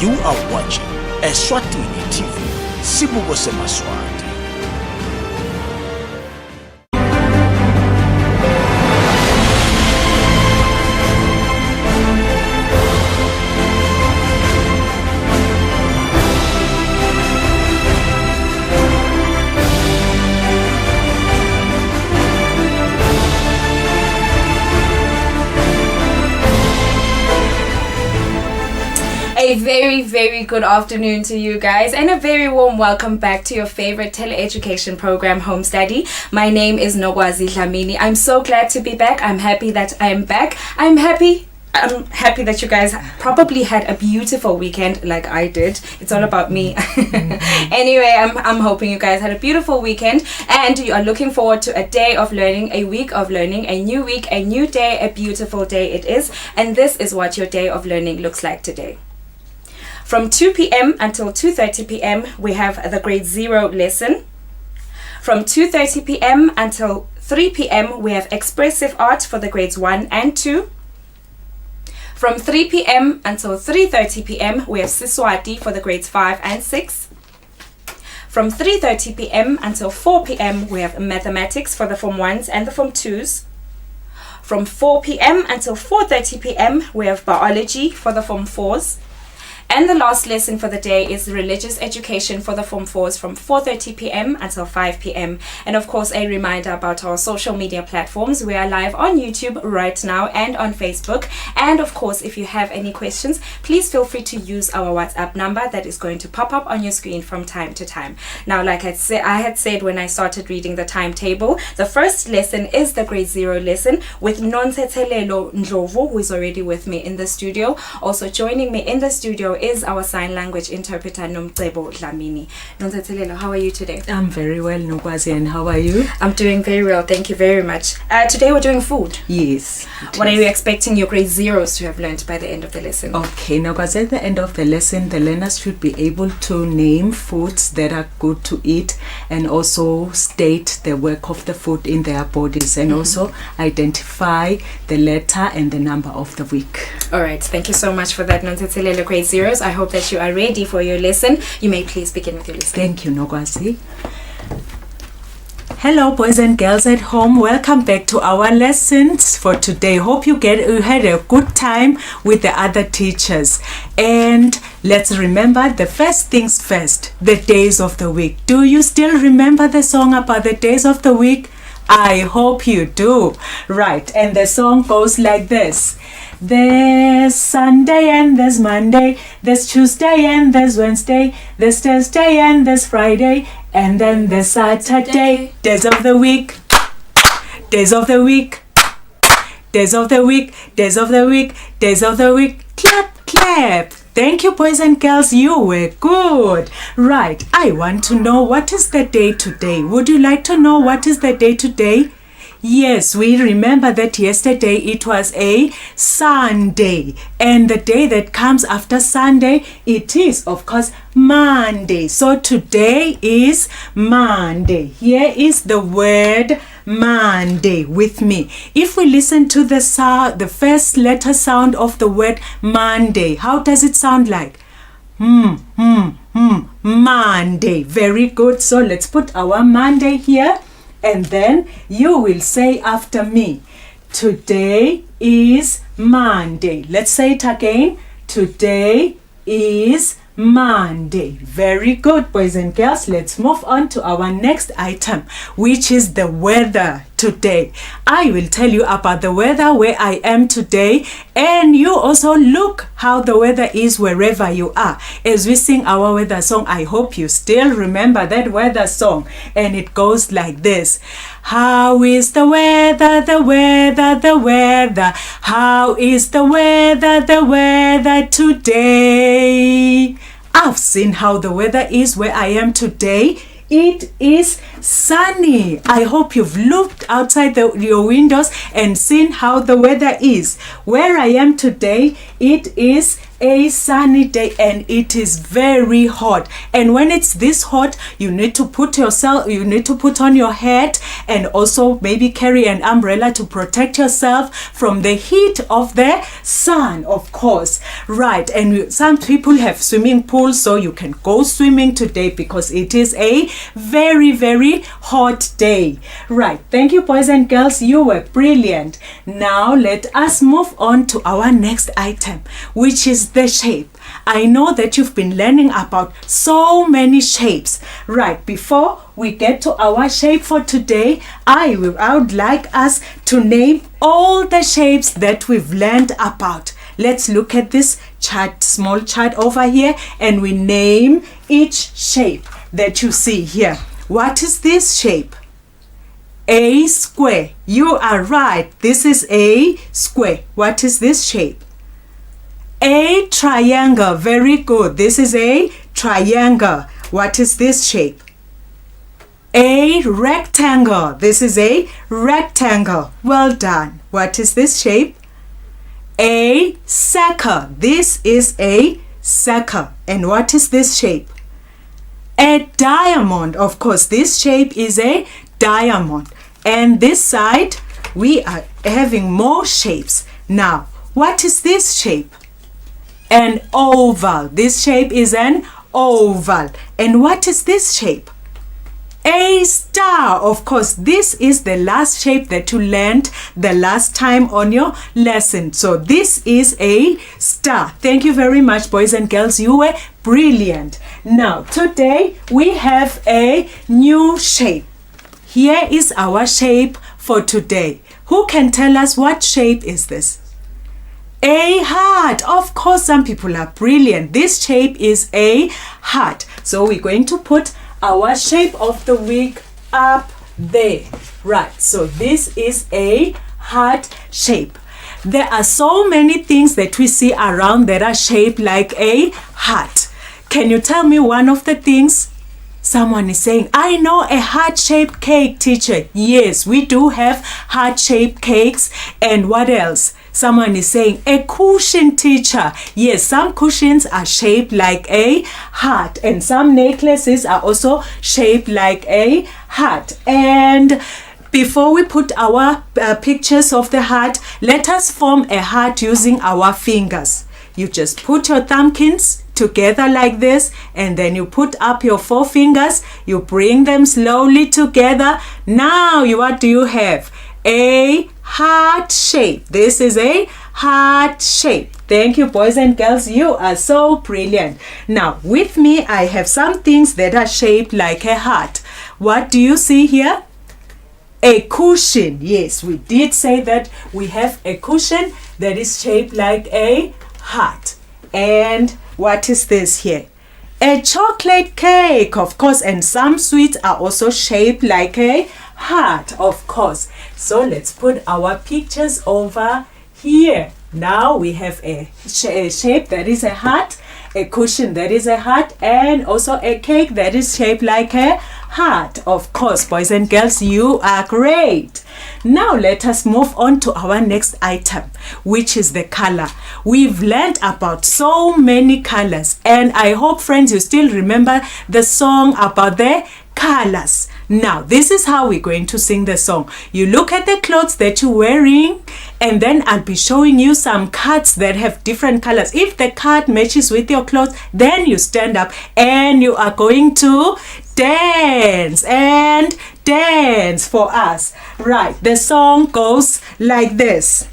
You are watching Eswatini TV, Sibuko Semaswati. A very good afternoon to you guys, and a very warm welcome back to your favorite teleeducation program, Home Study. My name is Nogwazi Dlamini. I'm so glad to be back. I'm happy that I'm back. I'm happy that you guys probably had a beautiful weekend like I did. It's all about me. Anyway, I'm hoping you guys had a beautiful weekend and you are looking forward to a day of learning, a week of learning, a new week, a new day, a beautiful day it is. And this is what your day of learning looks like today. From 2 p.m. until 2:30 p.m. we have the grade 0 lesson. From 2:30 p.m. until 3 p.m. we have expressive art for the grades 1 and 2. From 3 p.m. until 3:30 p.m. we have Eswatini for the grades 5 and 6. From 3:30 p.m. until 4 p.m. we have mathematics for the Form 1s and the Form 2s. From 4 p.m. until 4:30 p.m. we have biology for the Form 4s. And the last lesson for the day is religious education for the Form 4s from 4:30 p.m. until 5 p.m. And of course, a reminder about our social media platforms. We are live on YouTube right now and on Facebook. And of course, if you have any questions, please feel free to use our WhatsApp number that is going to pop up on your screen from time to time. Now, like I had said when I started reading the timetable, the first lesson is the grade 0 lesson with Nonsethelelo Ndlovu, who is already with me in the studio. Also joining me in the studio is our sign language interpreter Nomcebo Dlamini. Nonsethelelo, how are you today? I'm very well, Nogwazi, and how are you? I'm doing very well, thank you very much. Today we're doing food. Yes. What are you expecting your grade 0s to have learned by the end of the lesson? Okay, Nogwazi, at the end of the lesson, the learners should be able to name foods that are good to eat and also state the work of the food in their bodies and also identify the letter and the number of the week. All right, thank you so much for that, Nonsethelelo, grade 0s. I hope that you are ready for your lesson. You may please begin with your lesson. Thank you, Nogwazi. Hello, boys and girls at home. Welcome back to our lessons for today. Hope you had a good time with the other teachers. And let's remember the first things first, the days of the week. Do you still remember the song about the days of the week? I hope you do. Right, and the song goes like this. There's Sunday and there's Monday, there's Tuesday and there's Wednesday, there's Thursday and there's Friday, and then there's Saturday. Days of the week, days of the week, days of the week, days of the week, days of the week. Clap, clap. Thank you, boys and girls. You were good. Right, I want to know what is the day today. Would you like to know what is the day today? Yes, we remember that yesterday it was a Sunday, and the day that comes after Sunday, it is of course Monday. So today is Monday. Here is the word Monday with me. If we listen to the first letter sound of the word Monday, how does it sound like? Monday. Very good. So let's put our Monday here. And then you will say after me, today is Monday. Let's say it again. Today is Monday. Very good, boys and girls. Let's move on to our next item, which is the weather today. I will tell you about the weather where I am today, and you also look how the weather is wherever you are. As we sing our weather song, I hope you still remember that weather song, and it goes like this. How is the weather, the weather, the weather? How is the weather, the weather today? I've seen how the weather is where I am today. It is sunny. I hope you've looked outside your windows and seen how the weather is. Where I am today, it is a sunny day and it is very hot. And when it's this hot, you need to put on your hat and also maybe carry an umbrella to protect yourself from the heat of the sun, of course. Right, and some people have swimming pools, so you can go swimming today because it is a very, very hot day. Right, thank you, boys and girls. You were brilliant. Now let us move on to our next item, which is the shape. I know that you've been learning about so many shapes. Right, before we get to our shape for today, I would like us to name all the shapes that we've learned about. Let's look at this chart, small chart over here, and we name each shape that you see here. What is this shape? A square. You are right. This is a square. What is this shape? A triangle. Very good. This is a triangle. What is this shape? A rectangle. This is a rectangle. Well done. What is this shape? A circle. This is a circle. And what is this shape? A diamond. Of course, this shape is a diamond. And this side, we are having more shapes. Now, what is this shape? An oval. This shape is an oval. And what is this shape? A star. Of course, this is the last shape that you learned the last time on your lesson. So this is a star. Thank you very much, boys and girls. You were brilliant. Now, today we have a new shape. Here is our shape for today. Who can tell us what shape is this? A heart. Of course, some people are brilliant. This shape is a heart. So we're going to put our shape of the week up there. Right, so this is a heart shape. There are so many things that we see around that are shaped like a heart. Can you tell me one of the things? Someone is saying, I know a heart-shaped cake, teacher. Yes, we do have heart-shaped cakes. And what else? Someone is saying, a cushion, teacher. Yes, some cushions are shaped like a heart. And some necklaces are also shaped like a heart. And before we put our pictures of the heart, let us form a heart using our fingers. You just put your thumbprints together like this, and then you put up your 4 fingers, you bring them slowly together. Now what do you have? A heart shape. This is a heart shape. Thank you, boys and girls. You are so brilliant. Now with me, I have some things that are shaped like a heart. What do you see here? A cushion. Yes, we did say that we have a cushion that is shaped like a heart. And what is this here? A chocolate cake, of course, and some sweets are also shaped like a heart, of course. So let's put our pictures over here. Now we have a shape that is a heart, a cushion that is a heart, and also a cake that is shaped like a heart. Of course, boys and girls, you are great. Now let us move on to our next item, which is the color. We've learned about so many colors, and I hope, friends, you still remember the song about the colors. Now, this is how we're going to sing the song. You look at the clothes that you're wearing, and then I'll be showing you some cards that have different colors. If the card matches with your clothes, then you stand up and you are going to dance and dance for us. Right, the song goes like this.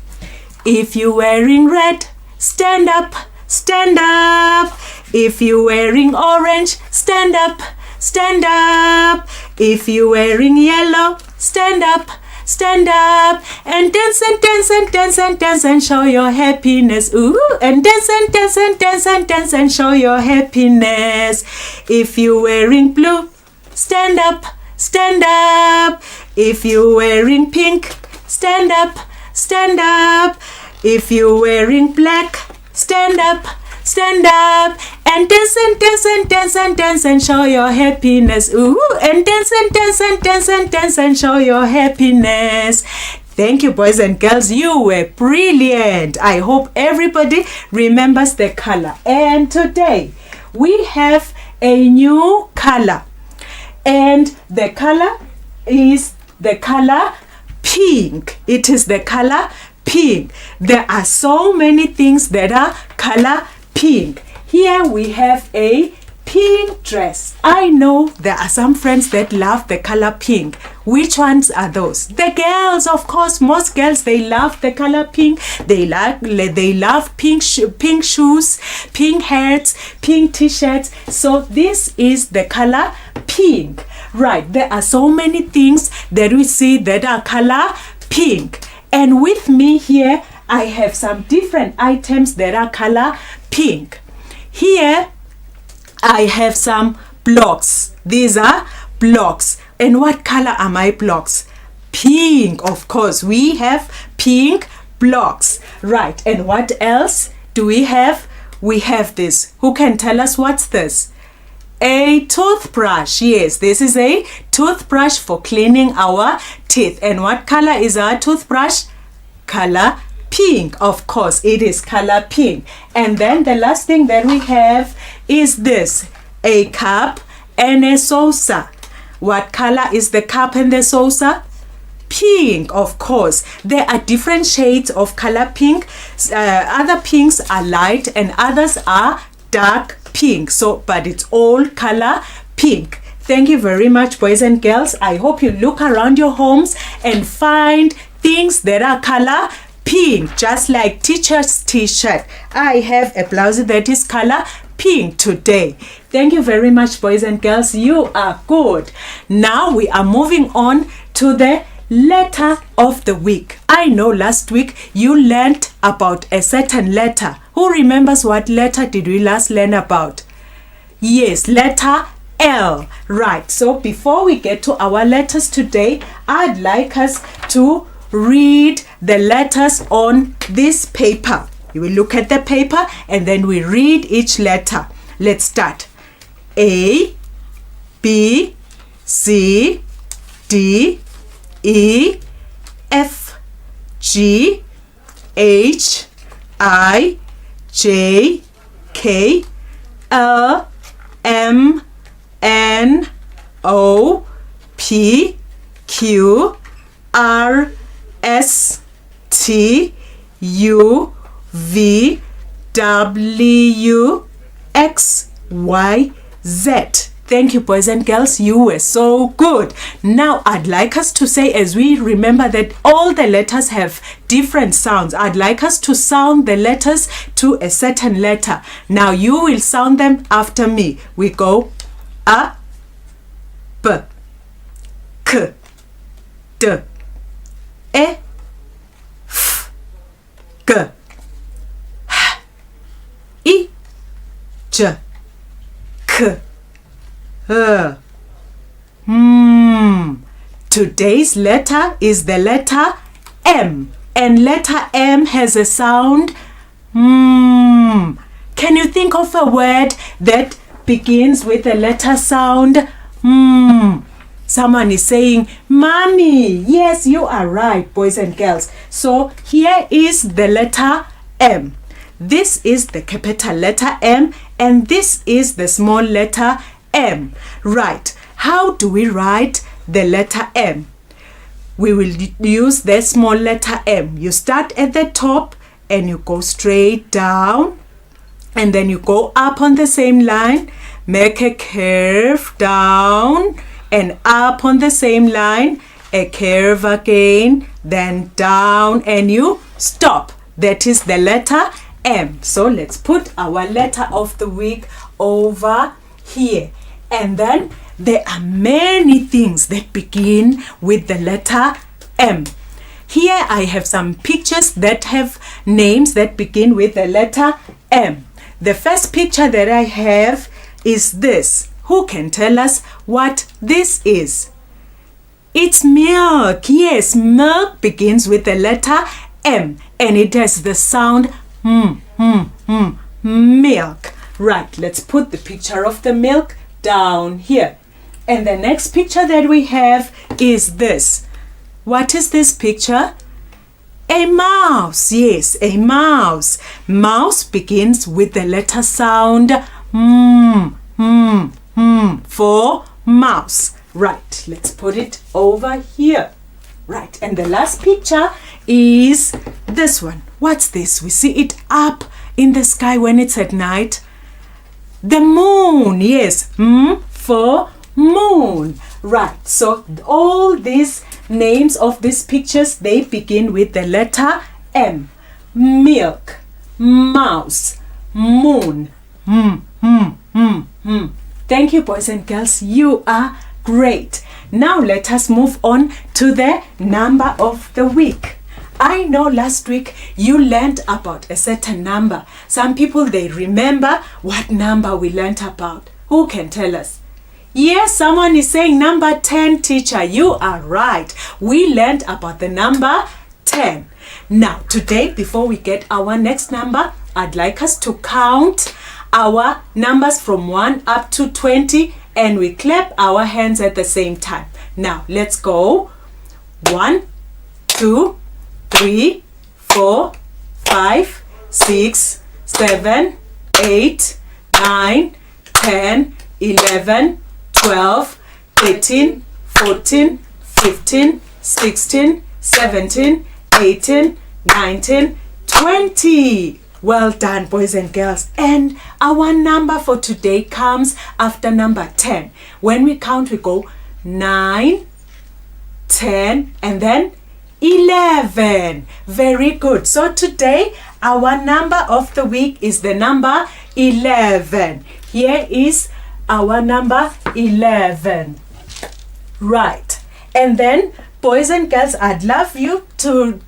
If you're wearing red, stand up, stand up. If you're wearing orange, stand up, stand up. If you're wearing yellow, stand up, stand up. And dance and dance and dance and dance and show your happiness. Ooh, and dance and dance and dance and dance and show your happiness. If you're wearing blue, stand up, stand up. If you're wearing pink, stand up, stand up. If you're wearing black, stand up, stand up. And dance and dance and dance and dance and show your happiness. Ooh, and dance and dance and dance and dance and show your happiness. Thank you, boys and girls. You were brilliant. I hope everybody remembers the color. And today we have a new color. And the color is the color pink. It is the color pink. There are so many things that are color pink. Here we have a pink dress. I know there are some friends that love the color pink. Which ones are those? The girls, of course. Most girls, they love the color pink. They love pink shoes, pink hats, pink t-shirts. So this is the color pink. Right, there are so many things that we see that are color pink. And with me here, I have some different items that are color pink. Here, I have some blocks. These are blocks. And what color are my blocks? Pink, of course. We have pink blocks. Right, and what else do we have? We have this. Who can tell us what's this? A toothbrush. Yes, this is a toothbrush for cleaning our teeth. And what color is our toothbrush? Color pink. Of course, it is color pink. And then the last thing that we have is this. A cup and a saucer. What color is the cup and the saucer? Pink, of course. There are different shades of color pink. Other pinks are light and others are dark pink. So, but it's all color pink. Thank you very much, boys and girls. I hope you look around your homes and find things that are color pink, just like teacher's t-shirt. I have a blouse that is color pink today. Thank you very much, boys and girls. You are good. Now we are moving on to the letter of the week. I know last week you learned about a certain letter. Who remembers what letter did we last learn about? Yes, letter L. Right, so before we get to our letters today, I'd like us to read the letters on this paper. You will look at the paper and then we read each letter. Let's start. A, B, C, D, E, F, G, H, I, J, K, L, M, N, O, P, Q, R, S, T, U, V, W, X, Y, Z. Thank you, boys and girls. You were so good. Now, I'd like us to say, as we remember that all the letters have different sounds, I'd like us to sound the letters to a certain letter. Now, you will sound them after me. We go A, B, K, D, E, F, G, H, I, J, K, Today's letter is the letter M. And letter M has a sound Can you think of a word that begins with the letter sound Someone is saying, Mommy. Yes, you are right, boys and girls. So here is the letter M. This is the capital letter M and this is the small letter M. Right. How do we write the letter M? We will use the small letter M. You start at the top and you go straight down and then you go up on the same line, make a curve down and up on the same line, a curve again, then down and you stop. That is the letter M. So let's put our letter of the week over here. And then there are many things that begin with the letter M. Here I have some pictures that have names that begin with the letter M. The first picture that I have is this. Who can tell us what this is? It's milk. Yes, milk begins with the letter M and it has the sound milk. Right, let's put the picture of the milk down here. And the next picture that we have is this. What is this picture? A mouse. Yes, a mouse. Mouse begins with the letter sound for mouse. Right, let's put it over here. Right, and the last picture is this one. What's this? We see it up in the sky when it's at night. The moon. Yes, for moon. Right, so all these names of these pictures, they begin with the letter M. Milk, mouse, moon. Thank you, boys and girls. You are great. Now let us move on to the number of the week. I know last week you learned about a certain number. Some people, they remember what number we learned about. Who can tell us? Yes, someone is saying number 10, teacher. You are right. We learned about the number 10. Now, today, before we get our next number, I'd like us to count our numbers from 1 up to 20, and we clap our hands at the same time. Now, let's go. 1, 2, 3, 4, 5, 6, 7, 8, 9, 10, 11, 12, 13, 14, 15, 16, 17, 18, 19, 20. Well done, boys and girls. And our number for today comes after number 10. When we count, we go 9, 10, and then 11. Very good. So today, our number of the week is the number 11. Here is our number 11. Right. And then, boys and girls, I'd love you to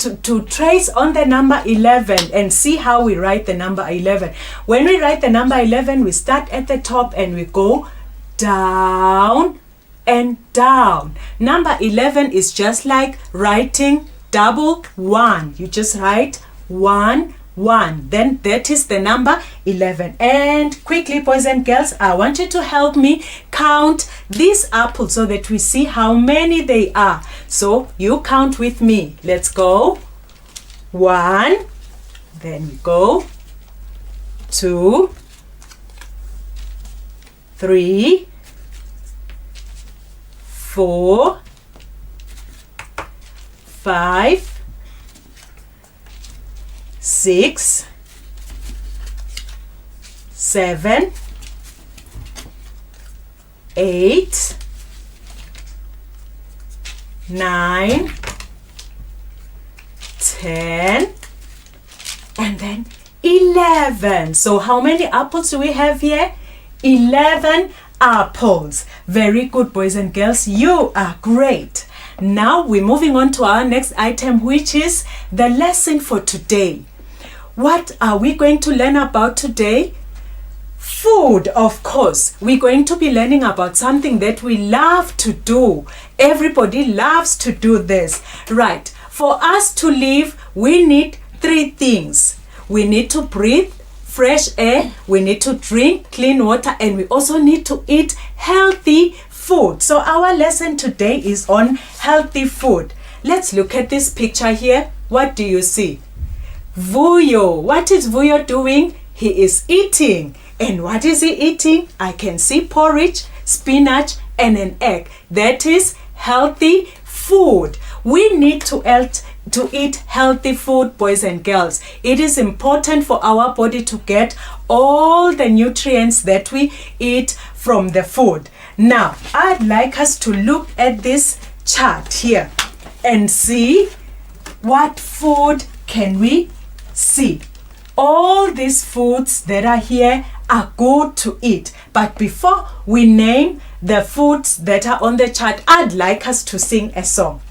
trace on the number 11 and see how we write the number 11. When we write the number 11, we start at the top and we go down and down. Number 11 is just like writing double 1. You just write 1, 1. Then that is the number 11. And quickly, boys and girls, I want you to help me count these apples so that we see how many they are. So you count with me. Let's go. 1. Then we go. 2, 3, 4, 5, 6, 7, 8, 9, 10, and then 11. So how many apples do we have here? 11 apples. Very good, boys and girls. You are great. Now we're moving on to our next item, which is the lesson for today. What are we going to learn about today? Food, of course. We're going to be learning about something that we love to do. Everybody loves to do this. Right. For us to live, we need 3 things. We need to breathe fresh air, we need to drink clean water, and we also need to eat healthy food. So our lesson today is on healthy food. Let's look at this picture here. What do you see? Vuyo. What is Vuyo doing? He is eating. And what is he eating? I can see porridge, spinach, and an egg. That is healthy food. We need to eat healthy food, boys and girls. It is important for our body to get all the nutrients that we eat from the food. Now, I'd like us to look at this chart here and see what food can we see. All these foods that are here are good to eat. But before we name the foods that are on the chart, I'd like us to sing a song.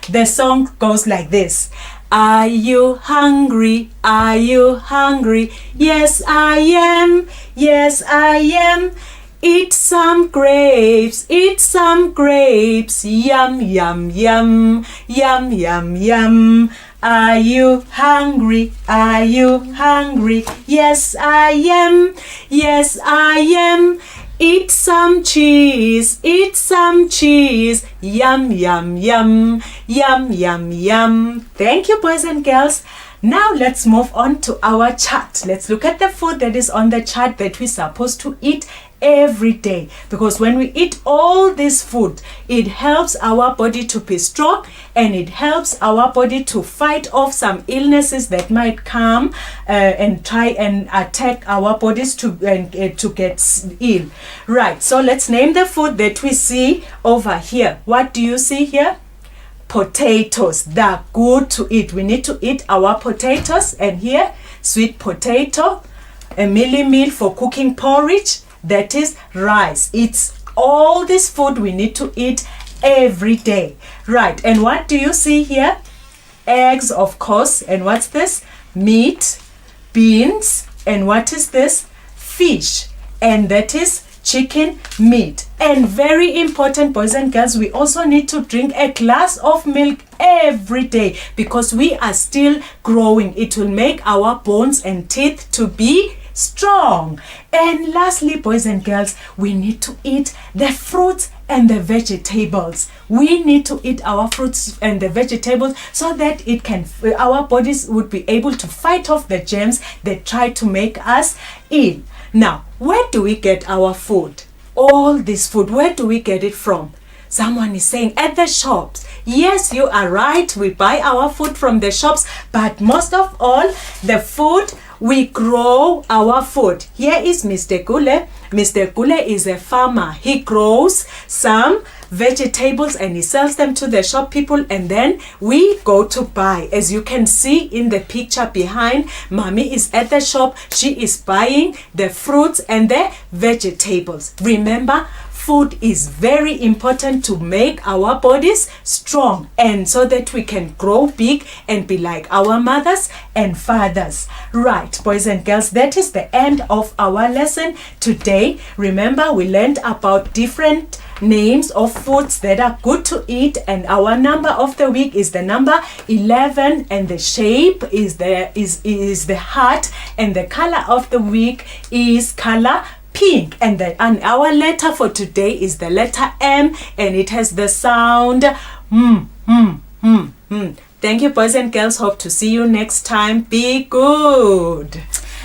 The song goes like this. Are you hungry? Are you hungry? Yes, I am. Yes, I am. Eat some grapes. Eat some grapes. Yum, yum, yum. Yum, yum, yum. Are you hungry? Are you hungry? Yes, I am. Yes, I am. Eat some cheese. Eat some cheese. Yum, yum, yum. Yum, yum, yum. Thank you, boys and girls. Now let's move on to our chart. Let's look at the food that is on the chart that we're supposed to eat every day, because when we eat all this food, it helps our body to be strong, and it helps our body to fight off some illnesses that might come and try and attack our bodies to get ill. Right, so let's name the food that we see over here. What do you see here? Potatoes. They're good to eat. We need to eat our potatoes. And here, sweet potato, a mealy meal for cooking porridge, that is rice. It's all this food we need to eat every day. Right, and what do you see here? Eggs, of course. And what's this? Meat, beans, and what is this? Fish. And that is chicken meat. And very important, boys and girls, we also need to drink a glass of milk every day, because we are still growing. It will make our bones and teeth to be strong. And lastly, boys and girls, we need to eat the fruits and the vegetables. We need to eat our fruits and the vegetables so that our bodies would be able to fight off the germs that try to make us ill. Now, where do we get our food? All this food, where do we get it from? Someone is saying at the shops. Yes, you are right. We buy our food from the shops, but most of all, the food, we grow our food. Here is Mr. Gule. Mr. Gule is a farmer. He grows some vegetables and he sells them to the shop people, and then we go to buy. As you can see in the picture behind, Mommy is at the shop. She is buying the fruits and the vegetables. Remember, food is very important to make our bodies strong, and so that we can grow big and be like our mothers and fathers. Right, boys and girls, that is the end of our lesson today. Remember, we learned about different names of foods that are good to eat, and our number of the week is the number 11, and the shape is the heart, and the color of the week is color pink, and our letter for today is the letter M, and it has the sound Thank you, boys and girls. Hope to see you next time. Be good.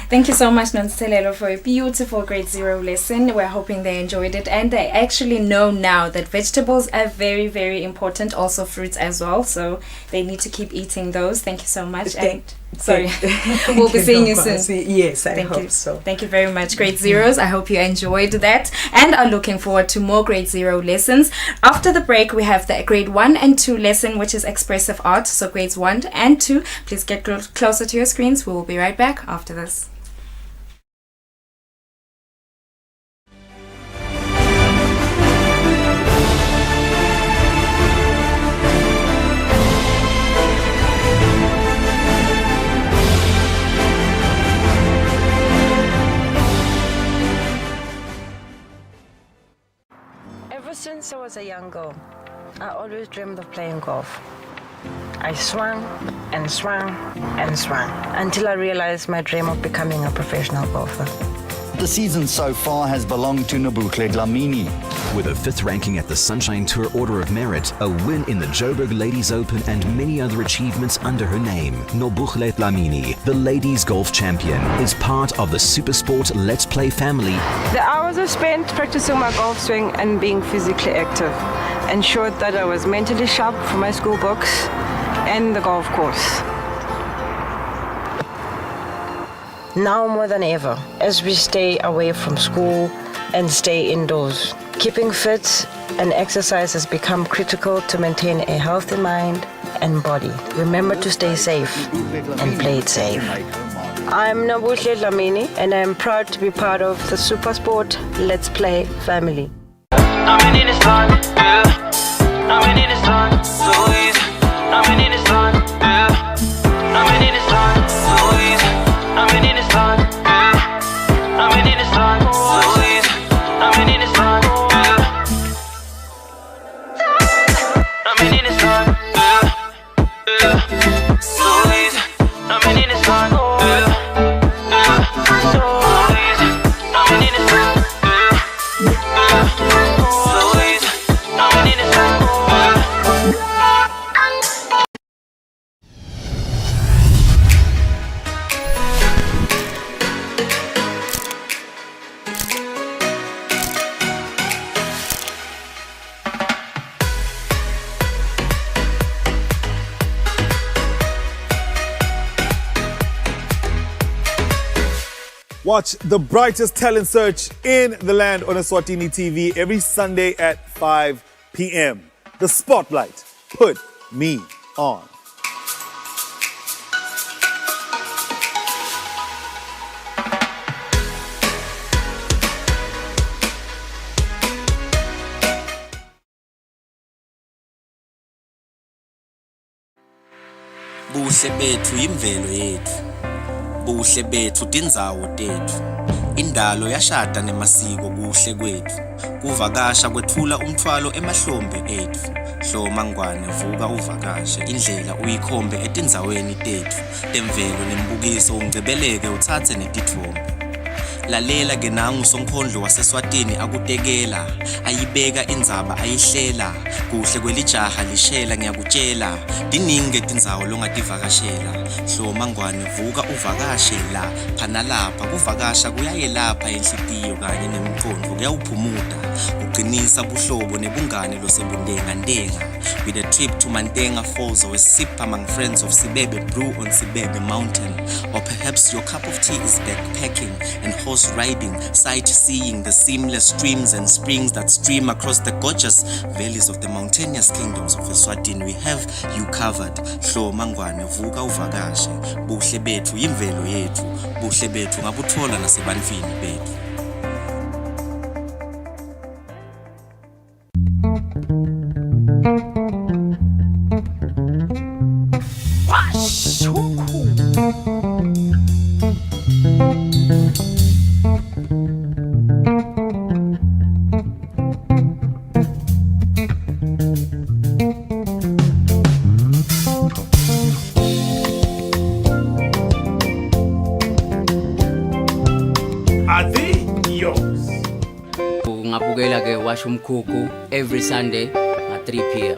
Thank you so much, Nonselelo, for a beautiful grade 0 lesson. We're hoping they enjoyed it, and they actually know now that vegetables are very, very important, also fruits as well, so they need to keep eating those. Thank you so much. We'll be seeing you soon. Yes, I hope so. Thank you very much, grade 0s. I hope you enjoyed that and are looking forward to more grade 0 lessons. After the break, we have the grade 1 and 2 lesson, which is expressive art. So grades 1 and 2, please get closer to your screens. We will be right back after this. Ever since I was a young girl, I always dreamed of playing golf. I swung and swung and swung until I realized my dream of becoming a professional golfer. The season so far has belonged to Nobuhle Dlamini. With a 5th ranking at the Sunshine Tour Order of Merit, a win in the Joburg Ladies Open, and many other achievements under her name, Nobuhle Dlamini, the ladies golf champion, is part of the Supersport Let's Play family. The hours I spent practicing my golf swing and being physically active ensured that I was mentally sharp for my school books and the golf course. Now more than ever, as we stay away from school and stay indoors, keeping fit and exercise has become critical to maintain a healthy mind and body. Remember to stay safe and play it safe. I'm Nobuhle Dlamini, and I'm proud to be part of the Supersport Let's Play family. Watch the brightest talent search in the land on Eswatini TV every Sunday at 5 p.m. The Spotlight. Put me on. Buhle bethu imvelo yethu. Buhle bethu tindzawo tethu. Indalo yashada nemasiko kuhle kwethu. Kuvakasha kwethula umthwalo emahlombe ethu. Hloma ngwane vuka uvakashe indlela uyikhombe etindzaweni tethu. Temvelo nembukiso ungcebeleke uthathe netithombe. Lalela ke nangu sonkondlo waseswatini akutekela ayibeka indzaba ayihlela kuhle kwelijaha lishela ngiyakutshela diningi tindzawo longativakashela hloma ngwane vuka uvakashe la phana lapha kuvakasha kuyayelapha enhlitiyo kanye nemqondo kuyawuphumuda uqinisa buhlobo nebungane losebundenga ndenga with a trip to Mantenga Falls or a sip among friends of Sibebe Brew on Sibebe Mountain, or perhaps your cup of tea is backpacking and horse riding, sightseeing the seamless streams and springs that stream across the gorgeous valleys of the mountainous kingdoms of Eswatini. We have you covered. Hloma ngwane vuka uvakashe, buhle bethu imvelo yethu, buhle bethu ngabuthola nasebantwini bethu. Are they yours? Ngabukela ke washa umkhukhu every Sunday at 3 p.m.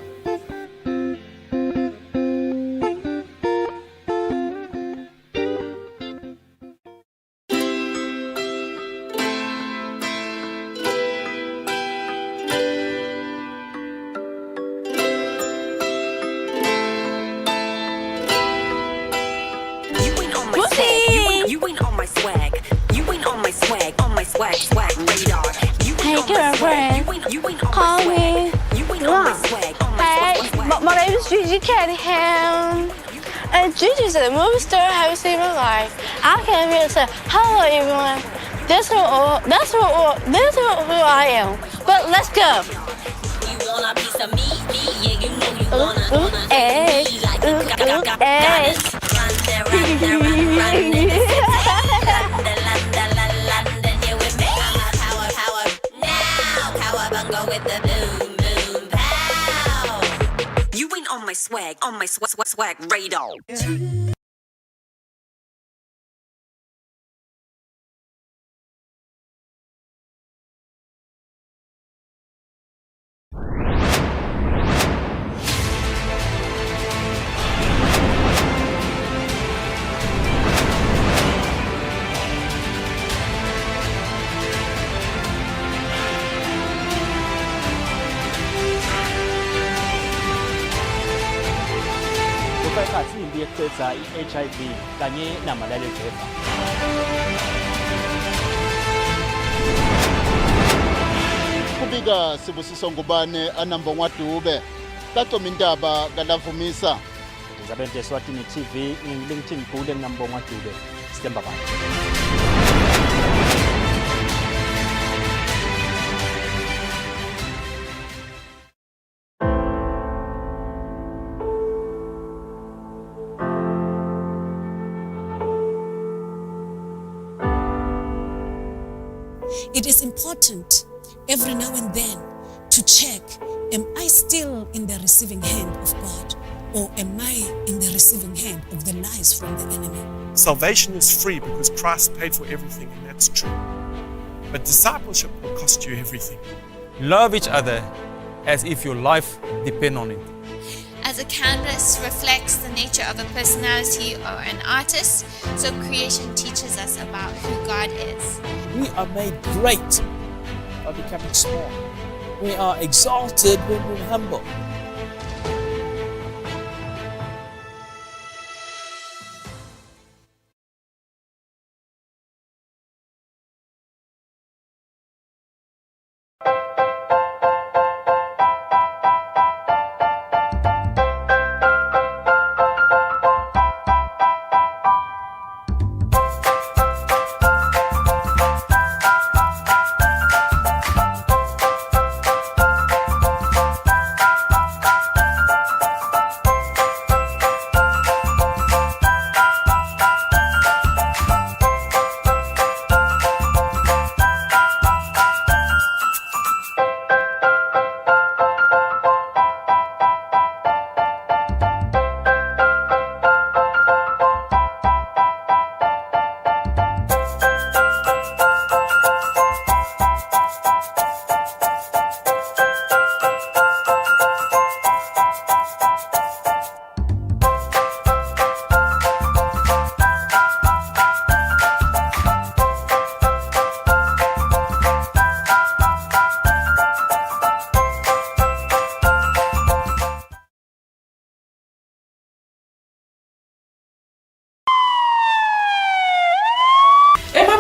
You ain't on my swag. You ain't on my swag. On my swag radar. Hey girlfriend, call me. Hey, my name is Gigi Cunningham. And Gigi's at the movie store. I haven't seen my life. I came here to say hello, everyone. This is who I am. But let's go. You want a piece of me? Yeah, you know you wanna Hey, hey. You ain't on my swag, on my swag radar. Kufakhathi yeqeda i-HIV kanye namalalejeva. Kubika Sibusiso Ngubane anamba ngwadube kaComa indaba kalavumisa. Government of Eswatini TV ngilingithini khule ngambonga dube. Sithemba bani. It is important every now and then to check, am I still in the receiving hand of God, or am I in the receiving hand of the lies from the enemy? Salvation is free because Christ paid for everything, and that's true. But discipleship will cost you everything. Love each other as if your life depends on it. As a canvas reflects the nature of a personality or an artist, so creation teaches us about who God is. We are made great by becoming small. We are exalted when we're humble.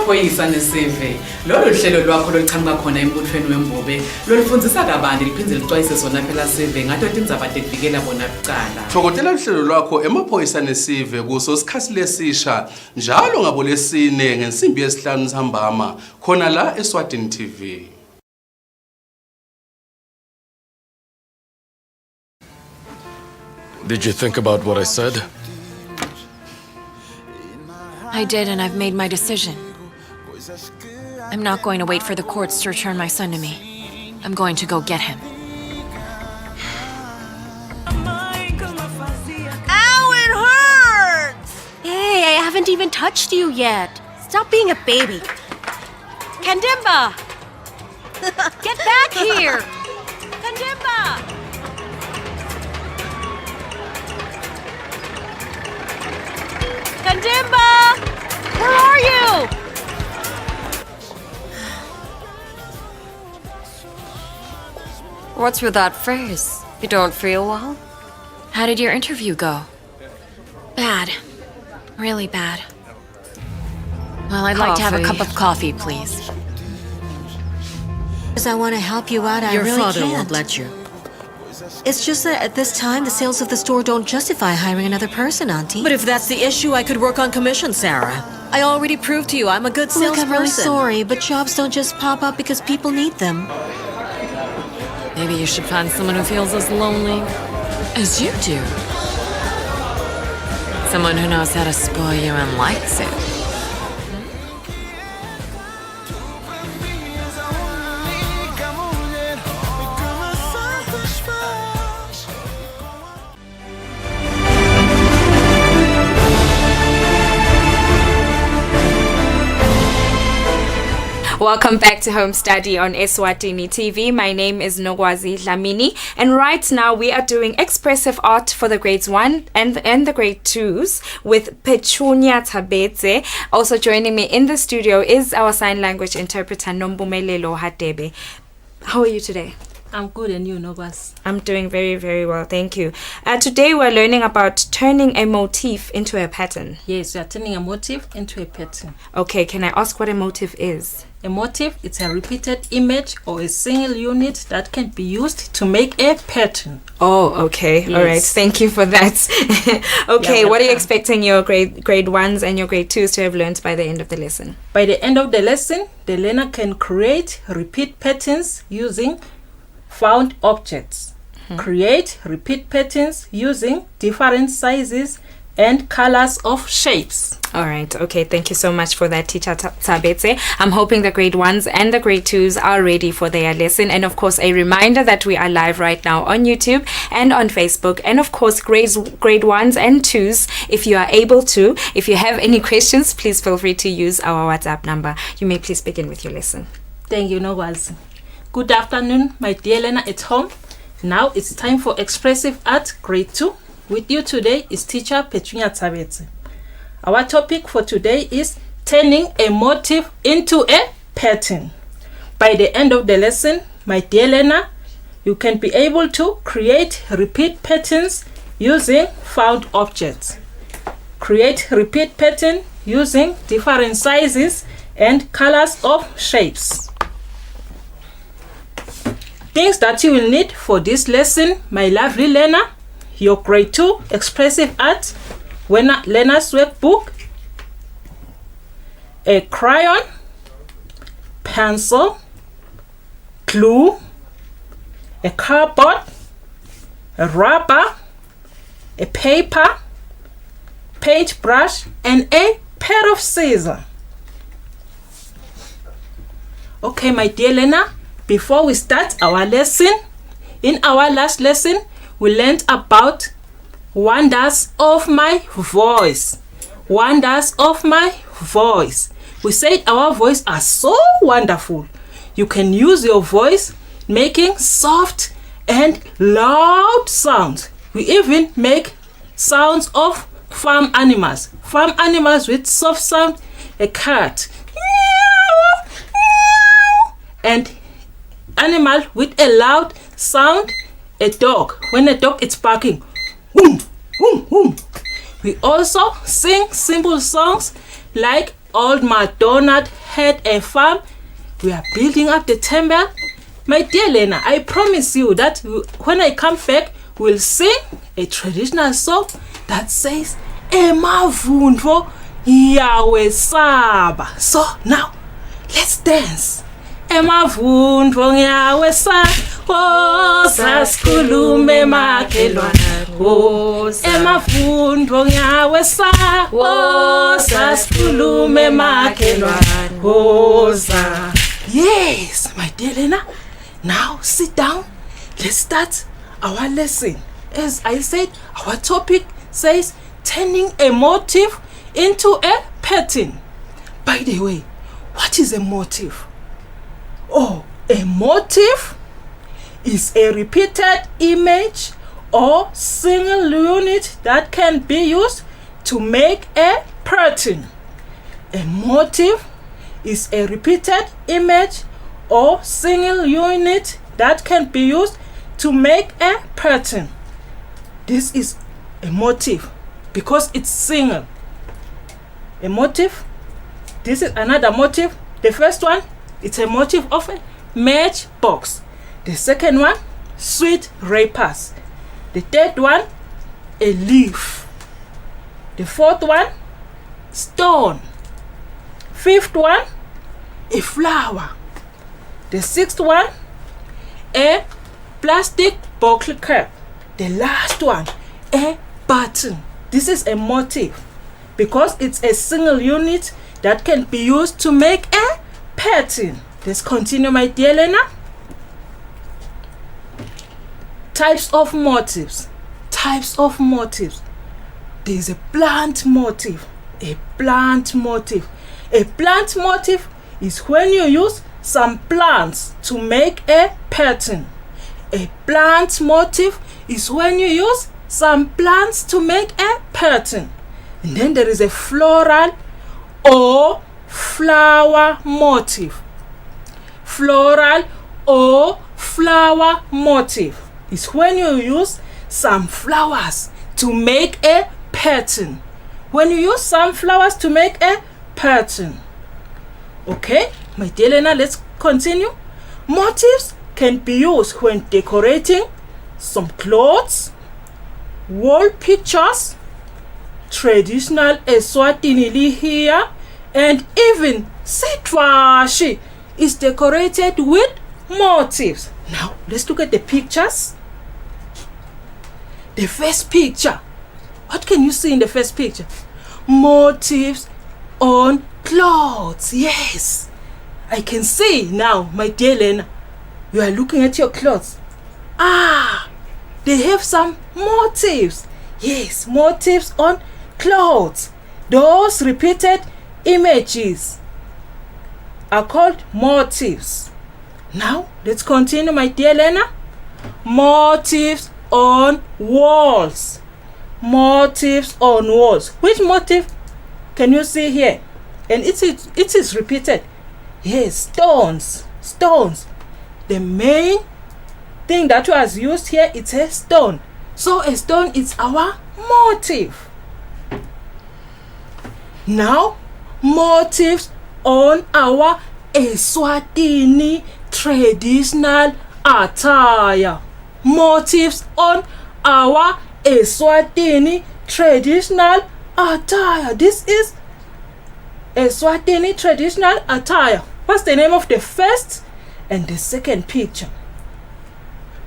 lwamaphoyisa nesive. Lolu hlelo lwakho loluqhamuka khona embuthweni wembobe lolufundzisa kabanti liphindze licwayise sona phela sive ngato tindzaba tevikela bona kucala. Thokotela uhlelo lwakho emaphoyisa nesive kuso sikhathi lesisha njalo ngabolesine ngensimbi yesihlanu sambama khona la Eswatini TV. Did you think about what I said? I did, and I've made my decision. I'm not going to wait for the courts to return my son to me. I'm going to go get him. Ow, it hurts! Hey, I haven't even touched you yet. Stop being a baby. Kandimba! Get back here! Kandimba! Kandimba! Where are you? What's with that face? You don't feel well? How did your interview go? Bad. Really bad. Well, I'd like to have a cup of coffee, please. Because I want to help you out, I really can't. Your father won't let you. It's just that at this time, the sales of the store don't justify hiring another person, Auntie. But if that's the issue, I could work on commission, Sarah. I already proved to you I'm a good salesperson. Look, I'm really sorry, but jobs don't just pop up because people need them. Maybe you should find someone who feels as lonely as you do. Someone who knows how to spoil you and likes it. Welcome back to Home Study on Eswatini TV. My name is Nogwazi Dlamini, and right now we are doing expressive art for the grades 1 and the grade 2s with Petunia Tabetse. Also joining me in the studio is our sign language interpreter Nombumelelo Hadebe. How are you today? I'm good, and you, Nobas? I'm doing very, very well, thank you. Today we're learning about turning a motif into a pattern. Yes, we are turning a motif into a pattern. Okay, can I ask what a motif is? A motif is a repeated image or a single unit that can be used to make a pattern. Oh, okay. Yes. All right. Thank you for that. Okay, what are you expecting your grade 1s and your grade 2s to have learned by the end of the lesson? By the end of the lesson, the learner can create repeat patterns using found objects. Create repeat patterns using different sizes and colors of shapes. All right. Okay. Thank you so much for that, teacher Tabetse. I'm hoping the grade 1s and the grade 2s are ready for their lesson. And of course, a reminder that we are live right now on YouTube and on Facebook. And of course, grade 1s and 2s, if you are able to, if you have any questions, please feel free to use our WhatsApp number. You may please begin with your lesson. Thank you, Nogwazi. Good afternoon, my dear learner at home. Now it's time for expressive art grade 2. With you today is teacher Petunia Tabetse. Our topic for today is turning a motif into a pattern. By the end of the lesson, my dear learner, you can be able to create repeat patterns using found objects. Create repeat pattern using different sizes and colors of shapes. Things that you will need for this lesson, my lovely learner: your grade 2 expressive art learner's workbook, a crayon, pencil, glue, a cardboard, a rubber, a paper, paintbrush, and a pair of scissors. Okay, my dear learner, before we start our lesson, in our last lesson, we learned about wonders of my voice. Wonders of my voice. We said our voice are so wonderful. You can use your voice making soft and loud sounds. We even make sounds of farm animals. Farm animals with soft sound, a cat. And animal with a loud sound, a dog. When a dog is barking, whoom, whoom, whoom. We also sing simple songs like old MacDonald had a farm. We are building up the temple. My dear Lena, I promise you that when I come back, we'll sing a traditional song that says, Emavundvo yawe saba. So now, let's dance. Emavundvo yawe saba. Woza sikhulume makhelwane. Emavundvo yawe saba. Woza sikhulume makhelwane. Woza. Yes, my dear Lena. Now sit down. Let's start our lesson. As I said, our topic says turning a motive into a pattern. By the way, what is a motive? Oh, a motive is a repeated image or single unit that can be used to make a pattern. A motive is a repeated image or single unit that can be used to make a pattern. This is a motive because it's single. A motive. This is another motive. The first one, it's a motive of a matchbox. The second one, sweet wrappers. The third one, a leaf. The fourth one, stone. Fifth one, a flower. The sixth one, a plastic bottle cap. The last one, a button. This is a motive because it's a single unit that can be used to make a pattern. Let's continue, my dear Lena. Types of motives. Types of motives. There's a plant motive. A plant motive. A plant motive is when you use some plants to make a pattern. A plant motive is when you use some plants to make a pattern. And then there is a floral or flower motive. Floral or flower motive is when you use some flowers to make a pattern. When you use some flowers to make a pattern. Okay, my dear Lena, let's continue. Motifs can be used when decorating some clothes, wall pictures, traditional Eswatini here, and even sitwashi is decorated with motifs. Now, let's look at the pictures. The first picture. What can you see in the first picture? Motifs on clothes. Yes, I can see now, my dear Lena. You are looking at your clothes. They have some motifs. Yes, motifs on clothes. Those repeated images are called motifs. Now, let's continue, my dear Lena. Motifs on walls. Motifs on walls. Which motif can you see here? And it is repeated. Yes, stones. Stones. The main thing that was used here, it's a stone. So a stone is our motive. Now, motifs on our Eswatini traditional attire. Motifs on our Eswatini traditional attire. This is Eswatini traditional attire. What's the name of the first and the second picture?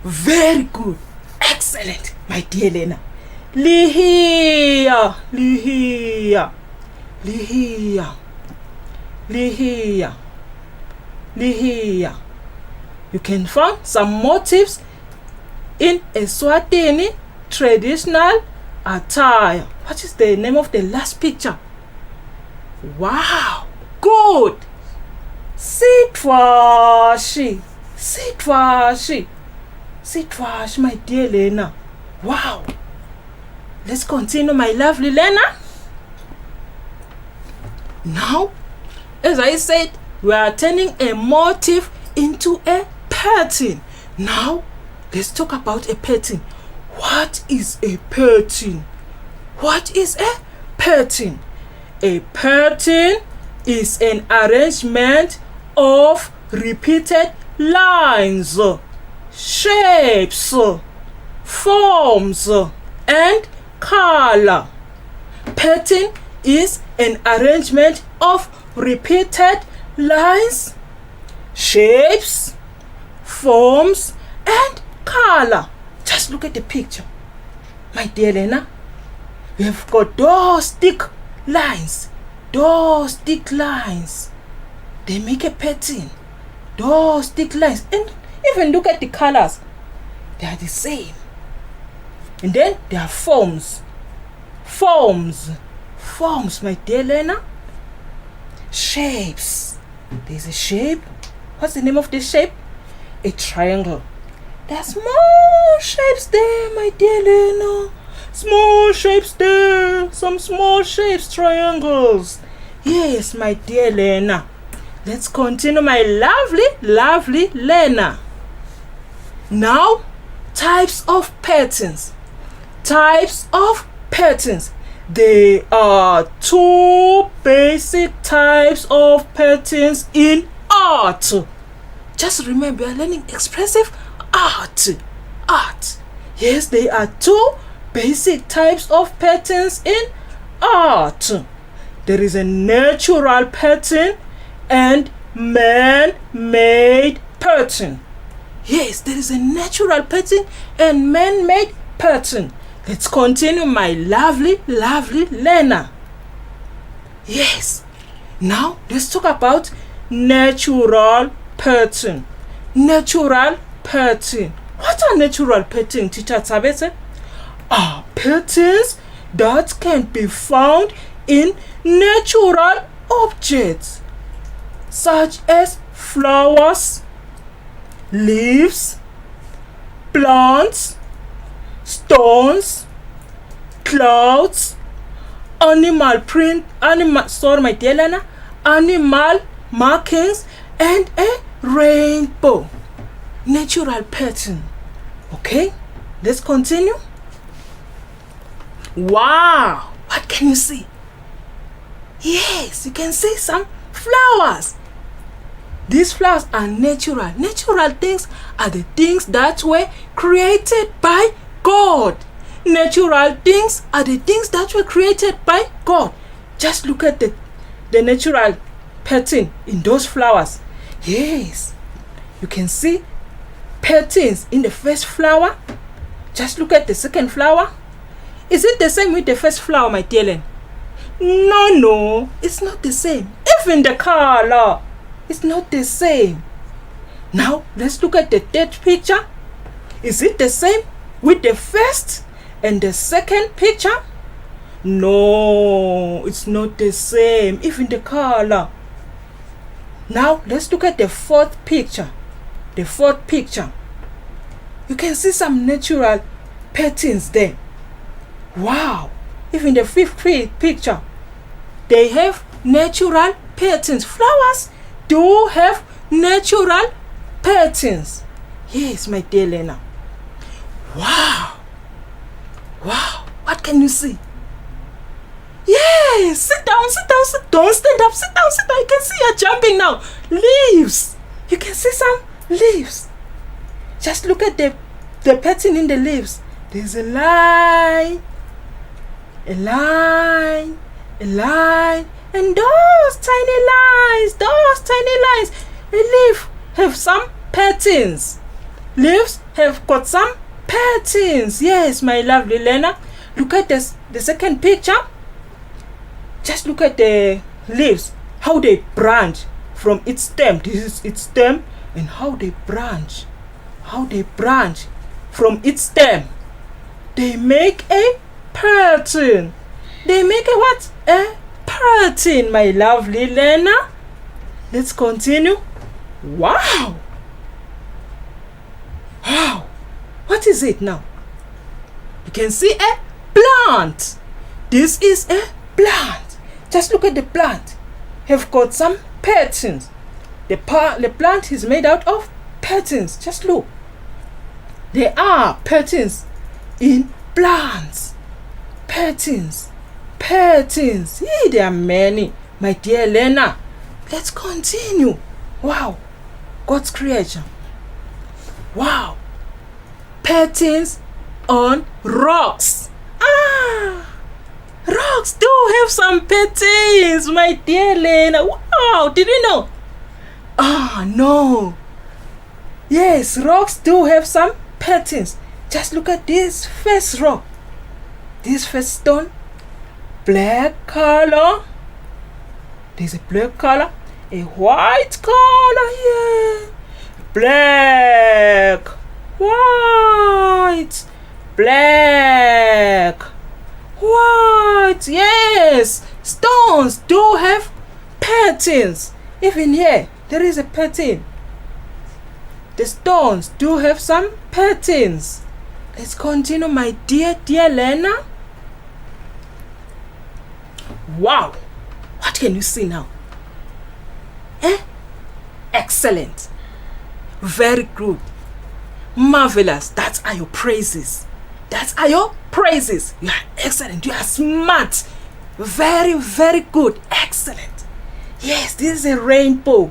Very good. Excellent, my dear Lena. Lihia, lihia, lihia, lihia, lihia. You can find some motifs in Eswatini traditional attire. What is the name of the last picture? Wow, good. Sitwashi, sitwashi, sitwashi, my dear Lena. Wow. Let's continue, my lovely Lena. Now, as I said, we are turning a motif into a pattern. Now, let's talk about a pattern. What is a pattern? What is a pattern? A pattern is an arrangement of repeated lines, shapes, forms, and color. Pattern is an arrangement of repeated lines, shapes, forms, and color. Just look at the picture. My dear Lena, we have got those thick lines. Those thick lines, they make a pattern. Those thick lines. And even look at the colors. They are the same. And then there are forms. Forms, my dear Lena. Shapes. There's a shape. What's the name of this shape? A triangle. There are small shapes there, my dear Lena. Small shapes there. Some small shapes, triangles. Yes, my dear Lena. Let's continue, my lovely Lena. Now, types of patterns. Types of patterns. There are two basic types of patterns in art. Just remember, you're learning expressive art. Yes, there are two basic types of patterns in art. There is a natural pattern and man-made pattern. Yes, there is a natural pattern and man-made pattern. Let's continue, my lovely Lena. Yes. Now, let's talk about natural pattern. Natural pattern. What are natural pattern, Teacher Tabete? Are patterns that can be found in natural objects, such as flowers, leaves, plants, stones, clouds, animal markings, and a rainbow. Natural pattern. Okay, let's continue. Wow, what can you see? Yes, you can see some flowers. These flowers are natural. Natural things are the things that were created by God. Natural things are the things that were created by God. Just look at the natural pattern in those flowers. Yes, you can see patterns in the first flower. Just look at the second flower. Is it the same with the first flower, my dear Len? No, it's not the same. Even the color, it's not the same. Now, let's look at the third picture. Is it the same with the first and the second picture? No, it's not the same. Even the color. Now, let's look at the fourth picture. The fourth picture. You can see some natural patterns there. Wow. Even the fifth picture. They have natural patterns. Flowers do have natural patterns. Yes, my dear Lena. Wow. What can you see? Yes, sit down. Don't stand up. Sit down. You can see you're jumping now. Leaves. You can see some leaves. Just look at the pattern in the leaves. There's a line, and those tiny lines. A leaf have some patterns. Leaves have got some patterns. Yes, my lovely Lena. Look at the second picture. Just look at the leaves, how they branch from its stem. This is its stem, and how they branch. From its stem. They make a pattern. They make a what? A pattern, my lovely Lena. Let's continue. Wow. What is it now? You can see a plant. This is a plant. Just look at the plant. Have got some patterns. The plant is made out of patterns. Just look. There are patterns in plants. Patterns. Yeah, there are many, My dear Lena, let's continue. Wow, God's creation. Wow, patterns on rocks. Rocks do have some patterns, my dear Lena. Wow, did you know? No. Yes, rocks do have some patterns. Just look at this first rock. This first stone. Black color. There's a black color. A white color here. Black. White. Black. White. Yes. Stones do have patterns. Even here, there is a pattern. The stones do have some patterns. Let's continue, my dear Lena. Wow. What can you see now? Excellent. Very good. Marvelous. That are your praises. That are your praises. You are excellent. You are smart. Very, very good. Excellent. Yes, this is a rainbow.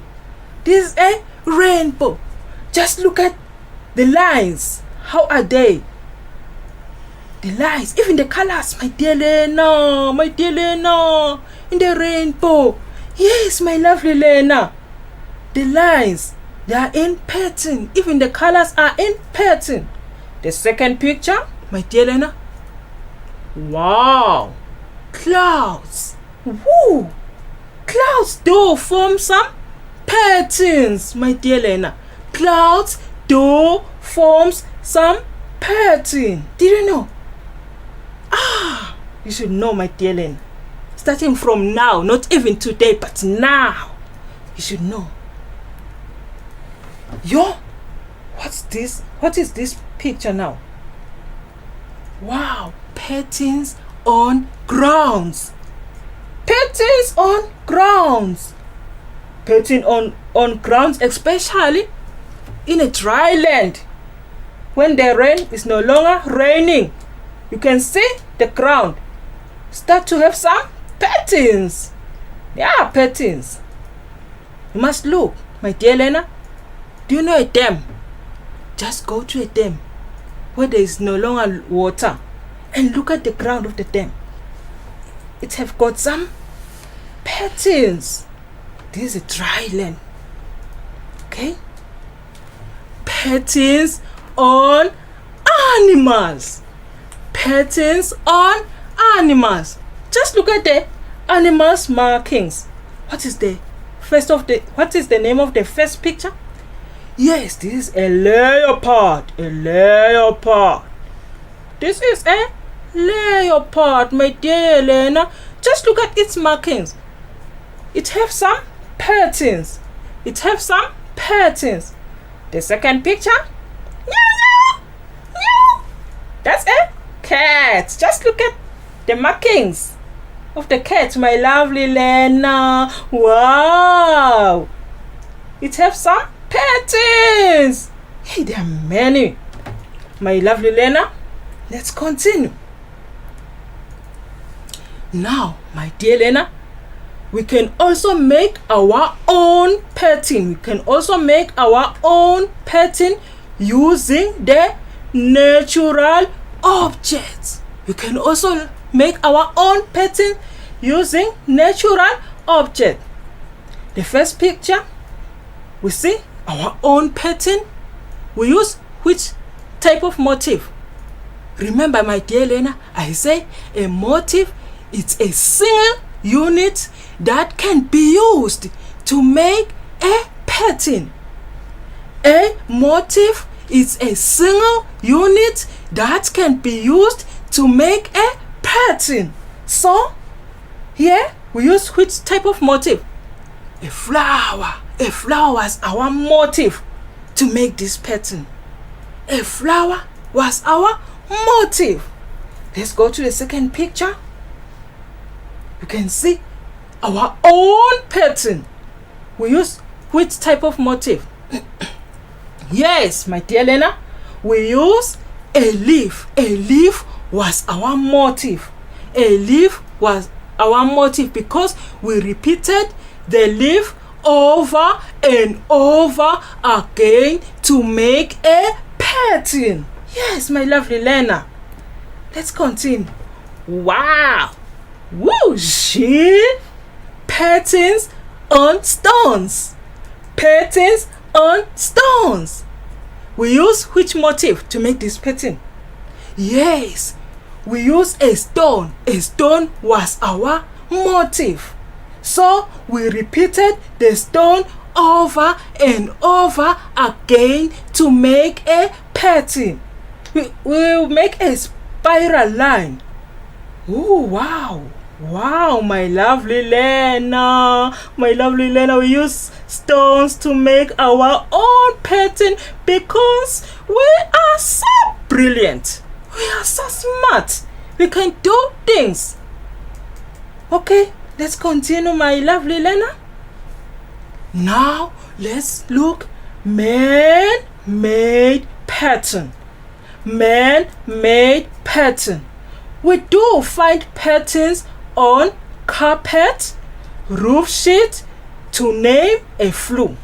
This is a rainbow. Just look at the lines. How are they? The lines, even the colors, my dear Lena. My dear Lena. In the rainbow. Yes, my lovely Lena. The lines, they are in pattern. Even the colors are in pattern. The second picture, my dear Lena. Wow. Clouds. Woo. Clouds do form some patterns, my dear Lena. Clouds do forms some pattern. Did you know? You should know, my dear Lena. Starting from now, not even today, but now, you should know. What's this? What is this picture now? Wow, patterns on grounds. Patterns on grounds. Pattern on grounds, especially in a dry land. When the rain is no longer raining, you can see the ground start to have some patterns. Yeah, patterns. You must look, my dear Lena. Do you know a dam? Just go to a dam where there is no longer water and look at the ground of the dam. It have got some patterns. This is a dry land. Okay? Patterns on animals. Patterns on animals. Just look at the animals' markings. What is the name of the first picture? Yes, this is a leopard. A leopard. This is a leopard, my dear Elena. Just look at its markings. It has some patterns. It has some patterns. The second picture. That's a cat. Just look at the markings of the cat, my lovely Lena. Wow. It has some patterns. Hey, there are many. My lovely Lena, let's continue. Now, my dear Lena, we can also make our own pattern. We can also make our own pattern using the natural objects. We can also make our own pattern using natural objects. The first picture, we see our own pattern. We use which type of motif? Remember, my dear Lena, I say a motif is a single unit that can be used to make a pattern. A motif is a single unit that can be used to make a pattern. So, here we use which type of motif? A flower. A flower was our motif to make this pattern. A flower was our motif. Let's go to the second picture. You can see our own pattern. We use which type of motif? Yes, my dear Lena, we use a leaf. A leaf was our motif. A leaf was our motif because we repeated the leaf over and over again to make a pattern. Yes, my lovely learner. Let's continue. Wow! Woo! Patterns on stones. Patterns on stones. We use which motif to make this pattern? Yes, we use a stone. A stone was our motif. So we repeated the stone over and over again to make a pattern. We'll make a spiral line. Oh, wow. Wow, my lovely learner. My lovely learner, we use stones to make our own pattern because we are so brilliant. We are so smart. We can do things. Okay, let's continue, my lovely learner. Now, let's look man-made pattern. Man-made pattern. We do find patterns on carpet, roof sheet, to name a few.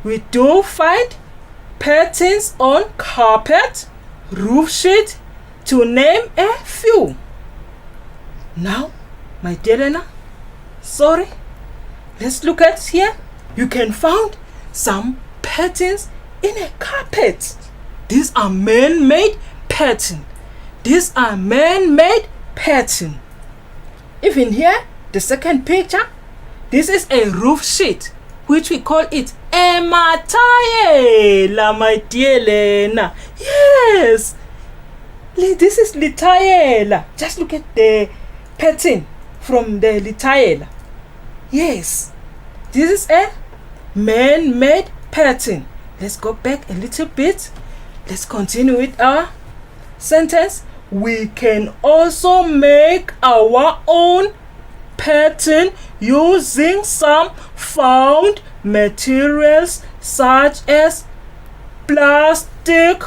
We do find patterns on carpet, roof sheet, to name a few. Now, my dear learner, sorry, let's look at here. You can find some patterns in a carpet. These are man-made pattern. These are man-made pattern. Even here, the second picture, this is a roof sheet, which we call it a matayela, my dear Lena. Yes, this is litayela. Just look at the pattern from the litayela. Yes, this is a man-made pattern. Let's go back a little bit. Let's continue with our sentence. We can also make our own pattern using some found materials such as plastic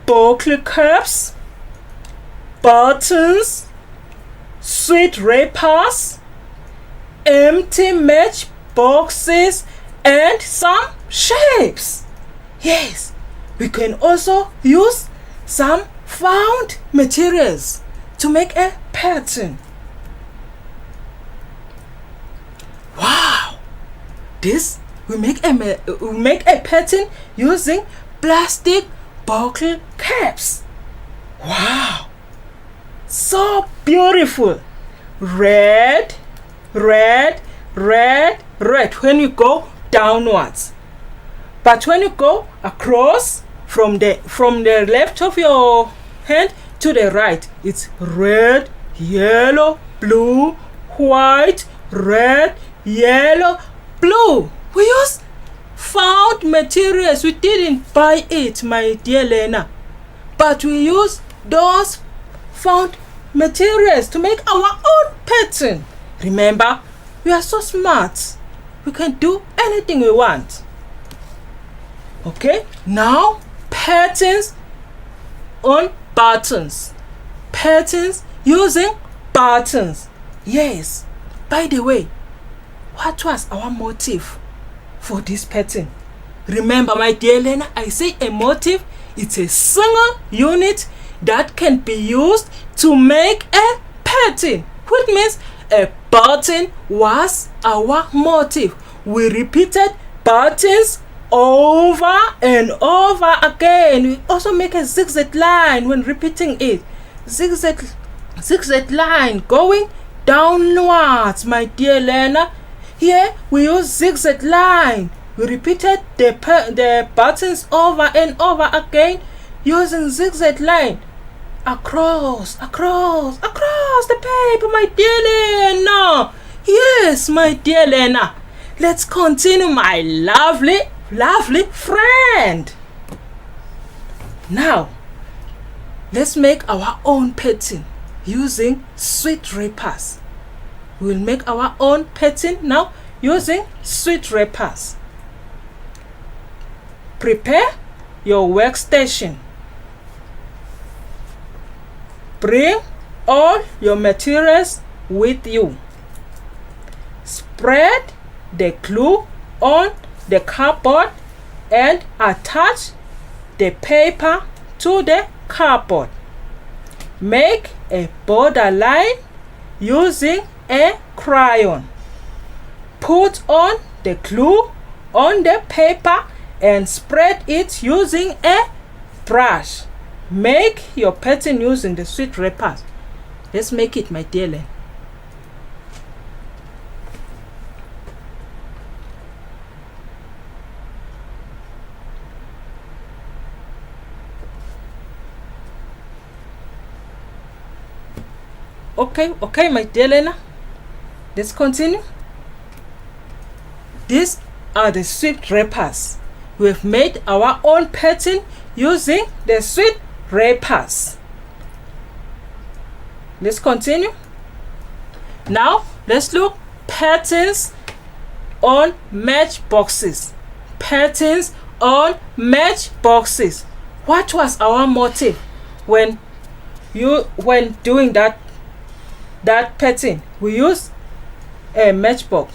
buckle caps, buttons, sweet wrappers, empty match boxes, and some shapes. Yes, we can also use some found materials to make a pattern. Wow! This we make a pattern using plastic buckle caps. Wow! So beautiful. Red, red, red, red when you go downwards. But when you go across from the left of your hand to the right, it's red, yellow, blue, white, red, yellow, blue. We use found materials. We didn't buy it, my dear Lena, but we use those found materials to make our own pattern. Remember, we are so smart. We can do anything we want. Okay, now patterns on buttons. Patterns using buttons. Yes. By the way, what was our motive for this pattern? Remember, my dear Lena, I say a motive, it's a single unit that can be used to make a pattern, which means a button was our motive. We repeated buttons over and over again. We also make a zigzag line when repeating it. Zigzag line going downwards, my dear learner. Here we use zigzag line. We repeated the buttons over and over again using zigzag line across the paper, my dear learner. Yes, my dear learner. Let's continue, my lovely friend. Now, let's make our own pattern using sweet wrappers. We'll make our own pattern now using sweet wrappers. Prepare your workstation. Bring all your materials with you. Spread the glue on the cardboard and attach the paper to the cardboard. Make a borderline using a crayon. Put on the glue on the paper and spread it using a brush. Make your pattern using the sweet wrappers. Let's make it, my dear Len. Okay, my dear Lena. Let's continue. These are the sweet wrappers. We have made our own pattern using the sweet wrappers. Let's continue. Now, let's look patterns on matchboxes. Patterns on matchboxes. What was our motive when doing that pattern? We use a matchbox.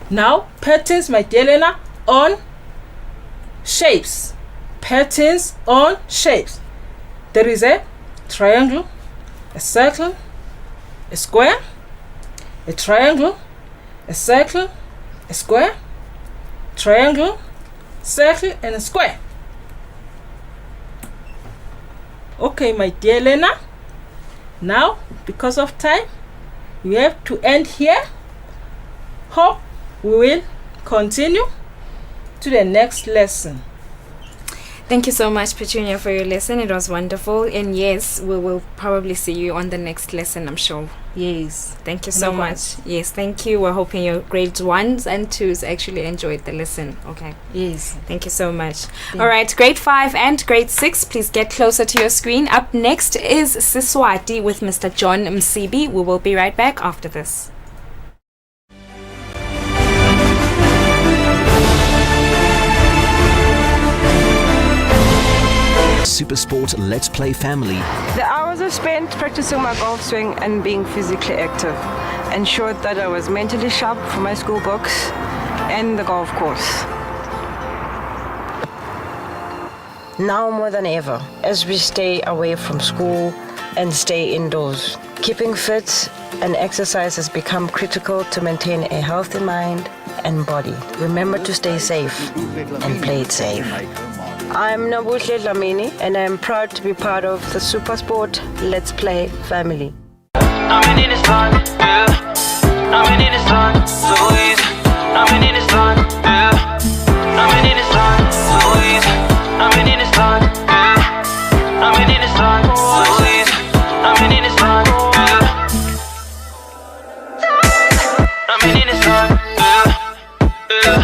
Now, patterns, my dear Lena, on shapes. Patterns on shapes. There is a triangle, a circle, a square, a triangle, a circle, a square, triangle, circle, and a square. Okay, my dear Lena. Now, because of time, we have to end here. Hope we will continue to the next lesson. Thank you so much, Petunia, for your lesson. It was wonderful. And yes, we will probably see you on the next lesson, I'm sure. Yes. Thank you so much. Yes, thank you. We're hoping your grades 1s and 2s actually enjoyed the lesson. Okay. Yes. Thank you so much. All right, grade 5 and grade 6, please get closer to your screen. Up next is Eswatini with Mr. John Msibi. We will be right back after this. Supersport Let's Play family. The hours I spent practicing my golf swing and being physically active ensured that I was mentally sharp for my school books and the golf course. Now more than ever, as we stay away from school and stay indoors, keeping fit and exercise has become critical to maintain a healthy mind and body. Remember to stay safe and play it safe. I'm Nobuhle Dlamini and I'm proud to be part of the Supersport Let's Play family. I'm in this one, yeah. I'm in this one, so easy. I'm in this one, yeah. I'm in this one, so easy. I'm in this one, yeah. I'm in this one, so easy. I'm in this one, yeah. I'm in this one, yeah.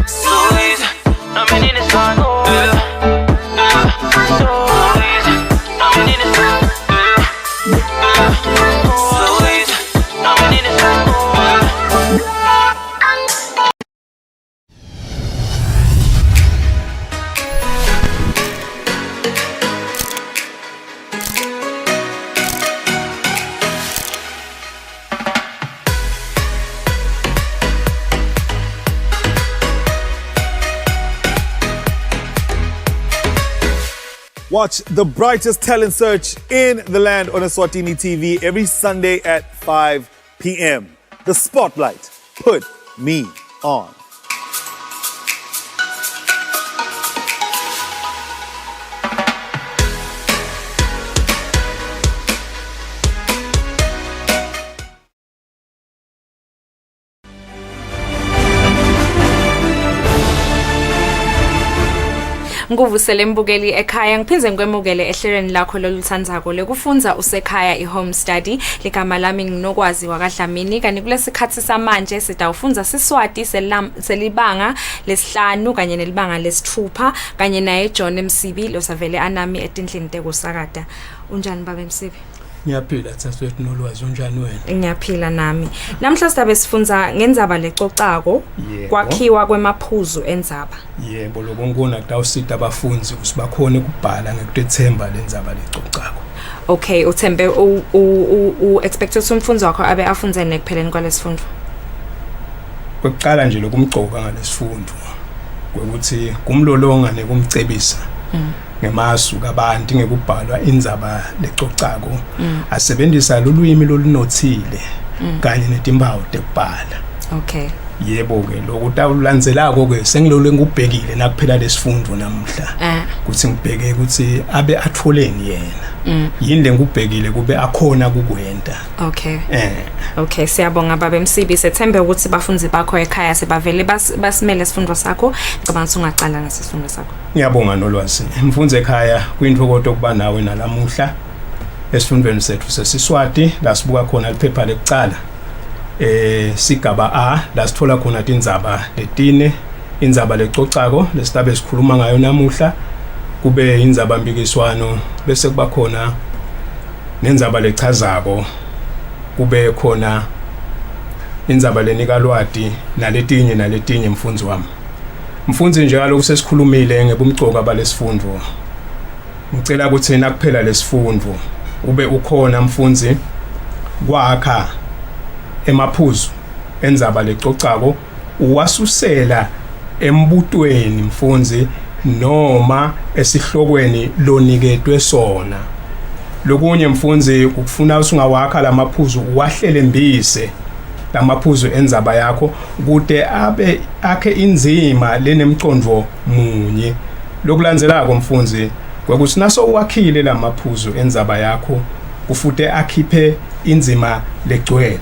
So easy. I'm in this one, yeah. Watch the brightest talent search in the land on Eswatini TV every Sunday at 5 p.m. The Spotlight. Put me on. Nguvusele mbukeli ekhaya ngiphinze ngikwemukele ehlelweni lakho loluthandzako lekufunza usekhaya i-home study ligama lami nginokwazi wakaDlamini kanti kulesikhathi samanje sitawufunza siswati selibanga lesihlanu kanye nelibanga lesithupha kanye naye John Msibi losavele anami etindlini tekusakata. Unjani baba Msibi? Ngiyaphila Saswethu nolwazi unjani wena? Ngiyaphila nami. Namhla sizabe sifunza ngendzaba lecocako kwakhiwa kwemaphuzu endzaba. Yebo lokungona kutawusita abafunzi ukuthi bakhone ukubhala ngekutethemba lendzaba lecocako. Okay, uThembe u expected umfundzi wakho abe afunze nekupheleni kwalesifundo. Kwekuqala nje lokumgcoka ngalesifundo ukuthi kumlolonga nekumcebisa ngemasu kabantu ngekubhalwa indzaba lecocako asebenzisa lolwimi lolunothile kanye netimpawu tekubhala. Okay. Yebo ke lokutawulandzelako ke sengilole ngubhekile nakuphela lesifundo namuhla ukuthi ngibheke ukuthi abe atholeni yena yini lengubhekile kube akhona kukwenta. Okay. Okay, siyabonga baba Msibi, sethembe ukuthi bafunzi bakho ekhaya sebavele basimele isifundo sakho. Ngicabanga ukuthi ungaqala nesifundo sakho. Ngiyabonga nolwazi. Mfunzi ekhaya kuyintokoto kuba nawe nalamuhla esifundweni sethu sesiswati la sibuka khona iphepha lekucala. Sigaba A la sithola khona indzaba letine, indzaba lecocako lesitabe sikhuluma ngayo namuhla, kube indzaba mbikiswano bese kuba khona nendzaba lechazako, kube khona indzaba lenika lwati naletinye mfunzi wami. Mfunzi nje kaloku sesikhulumile ngebumcoka balesifundo. Ngicela ukuthi nakuphela lesifundo ube ukhona mfunzi kwakha emaphuzu endzaba lecocako uwasusela embutweni mfunzi noma esihlokweni loniketwe sona. Lokunye mfunzi ukufuna usungawakha lamaphuzu uwahlele mbise lamaphuzu endzaba yakho kude abe akhe inzima lenemcondvo munye. Lokulandzelako mfunzi kwekuthi naso uwakhile lamaphuzu endzaba yakho kufute akhiphe inzima legcwele.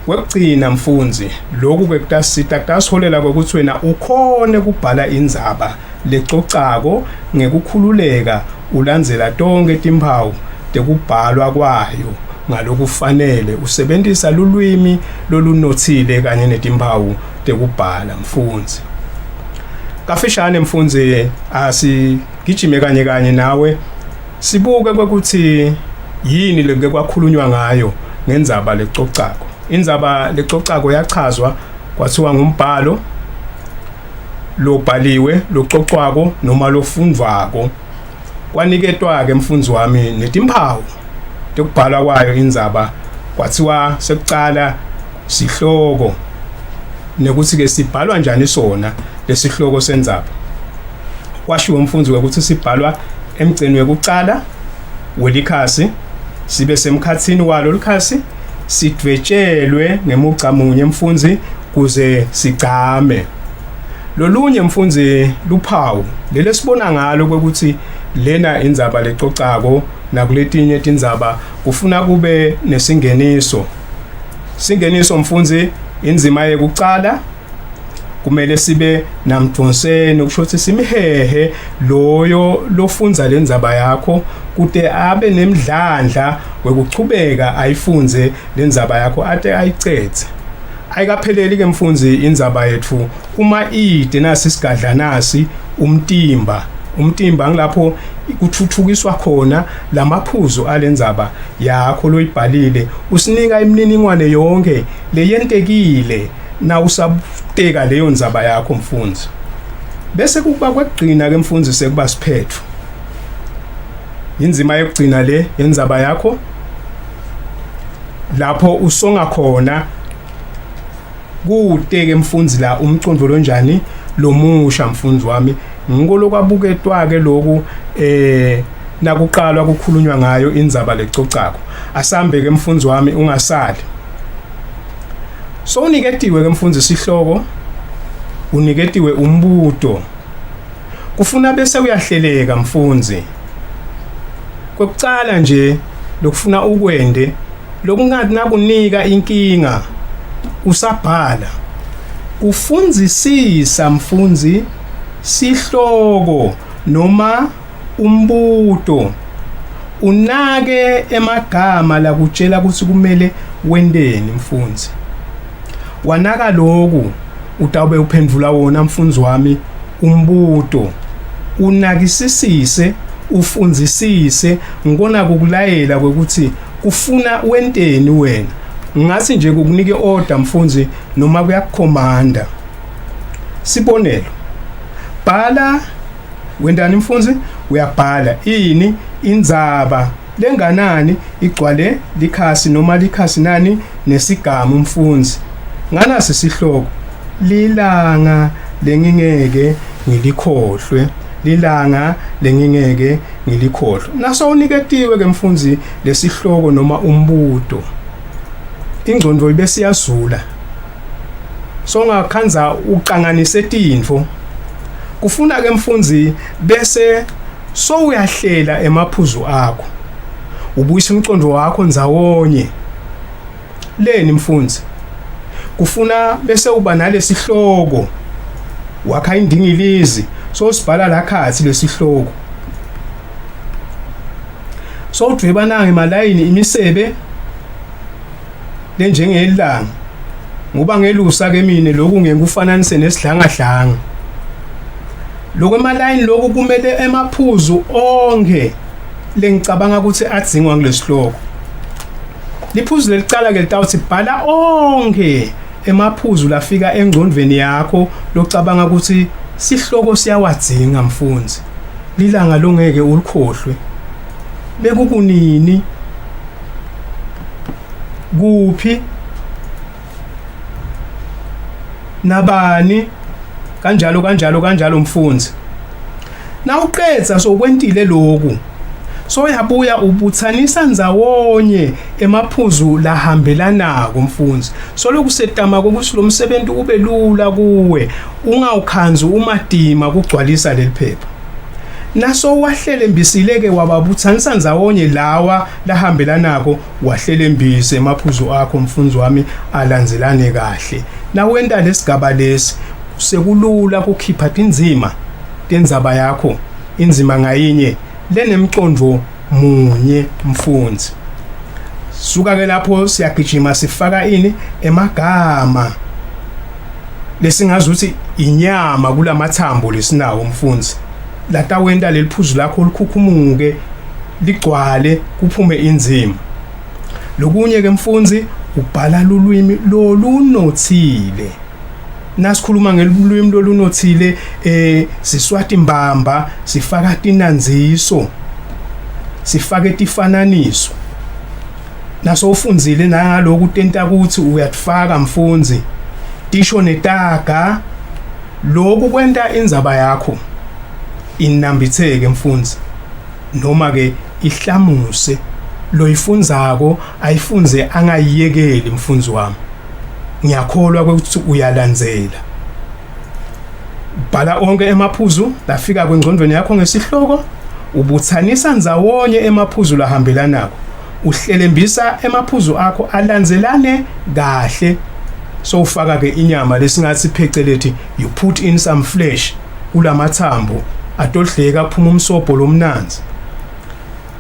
Kwekugcina mfunzi lokhu ke kutasita kutasiholela ukuthi wena ukhone kubhala indzaba lecocako ngekukhululeka ulandzela tonke timpawu tekubhalwa kwayo ngalokufanele usebenzisa lulwimi lolunothile kanye netimpawu tekubhala mfunzi. Kafishane mfunzi asigijime kanye nawe sibuke ukuthi yini lenge kwakhulunywa ngayo ngendzaba lecocako. Indzaba lecocako yachazwa kwathiwa ngumbhalo lobhaliwe lococwako noma lofundwako. Kwaniketwa ke mfunzi wami netimpawu tekubhala kwayo indzaba kwathiwa sekucala sihloko nekuthi ke sibhalwa njani sona lesihloko sendzaba. Kwashiwo mfunzi ukuthi sibhalwa emgceni wekucala welikhasi sibe semkhatsini walo likhasi sidwetshelwe ngemuca munye mfunzi kuze sigcame. Lolunye mfunzi luphawu lele sibona ngalo ukuthi lena indzaba lecocako nakuletinye tindzaba kufuna kube nesingeniso. Singeniso mfunzi inzima yekucala kumele sibe namdonseni ukushothi simhehe loyo lofunza lendzaba yakho kude abe nemdlandla wekuchubeka ayifunze lendzaba yakho ate ayicethe. Ayikapheleli ke mfunzi indzaba yethu uma ide nasi sigadla nasi umtimba ngilapho kuthuthukiswa khona lamaphuzu alendzaba yakho loyibhalile usinika imininingwane yonke leyentekile na usabuteka leyo ndzaba yakho mfunzi. Bese kuba kwegcina ke mfunzi sekuba siphetho inzima yokugcina le yendzaba yakho lapho usonga khona kude ke mfunzi la umcondvo lonjani lomusha mfunzi wami ngikolo kwabuketwa ke lokhu nakuqalwa kukhulunywa ngayo indzaba lecocako asambe ke mfunzi wami ungasali. So uniketiwe ke mfunzi sihloko uniketiwe umbuto kufuna bese uyahleleka mfunzi. Kwekucala nje lokufuna ukwende lokungathi nakunika inkinga usabhala ufundzisisa mfunzi sihloko noma umbuto unake emagama la kutshela ukuthi kumele wendeni mfunzi. Wanaka lokhu utawube uphendvula wona mfunzi wami umbuto unakisisise ufundzisise ngikona kukulayela ukuthi kufuna wenteni wena ngathi nje kukunike order mfundzi noma kuyakukhomanda sibonelo bhala wendani mfundzi uyabhala ini indzaba lenganani igcwale likhasi noma likhasi nani nesigaba mfundzi nganasi sihloko lilanga lengingeke ngilikhohlwe lilanga lengingeke ngilikhohlwe naso uniketiwe ke mfundzi lesihloko noma umbuto ingcondo ibe siyazula so ngakhanza uqanganise tintfo kufuna ke mfundzi bese so uyahlela emaphuzu akho ubuyisa umcondo wakho ndzawonye leni mfundzi kufuna bese uba nalesihloko wakha indingilizi so sibhala la khathi lesihloko so udweba nange malayini imisebe lenjengelanga ngoba ngelusa ke mine lokhu ngekufananise nesidlangadlanga lokho emalayini lokhu kumele emaphuzu onke lengicabanga ukuthi adzingwa kulesihloko liphuzu lelicala ke litawuthi bhala onke emaphuzu lafika engcondweni yakho locabanga ukuthi sihloko siyawadzinga mfundzi lilanga longeke ulikhohlwe bekukunini kuphi nabani kanjalo mfundzi nawuqedza sokwentile lokhu so yabuya ubuthanisa ndzawonye emaphuzu lahambelanako mfundzi so lokusetama kokuthi lo msebenzi ube lula kuwe ungawukhanzi umadima kugcwalisa leliphepha naso wahlele mbisileke wababuthanisa ndzawonye lawa lahambelanako wahlele mbise emaphuzu akho mfundzi wami alandzelane kahle nawenda lesigaba lesi sekulula kukhipha tinzima tendzaba yakho inzima ngayinye lenemcondvo munye mfundzi suka ke lapho siyagijima sifaka ini emagama lesingazuthi inyama kulamathambo lesinawo mfundzi latawenda leliphuzu lakho likhukhumuke ligcwale kuphume inzima lokunye ke mfundzi ubhala lulwimi lolunothile nasikhuluma ngelulwimi lolunothile siswati mbamba sifaka tinanziso sifake tifananiso naso ufundzile naloku tenta ukuthi uyatfaka mfundzi tisho netaga lokhu kwenta indzaba yakho inambitheke mfundzi noma ke ihlamuse loyifundzako ayifunze angayiyekeli mfundzi wami ngiyakholwa ukuthi uyalandzela bhala onke emaphuzu lafika kwengcondweni yakho ngesihloko ubuthanisa ndzawonye emaphuzu lahambelanako uhlelembisa emaphuzu akho alandzelane kahle so ufaka ke inyama lesingathi pheceleti you put in some flesh kulamathambo atodleka kuphuma umsobho lomnanzi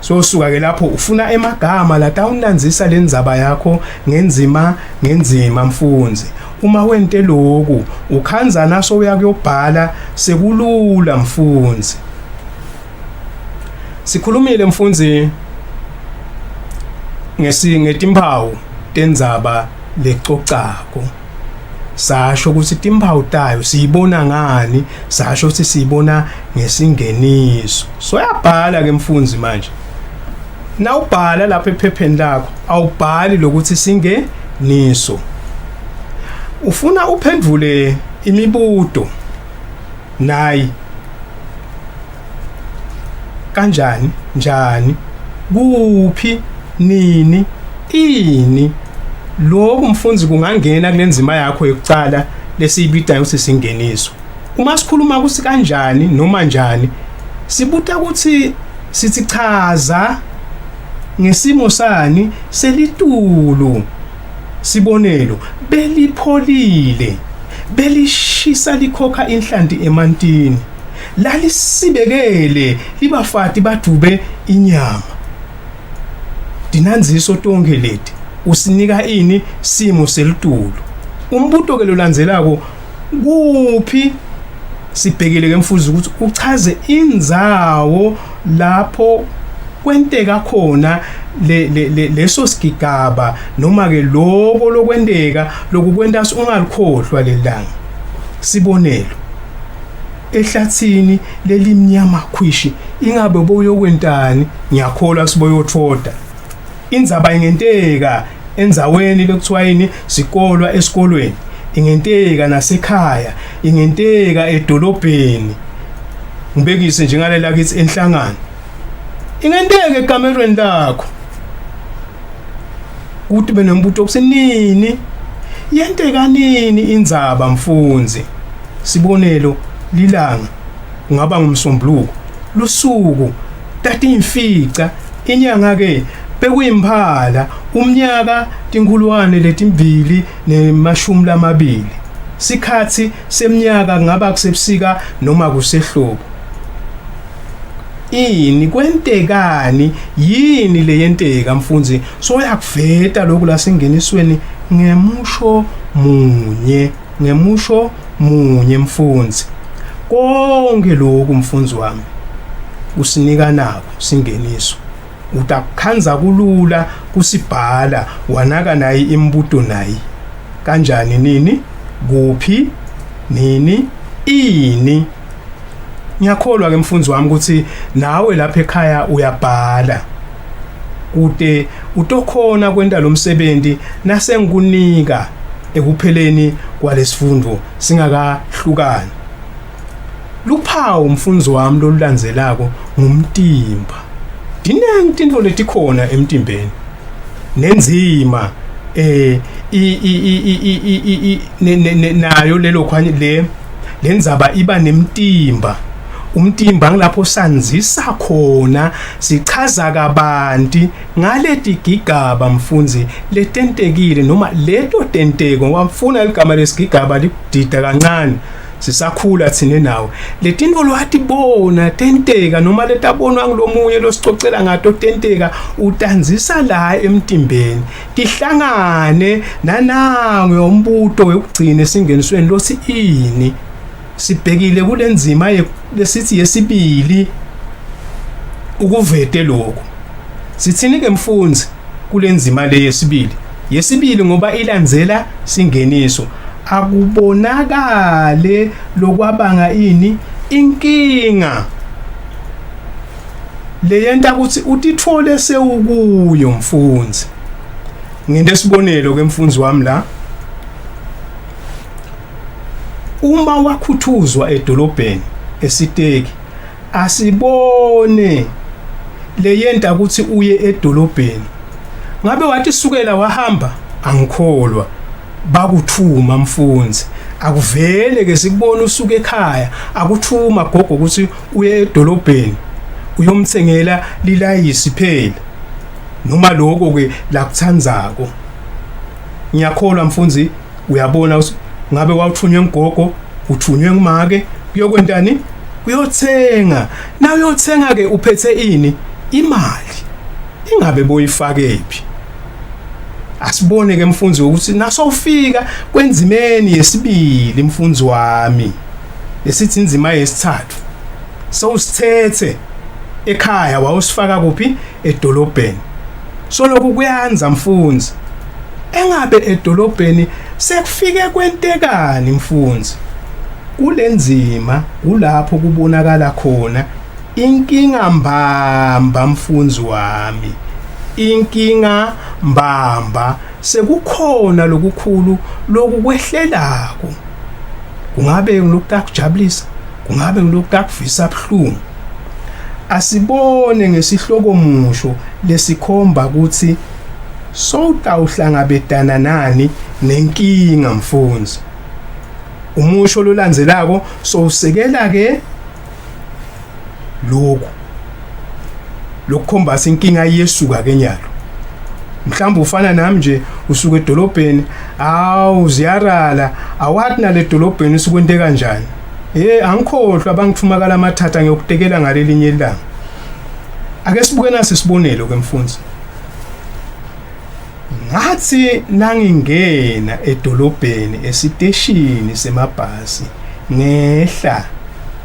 so suka ke lapho ufuna emagama latawunanzisa lendzaba yakho ngenzima mfundzi uma wente lokhu ukhanza naso uyakuyobhala sekulula mfundzi sikhulumile mfundzi ngetimpawu tendzaba lecocako sasho ukuthi timpawu tayo siyibona ngani sasho ukuthi siyibona ngesingeniso so yabhala ke mfundzi manje nawubhala lapha ephepheni lakho awubhali lokuthi singeniso ufuna uphendvule imibuto nayi kanjani njani kuphi nini ini lokhu mfundzi kungangena kulenzima yakho yokucala lesiyibida ukuthi singeniso uma sikhuluma ukuthi kanjani noma njani sibuta ukuthi sithi chaza ngesimo sani selitulu sibonelo belipholile belishisa likhokha inhlanti emantini lalisibekele libafati badube inyama dinanziso tonke leti usinika ini simo selitulu umbuto ke lolandzelako kuphi sibhekile ke mfuzi ukuthi uchaze indzawo lapho kwenteka khona leso sigigaba noma ke lokho lokwenteka lokukwenta ungalikhohlwa lelanga. Sibonelo, ehlathini lelimnyama khwishi ingabe boyokwentani ngiyakholwa siboyothoda. Indzaba ingenteka endzaweni lekuthiwa yini sikolwa esikolweni, ingenteka nasekhaya, ingenteka edolobheni. Ngibekise njengalela kithi enhlangano. Ingenteka ekamerweni lakho. Kuthi benembuto okusenini yenteka nini indzaba mfunzi. Sibonelo, lilanga kungaba ngumsombuluko, lusuku tati imfica, inyanga ke bekuyimphala, umnyaka 2020. Sikhathi semnyaka ngaba kusebusika noma kusehlobo. Ini kwentekani yini leyenteka mfunzi? So yakuveta lokhu lasengenisweni ngemusho munye mfunzi. Konke lokhu mfunzi wami usinika nako singeniso. Utakukhanza kulula kusibhala wanaka nayi imbuto nayi. Kanjani nini? Kuphi? Nini? Ini? Ngiyakholwa ke mfunzi wami ukuthi nawe lapha ekhaya uyabhala. Kude utokhona kwenta lo msebenzi nasengikunika ekupheleni kwalesifundo singakahlukani. Luphawu mfunzi wami lolulandzelako ngumtimba. Dinengi tinto letikhona emtimbeni. Nenzima nayo lelo khwanye lendzaba iba nemtimba. Umtimba ngilapho sanzisa khona sichaza kabanti ngaleti gigaba mfunzi letentekile noma leto tenteko wafuna igama lesigigaba lidida kancane sisakhula thine nawe letinto lwatibona tenteka noma letabonwa ngilomunye losicocela ngato tenteka utanzisa la emtimbeni tihlangane nanange umbuto wekugcina singenisweni lothi ini. Sibhekile kulenzima lesithi yesibili ukuvete lokho. Sithini ke mfunzi kulenzima le yesibili ngoba ilandzela singeniso akubonakale lokwabanga ini inkinga leyenta ukuthi utithole sewukuyo mfunzi. Nginde sibonelo ke mfunzi wami la. Uma wakhuthuzwa edolobheni esiteki asibone leyenta ukuthi uye edolobheni. Ngabe wathi sukela wahamba angikholwa bakuthuma mfunzi. Akuvele ke sikubona usuke ekhaya akuthuma gogo ukuthi uye edolobheni uyomthengela lilayisi phela noma lokho ke lakuthandzako. Ngiyakholwa mfunzi uyabona ngabe wawuthunywe ngogogo uthunywe ngumake kuyokwentani uyothenga na uyothenga ke uphethe ini imali ingabe boyifakephi. Asibone ke mfunzi ukuthi nasofika kwenzimeni yesibili mfunzi wami lesithi inzima yesithathu sowusithethe ekhaya wawusifaka kuphi edolobheni. So lokhu kuyanza mfunzi engabe edolobheni sekufike kwentekani mfunzi. Kulenzima kulapho kubonakala khona inkinga mbamba mfunzi wami. Inkinga mbamba sekukhona lokukhulu lokukwehlelako. Kungabe ngilokukujabulisa, kungabe ngilokukuvisa abhlungu. Asibone ngesihloko musho lesikhomba ukuthi sowutawuhlangabetana nani nenkinga mfunzi. Umusho lolandzelako sowusekela ke lokukhomba inkinga yesuka ke nyalo. Mhlawumbe ufana nami nje usuka edolobheni ziyarala awathi nale dolobheni usukwente kanjani. Angikhohlwa bangithuma amathatha ngiyokutekela ngalelinye ilanga. Ake sibuke nasi sibonelo ke mfunzi. Ngathi nangingena edolobheni esiteshini semabhasi ngehla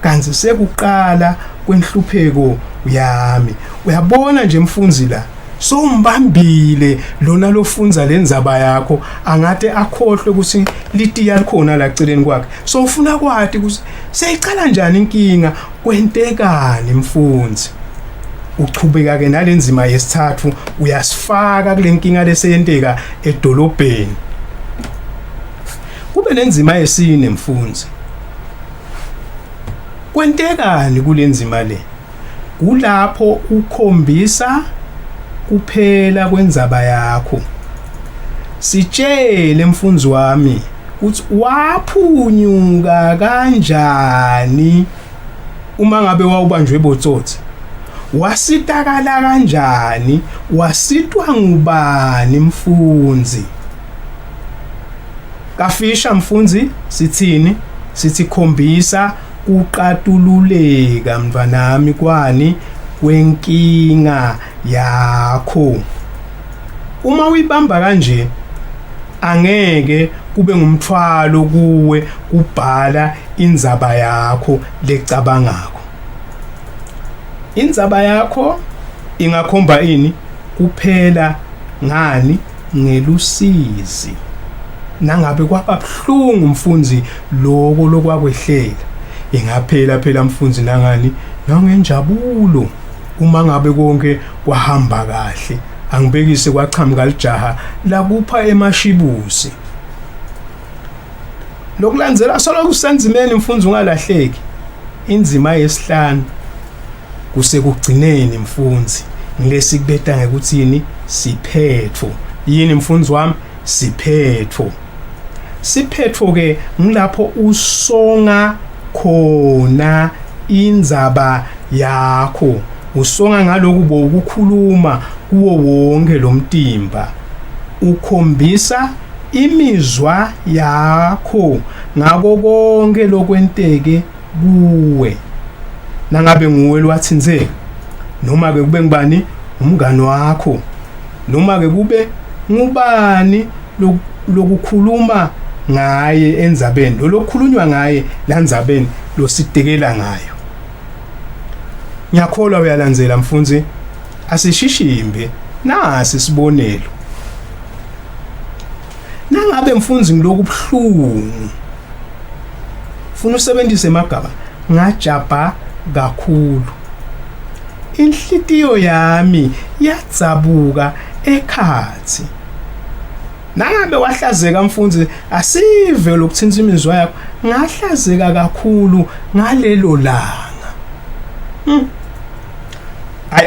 kanti sekuqala kwenhlupheko yami. Uyabona nje mfundzi la so mbambile lona lofunza lenzaba yakho angate akhohlwe ukuthi litiya likhona la eceleni kwakhe. So ufuna kwathi ukuthi seyicala njani inkinga, kwentekani mfundzi. Uchubeka ke nalenzima yesithathu uyasifaka kule nkinga leseyenteka edolobheni. Kube nenzima yesine mfundzi. Kwentekani kulenzima le? Kulapho ukhombisa kuphela kwenzaba yakho. Sitshele mfundzi wami ukuthi waphunyuka kanjani uma ngabe wawubanjwe botsotsi. Wasitakala kanjani, wasitwa ngubani mfundzi. Kafisha mfundzi sithini? Sithi khombisa uqatululeka mvanami kwani kwenkinga yakho. Uma uyibamba kanje angeke kube ngumthwalo kuwe kubhala inzaba yakho lecabangako. Inzaba yakho ingakhomba ini? Kuphela ngani? Ngelusizi. Nangabe kwababhlungu mfundzi lokho lokwakwehlela. Ingaphela phela mfundzi nangani? Nangenjabulo. Uma ngabe konke kwahamba kahle, angibekise kwachamka lijaha lakupha emashibusi. Lokulandzela solo kusenzimeni mfundzi ungalahleki. Inzima yesihlanu kusekugcineni mfundzi. Ngilesikubeta ngekuthini? Siphetho. Yini mfundzi wami? Siphetho. Siphetho ke ngilapho usonga khona inzaba yakho. Usonga ngaloku bokukhuluma kuwo wonke lo mtimba. Ukhombisa imizwa yakho ngako konke lokwenteke kuwe. Nangabe nguwe lwathinze, noma ke kube ngubani umngani wakho, noma ke kube ngubani lokukhuluma ngaye enzabeni, lokukhulunywa ngaye landzabeni lositekela ngayo. Ngiyakholwa uyalandzela mfundzi, asishishimbe nasi sibonelo. Nangabe mfundzi ngilokubhlungu, ufuna usebenzise emagaba ngajabha kakhulu. Inhlitiyo yami yadzabuka ekhathi. Nangabe wahlazeka mfundzi, asive lokuthinta imizwa yakho, ngahlazeka kakhulu ngalelo langa.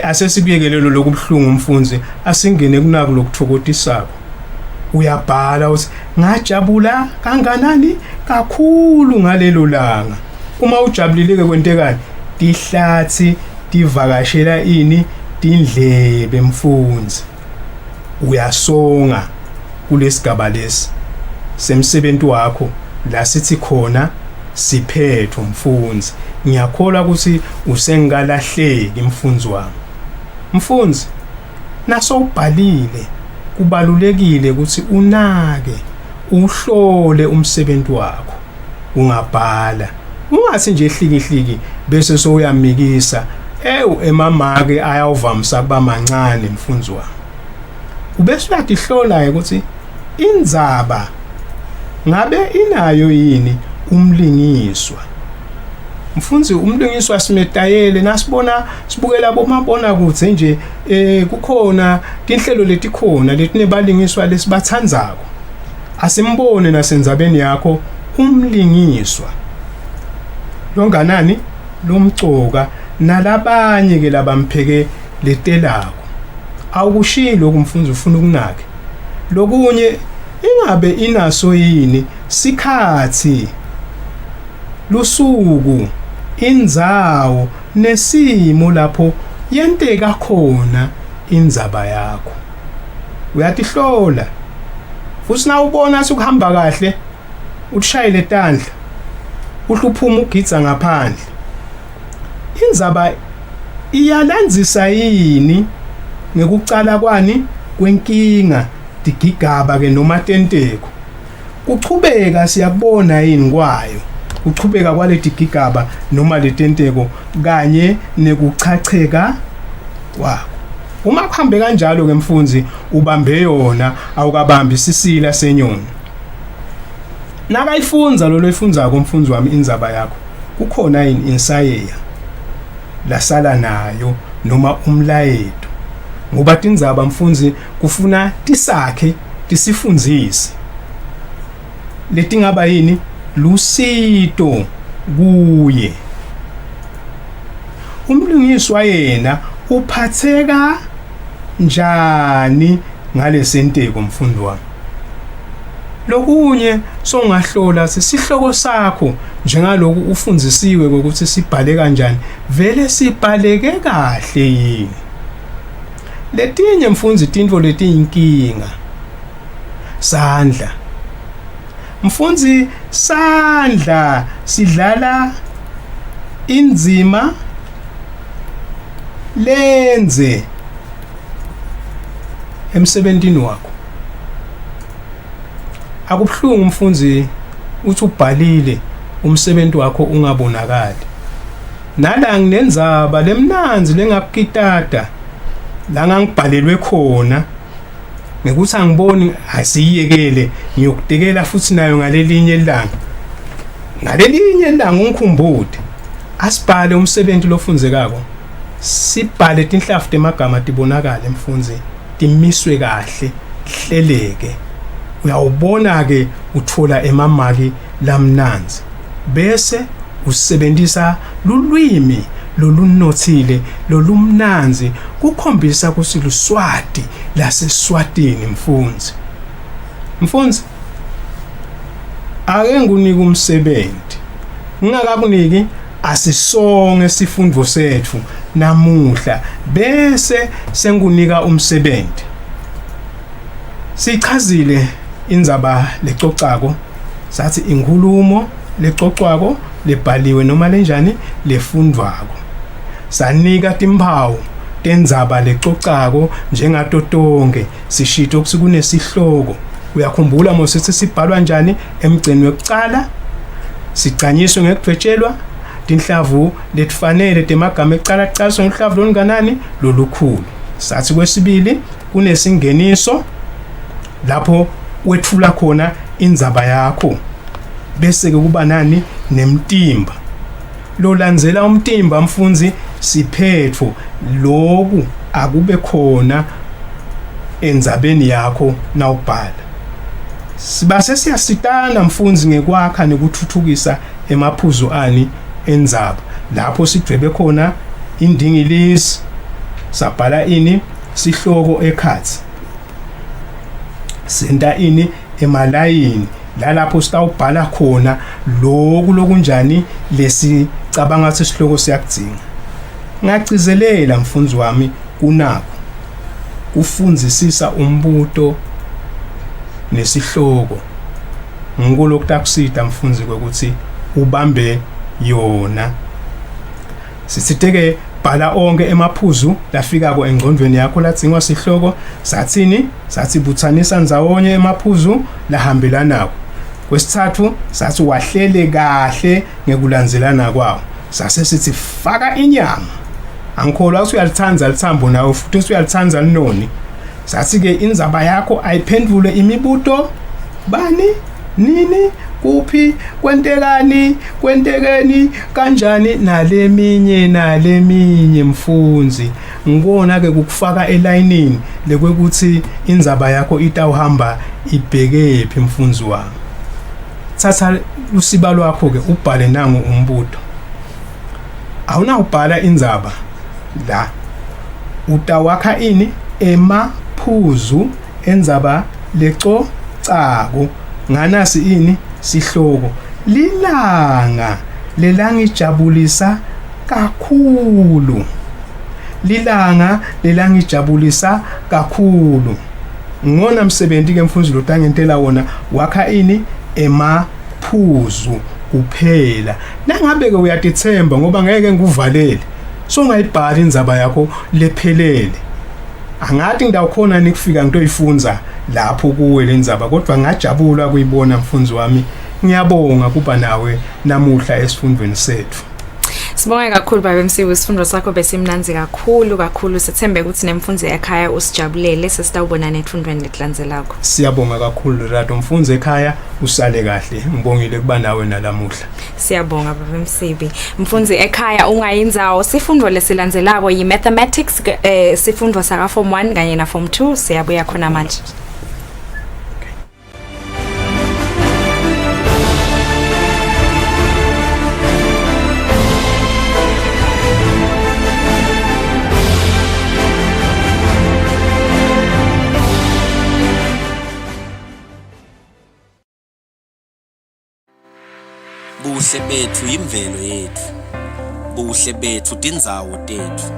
Asesikuyekelelo lokubhlungu mfundzi, asingene kunako lokuthokotisako. Uyabhala uthi ngajabula kanganani kakhulu ngalelo langa. Uma ujabulile kwentekani? Tihlathi tivakashela ini? Tindlebe mfundzi. Uyasonga kulesigaba lesi semsebenzi wakho la sithi khona siphetho mfundzi. Ngiyakholwa ukuthi usengalahleki mfundzi wami. Mfundzi, naso ubhalile kubalulekile ukuthi unake uhlole umsebenzi wakho. Ungabhala, ungathi nje hlikihliki bese soyamikisa emamake ayawuvamisa kuba mancane mfundzi wami. Ubese uyatihlola ukuthi inzaba ngabe inayo yini umlingiswa. Mfundzi, umlingiswa simetayele nasibona sibukela bomabona kutse nje kukhona tinhlelo letikhona letinebalingiswa lesibathandzako. Asimbone nasenzabeni yakho umlingiswa longanani lomcoka nalabanye ke labampheke letelako. Awukushilo kumfundzi ufuna ukunake. Lokunye ingabe inaso yini sikhathi, lusuku, indzawo nesimo lapho yenteka khona inzaba yakho. Uyatihlola. Futhi na ubona sikuhamba kahle, ushayele tandla, uhluphuma ugidza ngaphandle. Inzaba iyalandzisa yini ngekucala kwani kwenkinga digigaba ke noma tenteko. Kuchubeka siyabona yini kwayo uchubeka kwaleti gigaba noma letenteko kanye nekuchacheka kwakho. Uma kuhambe kanjalo ke mfundzi ubambe yona awukabambi sisila senyoni. Nakayifunza lo loyifunzako mfundzi wami indzaba yakho kukhona yini insayeya lasala nayo noma umlayeto ngoba tindzaba mfundzi kufuna tisakhe tisifundzise letingaba yini lusito kuye. Umlungiswa yena uphatheka njani ngalesenteko mfundi wami. Lokunye songahlola sisihloko sakho njengaloku ufundzisiwe ukuthi sibhale kanjani vele sibhaleke kahle yini. Letinye mfundzi tintfo letiyinkinga. Sandla mfundzi, sandla sidlala indzima lenze emsebentini wakho. Akubhlungu mfundzi uthi ubhalile umsebenzi wakho ungabonakali. Nala nginenzaba lemnanzi lengakukitata la ngangibhalelwe khona ngekuthi angiboni asiyekele ngiyokutekela futhi nayo ngalelinye ilanga. Ngalelinye ilanga ungikhumbule asibhale umsebenzi lofunzekako. Sibhale tinhlafu temagama tibonakale mfundzi, timiswe kahle, hleleke. Uyawubona ke uthola emamaki lamnanzi. Bese usebenzisa lulwimi lolunothile lolumnanzi kukhombisa ukuthi luSwati laseSwatini mfundzi. Mfundzi, ake ngunike umsebenzi. Ngingakakuniki asisonge sifundvo sethu namuhla bese sengunika umsebenzi. Sichazile indzaba lecocako sathi inkulumo lecocwako lebhaliwe noma lenjani lefundwako. Sanika timphawu tendzaba lecocako njengato tonke sishito ukuthi kunesihloko. Uyakhumbula mosithi sibhalwa njani emgceni wekucala sicanyiswe ngekudwetshelwa tinhlavu letifanele temagama ekucala kucaliswe ngohlavu lolunganani lolukhulu. Sathi kwesibili kunesingeniso lapho wethula khona indzaba yakho bese ke kuba nani nemtimba. Lo landzela umtimba mfundzi siphetho loku akube khona endzabeni yakho nawubhala. Sibase siyasitana mfundzi ngekwakha nekuthuthukisa emaphuzu ani endzaba. Lapho sidwebe khona indingilisi sabhala ini sihloko ekhatsi. Senta ini emalayini lapho sitawubhala khona lokhu lokunjani lesicabanga ukuthi isihloko siyakudzinga. Ngacizelela mfundzi wami kunakho kufundzisisa umbuto nesihloko ngikulo kutakusita mfundzi ukuthi ubambe yona. Sisitheke bhala onke emaphuzu lafikako engqondweni yakho ladzingwa sihloko. Sathini? Sathi buthanisa ndzawonye emaphuzu lahambelanako. Kwesithathu sathi wahlele kahle ngekulandzelana kwawo. Sase sithi faka inyama. Angikholwa ukuthi uyalithanza lithambo nawe futhi uyalithanza linoni. Sathi ke indzaba yakho ayiphendule imibuto bani nini kuphi kwentekani kwentekeni kanjani naleminye mfundzi. Ngibona ke ukufaka elayinini lekwekuthi indzaba yakho itawuhamba ibhekephi mfundzi wami. Thatha usiba lwakho ke ubhale nangu umbuto. Awuna ubhala indzaba la utawakha ini emaphuzu endzaba lecocako nganasi ini sihloko. Lilanga lelangijabulisa kakhulu. Lilanga lelangijabulisa kakhulu. Ngona msebenzi ke mfundzi lotangentela wona wakha ini emaphuzu kuphela. Nangabe ke uyatithemba ngoba ngeke ngikuvalele so ngayibhala indzaba yakho lephelele. Angathi ngidawukhona nikufika ngitoyifunza lapho kuwe lendzaba kodwa ngajabula kuyibona mfundzi wami ngiyabonga kuba nawe namuhla esifundweni sethu. Sibonge kakhulu baba Msibu, isifundo sakho besimnanzi kakhulu. Sithembe ukuthi nemfundo ekhaya usijabulele, sesitawubona nefundweni letlandzelako. Siyabonga kakhulu Rato, mfundo ekhaya usale kahle. Ngibongile kuba nawe nalamuhla. Siyabonga baba Msibi. Mfundo ekhaya ungayinzawo, sifundo lesilandzelako yi mathematics, sifundo saka form 1 kanye na form 2. Siyabuya khona manje. Buhle bethu imvelo yethu, buhle bethu tindzawo tethu,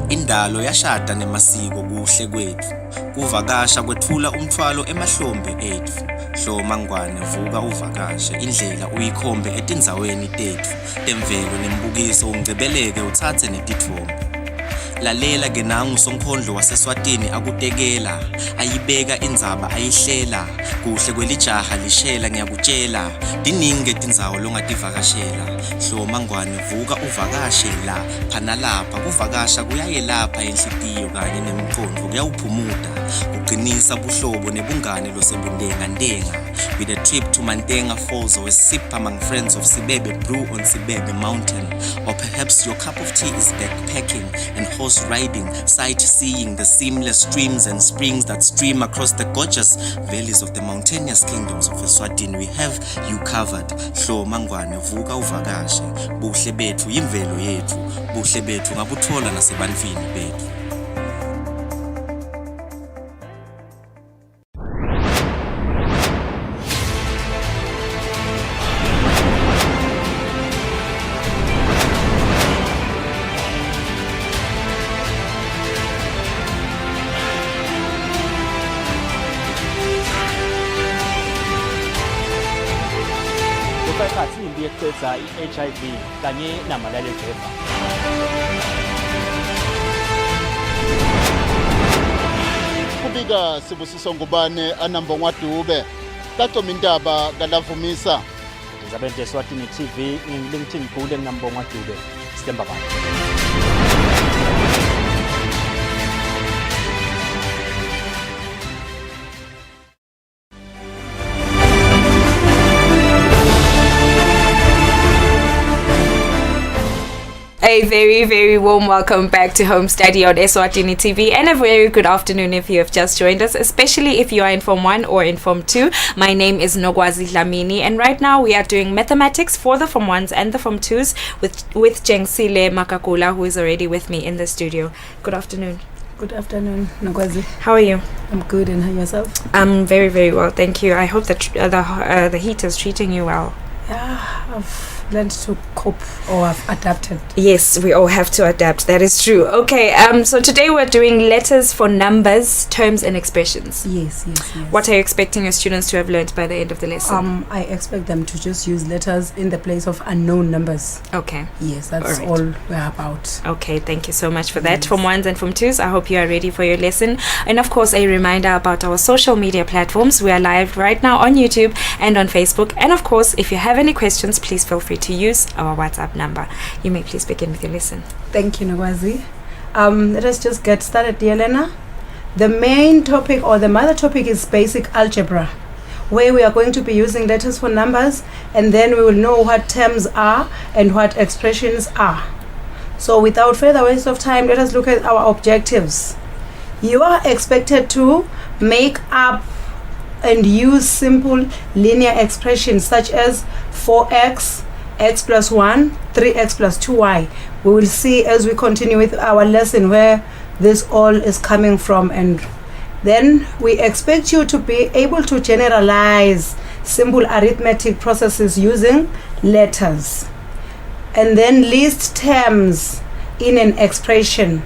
indalo yashada nemasiko kuhle kwethu, kuvakasha kwethula umthwalo emahlombe ethu, hloma ngwane vuka uvakashe, indlela uyikhombe etindzaweni tethu, temvelo nembukiso ungcebeleke uthathe netitfombe. Lalela ke nangu sonkondlo waseswatini akutekela, ayibeka indzaba ayihlela, kuhle kwelijaha lishela ngiyakutshela, diningi tindzawo longativakashela, hloma ngwane vuka uvakashe la, phana lapha kuvakasha kuyayelapha enhlitiyo kanye nemicondvo kuyawuphumuta, kuqinisa buhlobo nebungane losebundenga-ndenga, with a trip to Mantenga Falls or a sip among friends of Sibebe Brew on Sibebe Mountain, or perhaps your cup of tea is backpacking and horse riding, sightseeing the seamless streams and springs that stream across the gorgeous valleys of the mountainous kingdoms of Eswatini. We have you covered. Hloma ngwane vuka uvakashe, buhle bethu imvelo yethu, buhle bethu ngabuthola nasebantwini bethu. Khathi imbi yeqeda i-HIV kanye namalale fever. Kubika Sibusiso Ngubane anambo Dube. Tato mindaba galavumisa. Government of Eswatini TV ngilingithin kule nambo Dube. Stemba bye. A very warm welcome back to Home Study on Eswatini TV, and a very good afternoon if you have just joined us, especially if you are in Form 1 or in Form 2. My name is Nogwazi Dlamini, and right now we are doing mathematics for the Form 1s and the Form 2s with Jengsile Makakula, who is already with me in the studio. Good afternoon. Good afternoon, Nogwazi. How are you? I'm good, and how yourself? I'm very well, thank you. I hope that the heat is treating you well. Yeah, I've learned to cope, or I've adapted. Yes, we all have to adapt. That is true. Okay, so today we're doing letters for numbers, terms, and expressions. Yes. What are you expecting your students to have learned by the end of the lesson? I expect them to just use letters in the place of unknown numbers. Okay. Yes, that's all we're about. Okay, thank you so much for that. Form 1s and Form 2s, I hope you are ready for your lesson. And of course, a reminder about our social media platforms. We are live right now on YouTube and on Facebook. And of course, if you have any questions, please feel free to use our WhatsApp number. You may please begin with your lesson. Thank you, Nogwazi. Let us just get started, dear Elena. The main topic, or the mother topic, is basic algebra, where we are going to be using letters for numbers, and then we will know what terms are and what expressions are. So without further waste of time, let us look at our objectives. You are expected to make up and use simple linear expressions such as 4x, x plus 1, 3x plus 2y. We will see as we continue with our lesson where this all is coming from, and then we expect you to be able to generalize simple arithmetic processes using letters, and then list terms in an expression.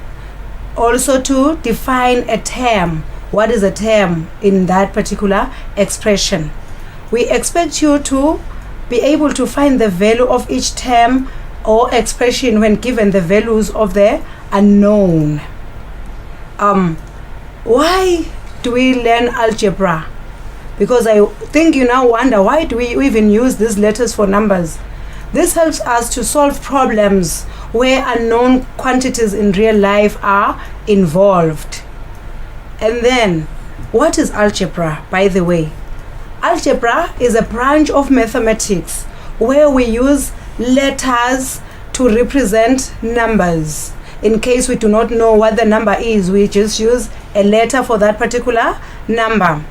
Also to define a term. What is a term in that particular expression? We expect you to be able to find the value of each term or expression when given the values of the unknown. Why do we learn algebra? because I think you now wonder, why do we even use these letters for numbers? This helps us to solve problems where unknown quantities in real life are involved. And then, what is algebra, by the way? Algebra is a branch of mathematics where we use letters to represent numbers. In case we do not know what the number is, we just use a letter for that particular number.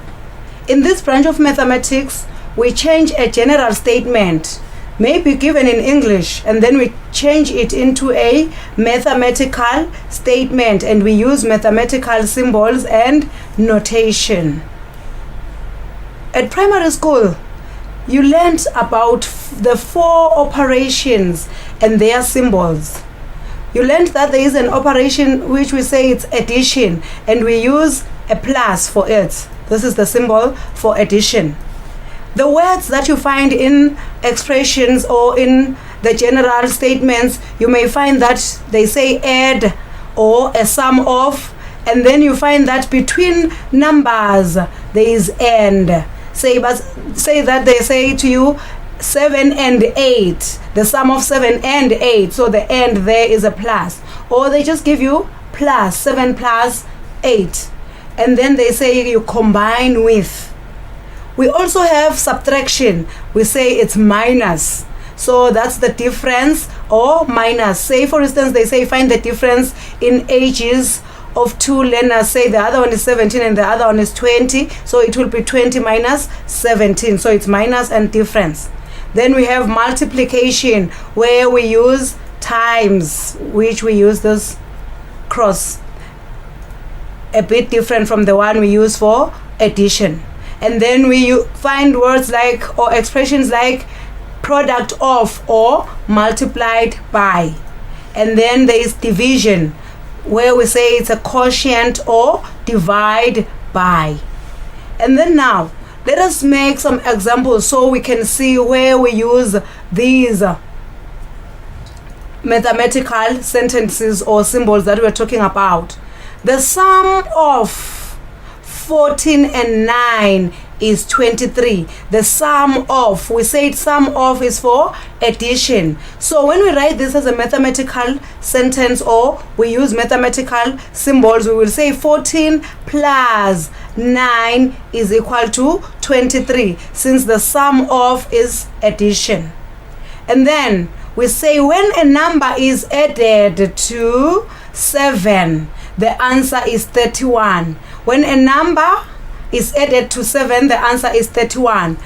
In this branch of mathematics, we change a general statement, maybe given in English, and then we change it into a mathematical statement, and we use mathematical symbols and notation. At primary school, you learned about the 4 operations and their symbols. You learned that there is an operation which we say it's addition, and we use a plus for it. This is the symbol for addition. The words that you find in expressions or in the general statements, you may find that they say add or a sum of, and then you find that between numbers there is and. Say that they say to you 7 and 8, the sum of 7 and 8, so the and there is a plus, or they just give you plus 7 plus 8, and then they say you combine with. We also have subtraction. We say it's minus. So that's the difference, or minus. Say for instance, they say find the difference in ages of 2 learners. Say the other one is 17 and the other one is 20. So it will be 20 minus 17. So it's minus and difference. Then we have multiplication, where we use times, which we use this cross. A bit different from the one we use for addition. And then we find words like, or expressions like, product of or multiplied by. And then there is division, where we say it's a quotient or divide by. And then now, let us make some examples so we can see where we use these mathematical sentences or symbols that we're talking about. The sum of 14 and 9 is 23. The sum of, we said sum of is for addition. So when we write this as a mathematical sentence or we use mathematical symbols, we will say 14 plus 9 is equal to 23, since the sum of is addition. And then we say when a number is added to 7, the answer is 31. When a number is added to 7, the answer is 31.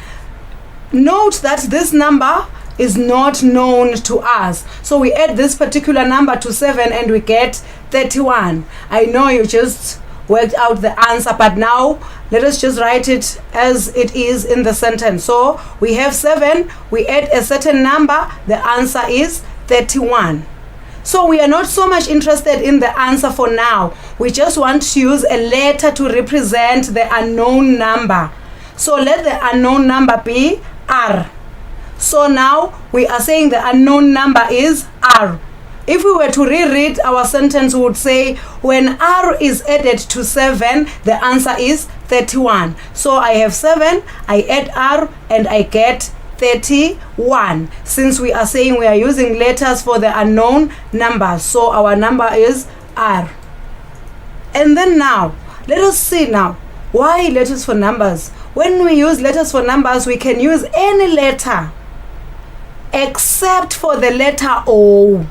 Note that this number is not known to us. So we add this particular number to 7 and we get 31. I know you just worked out the answer, but now let us just write it as it is in the sentence. So we have 7, we add a certain number, the answer is 31. So we are not so much interested in the answer for now. We just want to use a letter to represent the unknown number. So let the unknown number be R. So now we are saying the unknown number is R. If we were to reread our sentence, we would say when R is added to 7, the answer is 31. So I have 7, I add R, and I get 31. Since we are saying we are using letters for the unknown number, so our number is R. And then now, let us see now, why letters for numbers? When we use letters for numbers, we can use any letter except for the letter O.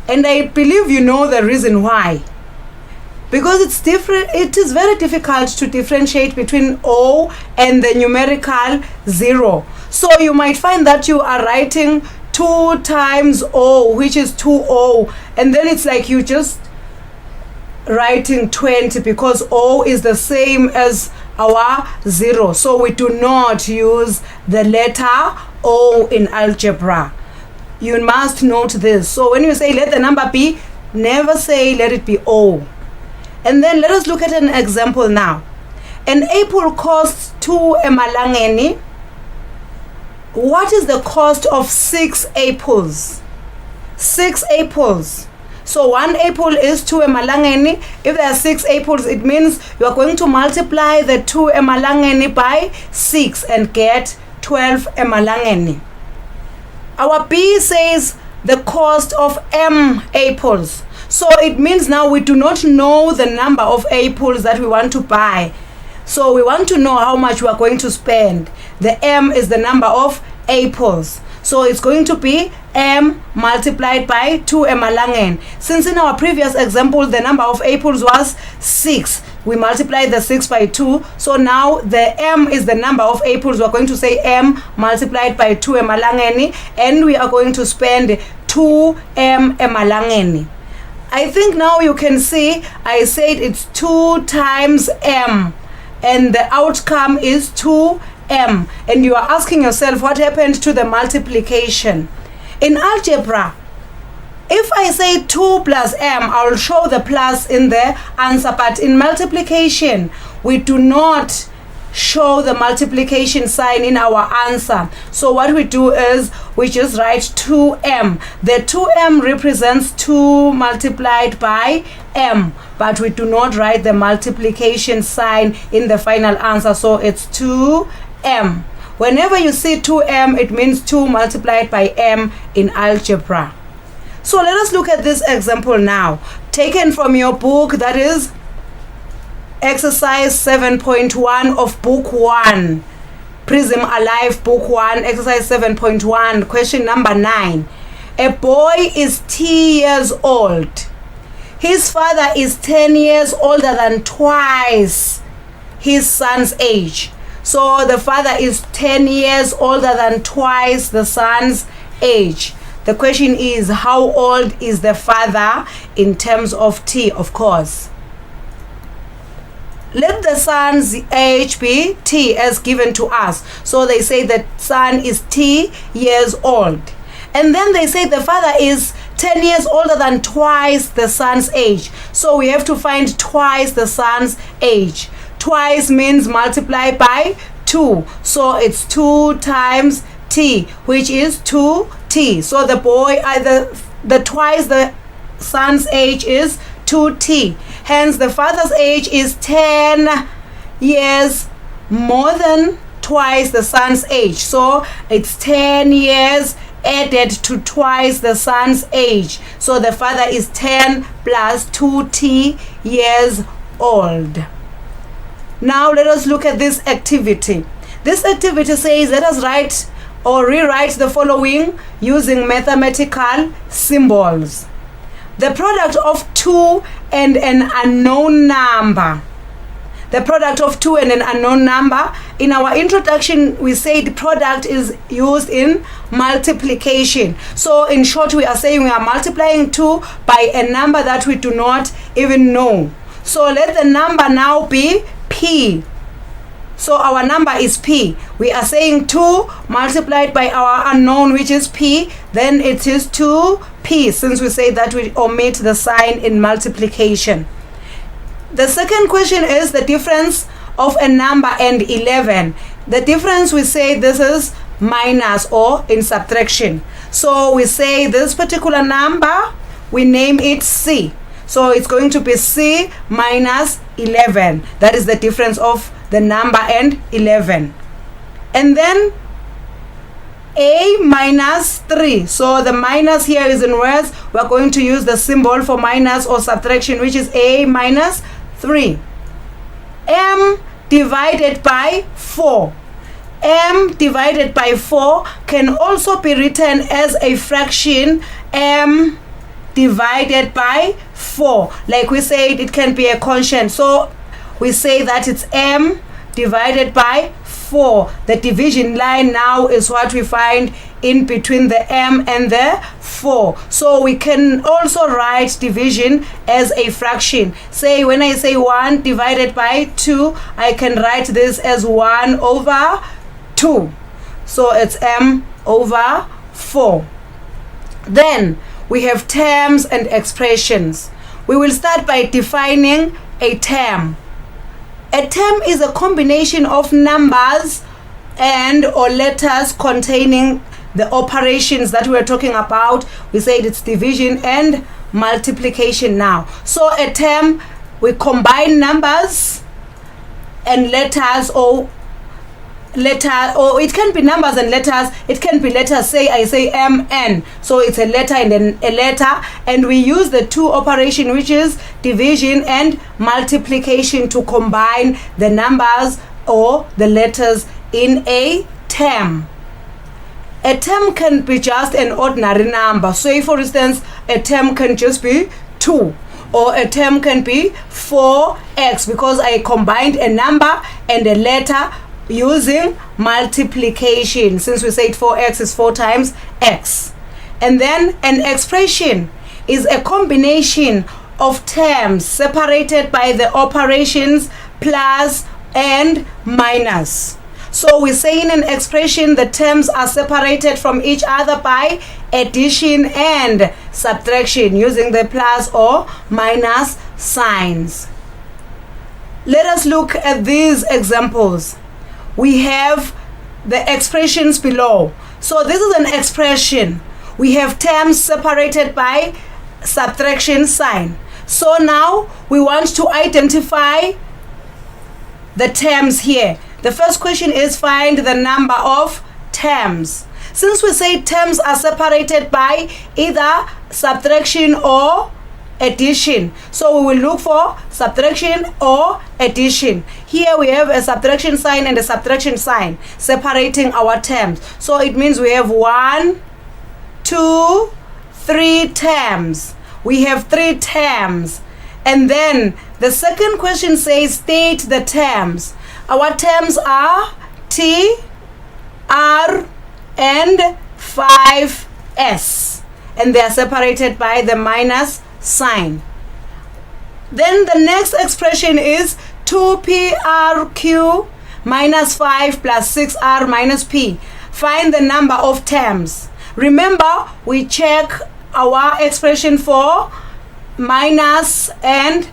And I believe you know the reason why. Because it's different, it is very difficult to differentiate between O and the numerical 0. So you might find that you are writing 2 times O, which is 2O, and then it's like you just writing 20 because O is the same as our 0. So we do not use the letter O in algebra. You must note this. So when you say let the number be, never say let it be O. And then let us look at an example now. An apple costs 2 emalangeni. What is the cost of 6 apples? 6 apples. So 1 apple is 2 emalangeni. If there are 6 apples, it means you are going to multiply the 2 emalangeni by 6 and get 12 emalangeni. Our B says the cost of M apples. So it means now we do not know the number of apples that we want to buy. So we want to know how much we are going to spend. The M is the number of apples. So it's going to be M multiplied by 2 emalangen. Since in our previous example the number of apples was 6, we multiplied the 6 by 2. So now the M is the number of apples. We're going to say M multiplied by 2 emalangeni, and we are going to spend 2 M emalangeni. I think now you can see I said it's 2 times M, and the outcome is 2M. And you are asking yourself what happened to the multiplication. In algebra, if I say 2 plus M, I'll show the plus in the answer, but in multiplication we do not show the multiplication sign in our answer. So what we do is we just write 2M. The 2M represents 2 multiplied by M, but we do not write the multiplication sign in the final answer. So it's 2M. Whenever you see 2M, it means 2 multiplied by M in algebra. So let us look at this example now, taken from your book, that is exercise 7.1 of book 1, Prism Alive book 1, exercise 7.1, question number 9. A boy is 10 years old. His father is 10 years older than twice his son's age. So the father is 10 years older than twice the son's age. The question is, how old is the father in terms of T, of course. Let the son's age be T as given to us. So they say the son is T years old. And then they say the father is 10 years older than twice the son's age. So we have to find twice the son's age. Twice means multiply by 2. So it's 2 times T, which is 2T. So the boy, the twice the son's age is 2T. Hence the father's age is 10 years more than twice the son's age. So it's 10 years added to twice the son's age. So the father is 10 plus 2T years old. Now let us look at this activity. This activity says let us write or rewrite the following using mathematical symbols. The product of 2 and an unknown number. The product of 2 and an unknown number. In our introduction, we said product is used in multiplication. So in short, we are saying we are multiplying 2 by a number that we do not even know. So let the number now be P. So our number is P. We are saying 2 multiplied by our unknown, which is P. Then it is 2P, since we say that we omit the sign in multiplication. The second question is the difference of a number and 11. The difference, we say this is minus or in subtraction. So we say this particular number, we name it C. So it's going to be C minus 11. That is the difference of the number and 11. And then A minus 3. So the minus here is in words. We're going to use the symbol for minus or subtraction, which is A minus 3. M divided by 4. M divided by 4 can also be written as a fraction M divided by 4. Like we said, it can be a constant. So we say that it's M divided by 4. The division line now is what we find in between the M and the 4. So we can also write division as a fraction. Say when I say 1 divided by 2, I can write this as 1 over 2. So it's M over 4. Then we have terms and expressions. We will start by defining a term. A term is a combination of numbers and or letters containing the operations that we are talking about. We said it's division and multiplication now. So a term, we combine numbers and letters, or it can be numbers and letters. It can be letters. Say I say MN, so it's a letter and then a letter, and we use the two operation, which is division and multiplication, to combine the numbers or the letters in a term. A term can be just an ordinary number. Say for instance, a term can just be 2, or a term can be 4x, because I combined a number and a letter using multiplication, since we said 4x is 4 times x. And then an expression is a combination of terms separated by the operations plus and minus. So we say in an expression the terms are separated from each other by addition and subtraction using the plus or minus signs. Let us look at these examples. We have the expressions below. So this is an expression. We have terms separated by subtraction sign. So now we want to identify the terms here. The first question is find the number of terms. Since we say terms are separated by either subtraction or addition, so we will look for subtraction or addition. Here we have a subtraction sign and a subtraction sign separating our terms. So it means we have 1, 2, 3 terms. We have 3 terms. And then the second question says state the terms. Our terms are T, R, and 5S, and they are separated by the minus sign. Then the next expression is 2PRQ minus 5 plus 6R minus P. Find the number of terms. Remember, we check our expression for minus and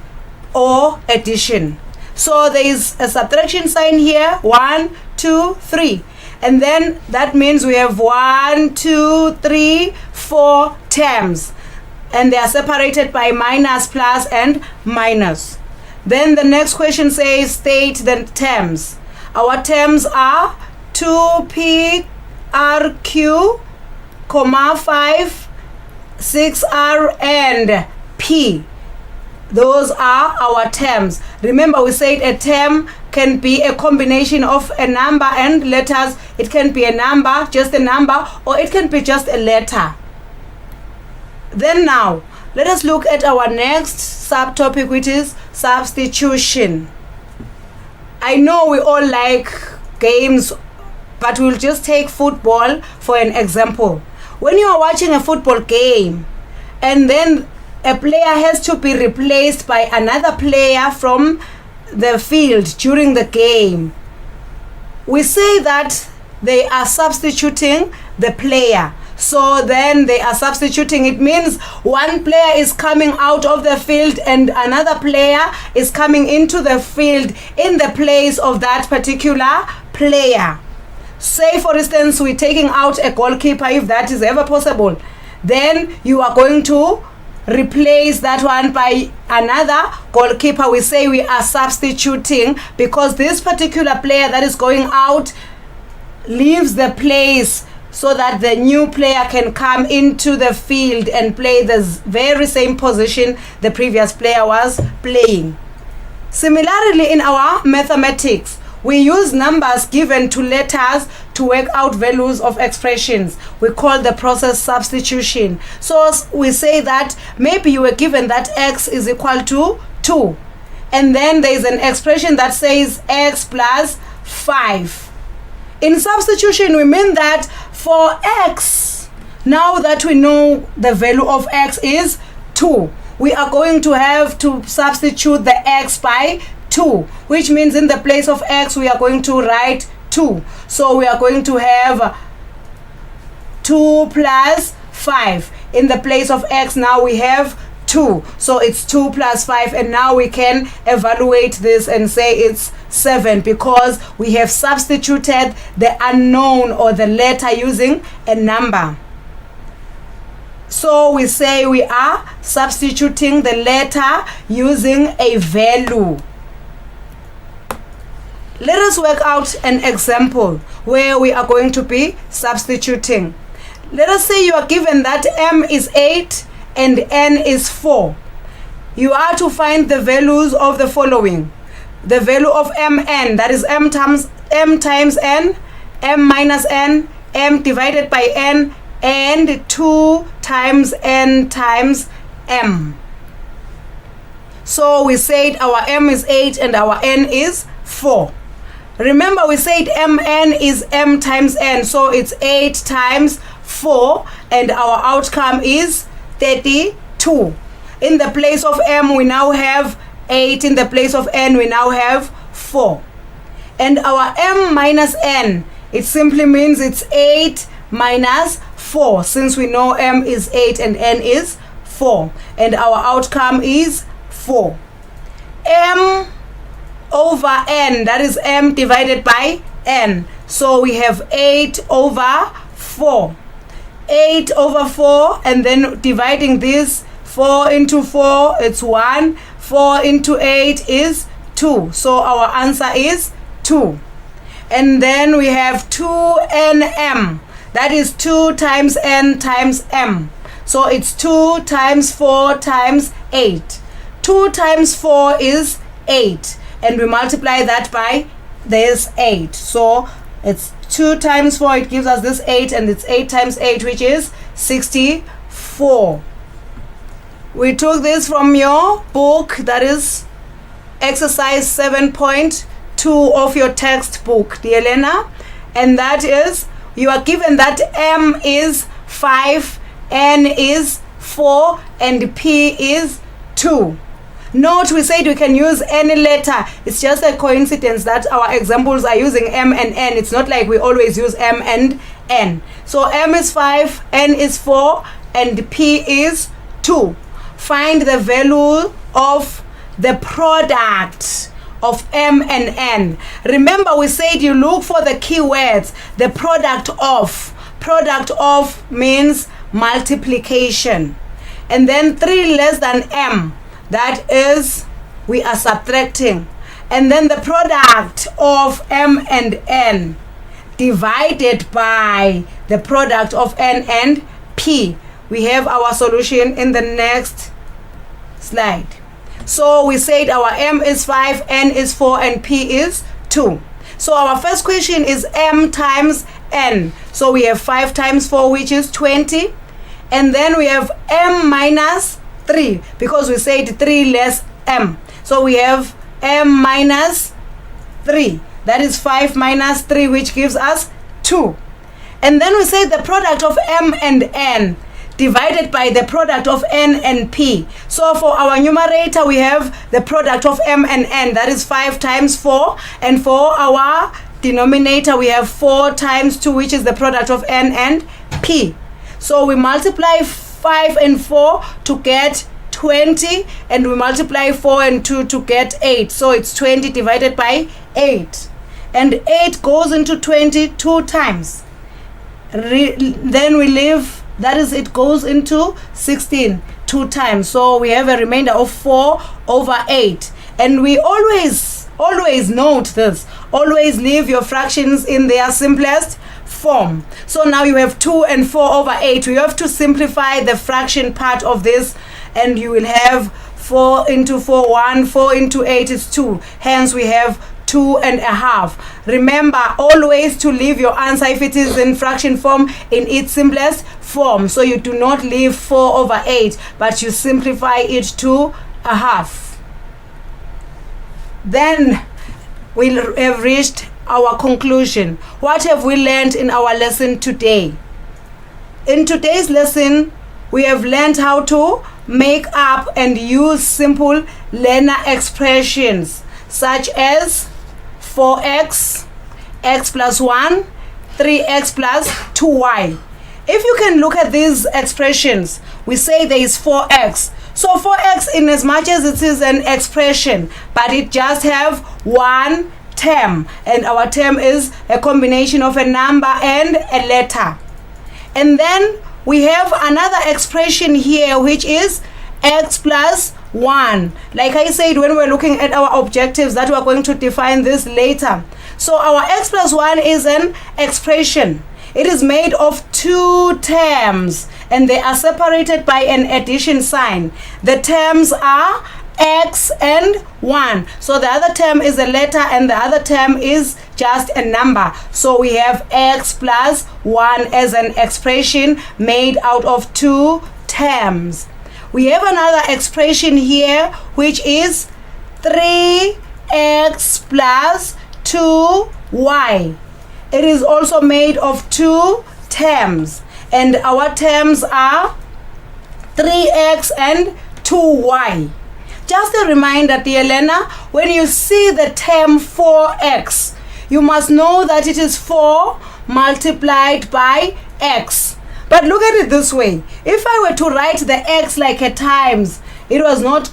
or addition. So there is a subtraction sign here, 1, 2, 3. And then that means we have 1, 2, 3, 4 terms. And they are separated by minus, plus, and minus. Then the next question says state the terms. Our terms are 2PRQ, 5, 6R, and P. Those are our terms. Remember, we said a term can be a combination of a number and letters. It can be a number, just a number, or it can be just a letter. Then now, let us look at our next subtopic, which is substitution. I know we all like games, but we'll just take football for an example. When you are watching a football game, and then a player has to be replaced by another player from the field during the game, we say that they are substituting the player. So then they are substituting. It means one player is coming out of the field and another player is coming into the field in the place of that particular player. Say for instance, we're taking out a goalkeeper, if that is ever possible. Then you are going to replace that one by another goalkeeper. We say we are substituting because this particular player that is going out leaves the place so that the new player can come into the field and play the very same position the previous player was playing. Similarly, in our mathematics, we use numbers given to letters to work out values of expressions. We call the process substitution. So we say that maybe you were given that x is equal to 2. And then there is an expression that says x plus 5. In substitution, we mean that for x, now that we know the value of x is 2, we are going to have to substitute the x by 2, which means in the place of x we are going to write 2. So we are going to have 2 plus 5. In the place of x now we have 2. So it's 2 plus 5, and now we can evaluate this and say it's 7 because we have substituted the unknown or the letter using a number. So we say we are substituting the letter using a value. Let us work out an example where we are going to be substituting. Let us say you are given that m is 8 and n is 4. You are to find the values of the following. The value of mn, that is m times n, m minus n, m divided by n, and 2 times n times m. So we said our m is 8 and our n is 4. Remember we said mn is m times n, so it's 8 times 4 and our outcome is 32. In the place of m we now have 8, in the place of n we now have 4. And our m minus n, it simply means it's 8 minus 4, since we know m is 8 and n is 4. And our outcome is 4. M over n, that is m divided by n. So we have 8 over 4. 8 over 4, and then dividing this 4 into 4, it's 1. 4 into 8 is 2. So our answer is 2. And then we have 2nm. That is 2 times n times m. So it's 2 times 4 times 8. 2 times 4 is 8. And we multiply that by this 8. So it's 2 times 4, it gives us this 8, and it's 8 times 8, which is 64. We took this from your book, that is exercise 7.2 of your textbook, dear Elena. And that is, you are given that m is 5, n is 4, and p is 2. Note we said we can use any letter. It's just a coincidence that our examples are using m and n. It's not like we always use m and n. So m is 5, n is 4, and p is 2. Find the value of the product of m and n. Remember we said you look for the keywords. The product of. Product of means multiplication. And then 3 less than m. That is, we are subtracting. And then the product of m and n divided by the product of n and p. We have our solution in the next slide. So we said our m is 5, n is 4, and p is 2. So our first question is m times n. So we have 5 times 4, which is 20. And then we have m minus 3, because we said 3 less m. So we have m minus 3. That is 5 minus 3, which gives us 2. And then we say the product of m and n divided by the product of n and p. So for our numerator, we have the product of m and n. That is 5 times 4. And for our denominator, we have 4 times 2, which is the product of n and p. So we multiply 5 and 4 to get 20, and we multiply 4 and 2 to get 8. So it's 20 divided by 8. And 8 goes into 20 2 times. Then we leave, that is, it goes into 16 2 times. So we have a remainder of 4 over 8. And we always note this. Always leave your fractions in their simplest form. So now you have 2 and 4 over 8. We have to simplify the fraction part of this, and you will have 4 into 4, 1, 4 into 8 is 2. Hence we have 2.5. Remember always to leave your answer, if it is in fraction form, in its simplest form. So you do not leave 4 over 8, but you simplify it to a half. Then we'll have reached our conclusion. What have we learned in our lesson today? In today's lesson, we have learned how to make up and use simple learner expressions such as 4x, x plus 1, 3x plus 2y. If you can look at these expressions, we say there is 4x. So 4x, in as much as it is an expression, but it just have one term, and our term is a combination of a number and a letter. And then we have another expression here, which is x plus 1. Like I said, when we're looking at our objectives, that we're going to define this later. So our x plus 1 is an expression. It is made of 2 terms, and they are separated by an addition sign. The terms are x and 1. So the other term is a letter and the other term is just a number. So we have x plus 1 as an expression made out of 2 terms. We have another expression here, which is 3x plus 2y. It is also made of 2 terms, and our terms are 3x and 2y. Just a reminder, dear Lena, when you see the term 4x, you must know that it is 4 multiplied by x. But look at it this way. If I were to write the x like a times, you are not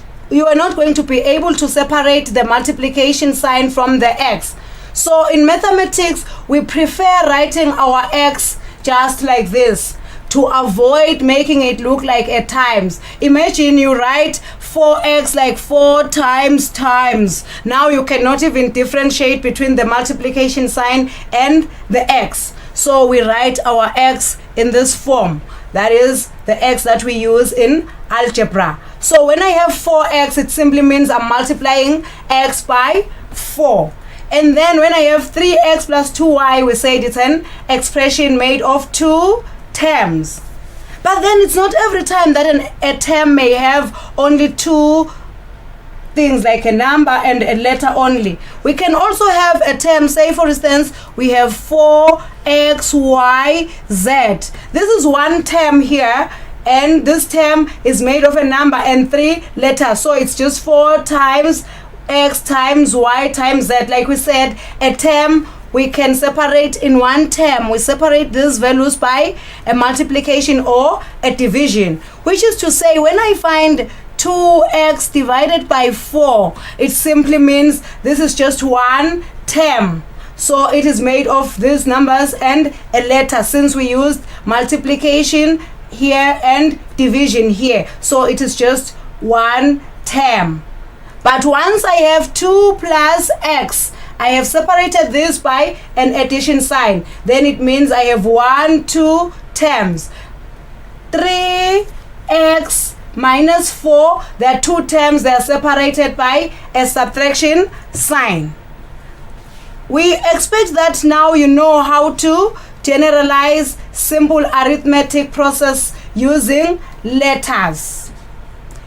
going to be able to separate the multiplication sign from the x. So in mathematics, we prefer writing our x just like this to avoid making it look like a times. Imagine you write 4x like 4 times. Now you cannot even differentiate between the multiplication sign and the x. So we write our x in this form. That is the x that we use in algebra. So when I have 4x, it simply means I'm multiplying x by 4. And then when I have 3x plus 2y, we said it's an expression made of 2 terms. But then it's not every time that a term may have only 2 things, like a number and a letter only. We can also have a term, say for instance, we have 4xyz. This is one term here, and this term is made of a number and 3 letters. So it's just 4 times x times y times z. Like we said, a term we can separate in one term. We separate these values by a multiplication or a division, which is to say, when I find 2x divided by 4, it simply means this is just one term. So it is made of these numbers and a letter, since we used multiplication here and division here. So it is just one term. But once I have 2 plus x, I have separated this by an addition sign. Then it means I have 2 terms. 3x minus 4, there are 2 terms, they are separated by a subtraction sign. We expect that now you know how to generalize simple arithmetic process using letters.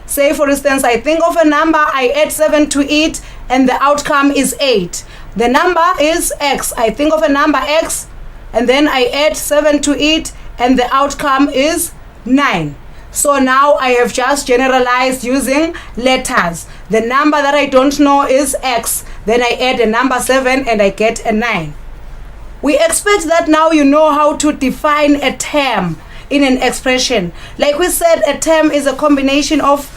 Say for instance, I think of a number, I add 7 to it, and the outcome is 8. The number is x. I think of a number x, and then I add 7 to it, and the outcome is 9. So now I have just generalized using letters. The number that I don't know is x. Then I add a number 7 and I get a 9. We expect that now you know how to define a term in an expression. Like we said, a term is a combination of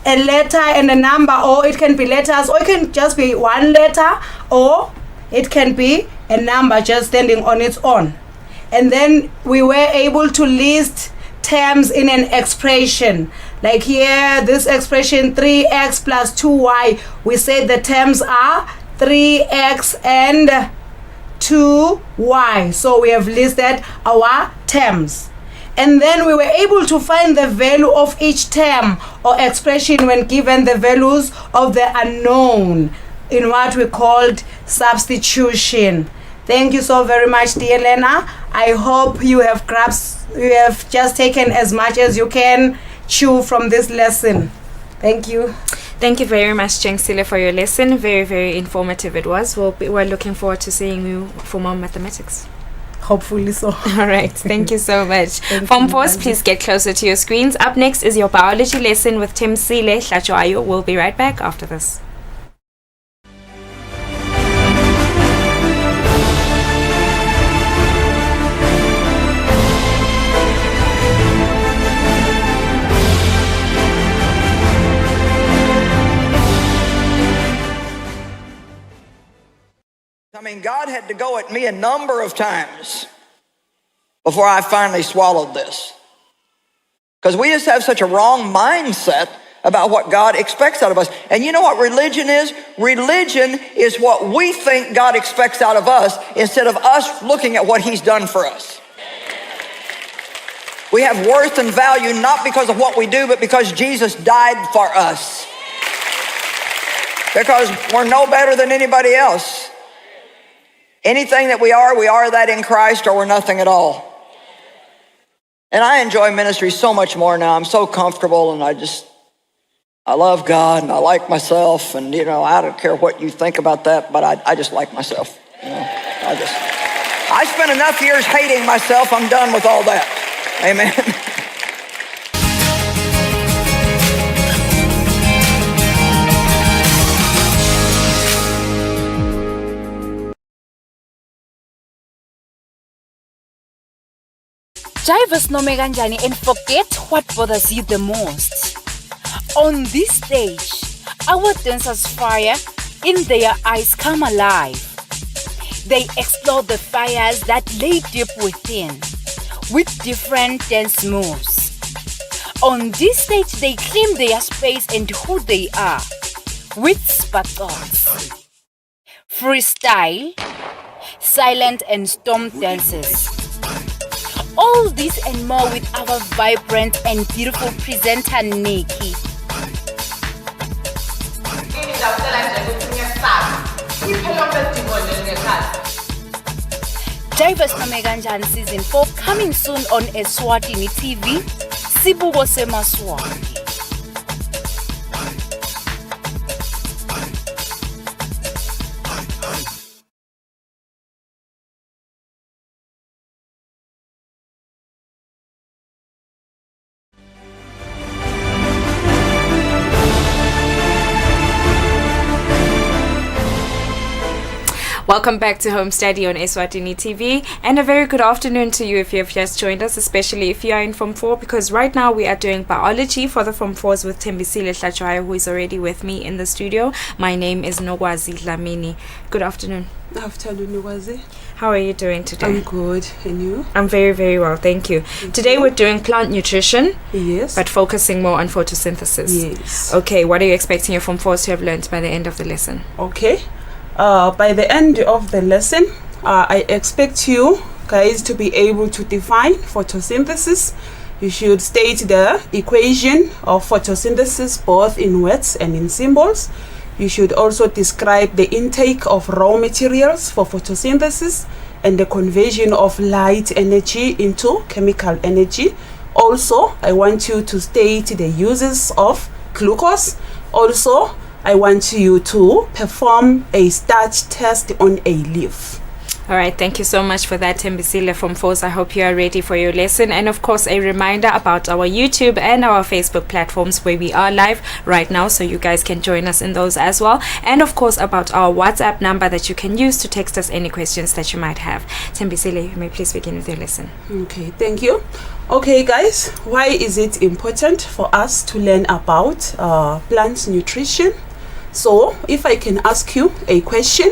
a letter and a number, or it can be letters, or it can just be one letter, or it can be a number just standing on its own. And then we were able to list terms in an expression. Like here, this expression 3x plus 2y, we said the terms are 3x and 2y. So we have listed our terms. And then we were able to find the value of each term or expression when given the values of the unknown in what we called substitution. Thank you so very much, dear Lena. I hope you have just taken as much as you can chew from this lesson. Thank you. Thank you very much, Jengsile, for your lesson. Very, very informative it was. We're looking forward to seeing you for more mathematics. Hopefully so. All right. Thank you so much. Form 4s, please get closer to your screens. Up next is your biology lesson with Tim Sile Hlatswayo. We'll be right back after this. I mean, God had to go at me a number of times before I finally swallowed this. Because we just have such a wrong mindset about what God expects out of us. And you know what religion is? Religion is what we think God expects out of us instead of us looking at what he's done for us. We have worth and value not because of what we do, but because Jesus died for us. Because we're no better than anybody else. Anything that we are that in Christ, or we're nothing at all. And I enjoy ministry so much more now. I'm so comfortable, and I love God, and I like myself, and I don't care what you think about that, but I just like myself. I spent enough years hating myself. I'm done with all that. Amen. Divers nome kanjani and forget what bothers you the most. On this stage, our dancers' fire in their eyes come alive. They explore the fires that lay deep within with different dance moves. On this stage, they claim their space and who they are with sparkles, freestyle, silent and storm dances. All this and more with our vibrant and beautiful presenter, Nikki. Divers Nome Kanjani Season 4 coming soon on Eswatini TV. Sibuko Semaswati. Welcome back to Home Study on Eswatini TV, and a very good afternoon to you if you have just joined us, especially if you are in Form 4, because right now we are doing biology for the Form 4s with Tembisile Hlachwayo, who is already with me in the studio. My name is Nogwazi Dlamini. Good afternoon. Afternoon, Nogwazi. How are you doing today? I'm good. And you? I'm very, very well, thank you. Today we're doing plant nutrition. Yes. But focusing more on photosynthesis. Yes. Okay, what are you expecting your Form 4s to have learned by the end of the lesson? Okay. By the end of the lesson, I expect you guys to be able to define photosynthesis. You should state the equation of photosynthesis both in words and in symbols. You should also describe the intake of raw materials for photosynthesis and the conversion of light energy into chemical energy. Also, I want you to state the uses of glucose. Also, I want you to perform a starch test on a leaf. All right, thank you so much for that, Tembisile from Force. I hope you are ready for your lesson. And of course, a reminder about our YouTube and our Facebook platforms where we are live right now, so you guys can join us in those as well. And of course, about our WhatsApp number that you can use to text us any questions that you might have. Tembisile, you may please begin with your lesson. Okay, thank you. Okay, guys, why is it important for us to learn about plant nutrition? So, if I can ask you a question,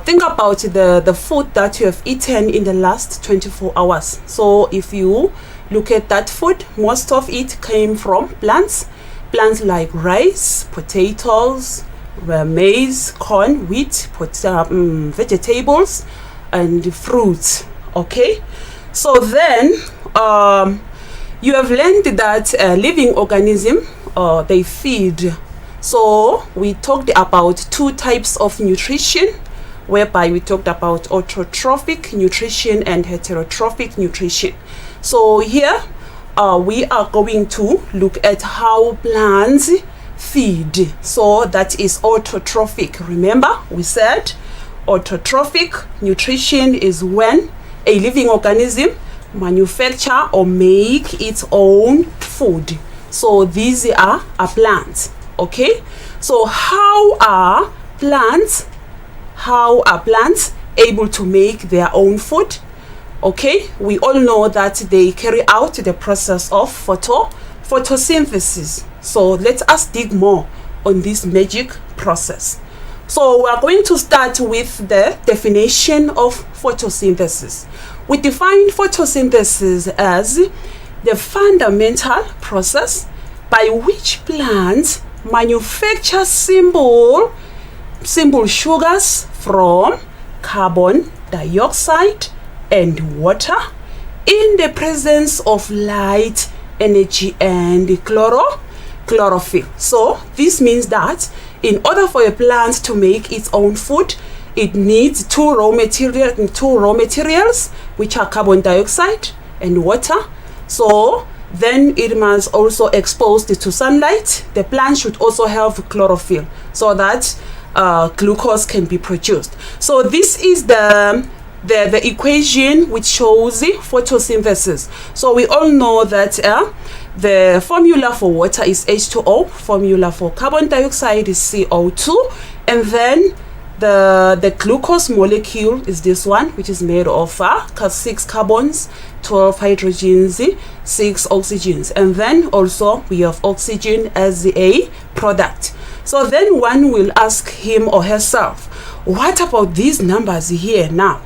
think about the food that you have eaten in the last 24 hours. So, if you look at that food, most of it came from plants like rice, potatoes, maize, corn, wheat, vegetables, and fruits. Okay, so then you have learned that living organism they feed. So we talked about two types of nutrition, whereby we talked about autotrophic nutrition and heterotrophic nutrition. So here we are going to look at how plants feed. So that is autotrophic. Remember, we said autotrophic nutrition is when a living organism manufacture or make its own food. So these are plants. Okay, so how are plants able to make their own food? Okay, we all know that they carry out the process of photosynthesis. So let us dig more on this magic process. So we are going to start with the definition of photosynthesis. We define photosynthesis as the fundamental process by which plants manufacture simple sugars from carbon dioxide and water in the presence of light, energy, and chlorophyll. So this means that in order for a plant to make its own food, it needs two raw materials, which are carbon dioxide and water. So then it must also expose it to sunlight. The plant should also have chlorophyll so that glucose can be produced. So this is the equation which shows the photosynthesis. So we all know that the formula for water is H2O, formula for carbon dioxide is CO2, and then the glucose molecule is this one, which is made of 6 carbons, 12 hydrogens, 6 oxygens, and then also we have oxygen as a product. So then one will ask him or herself, what about these numbers here now?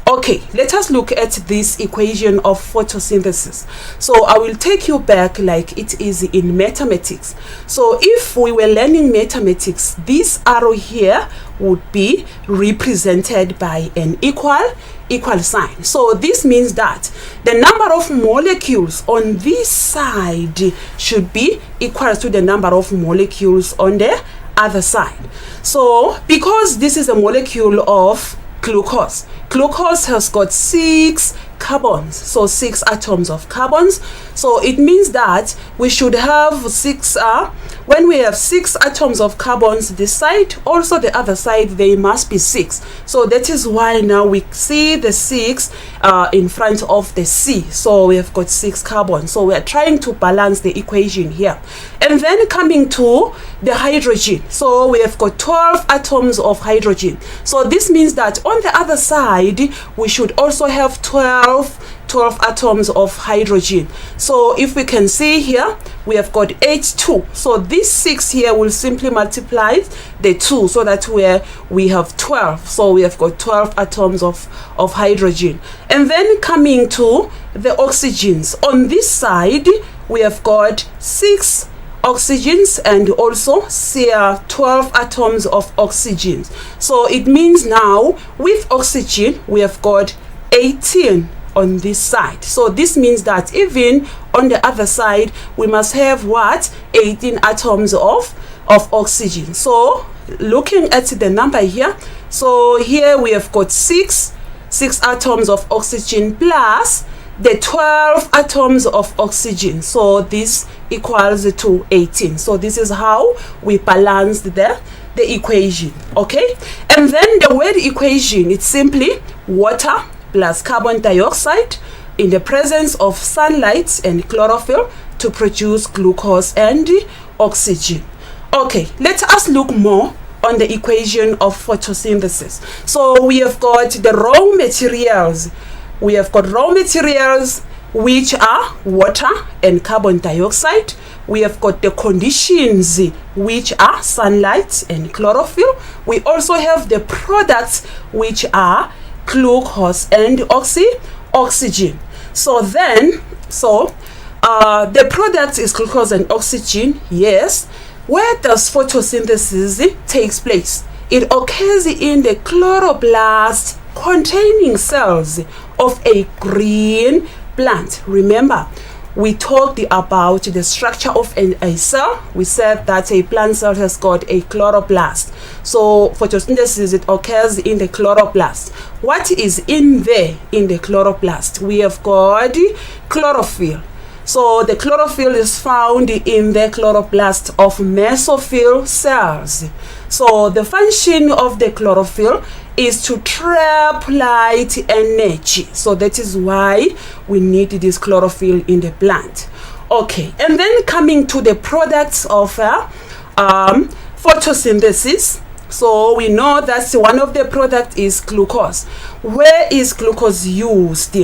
Okay, let us look at this equation of photosynthesis. So I will take you back like it is in mathematics. So if we were learning mathematics, this arrow here would be represented by an equal sign. So this means that the number of molecules on this side should be equal to the number of molecules on the other side. So because this is a molecule of glucose has got 6 carbons, so 6 atoms of carbons. So it means that we should have 6 when we have 6 atoms of carbons this side, also the other side they must be 6. So that is why now we see the 6 in front of the C. So we have got 6 carbons. So we are trying to balance the equation here. And then coming to the hydrogen, so we have got 12 atoms of hydrogen. So this means that on the other side we should also have 12 atoms of hydrogen. So if we can see here, we have got H2. So this 6 here will simply multiply the 2 so that we have 12. So we have got 12 atoms of hydrogen. And then coming to the oxygens, on this side we have got 6 oxygens and also 12 atoms of oxygens. So it means now with oxygen we have got 18 on this side. So this means that even on the other side we must have what? 18 atoms of oxygen. So looking at the number here, so here we have got 6 atoms of oxygen plus the 12 atoms of oxygen. So this equals to 18. So this is how we balanced the equation. Okay, and then the word equation, it's simply water plus carbon dioxide in the presence of sunlight and chlorophyll to produce glucose and oxygen. Okay, let us look more on the equation of photosynthesis. So we have got the raw materials. We have got raw materials which are water and carbon dioxide. We have got the conditions which are sunlight and chlorophyll. We also have the products which are glucose and oxygen. So then, the product is glucose and oxygen, yes. Where does photosynthesis takes place? It occurs in the chloroplast containing cells of a green plant. Remember, we talked about the structure of a cell. We said that a plant cell has got a chloroplast. So photosynthesis, it occurs in the chloroplast. What is in there in the chloroplast? We have got chlorophyll. So the chlorophyll is found in the chloroplast of mesophyll cells. So the function of the chlorophyll is to trap light energy. So that is why we need this chlorophyll in the plant. Okay, and then coming to the products of photosynthesis. So we know that one of the products is glucose. Where is glucose used?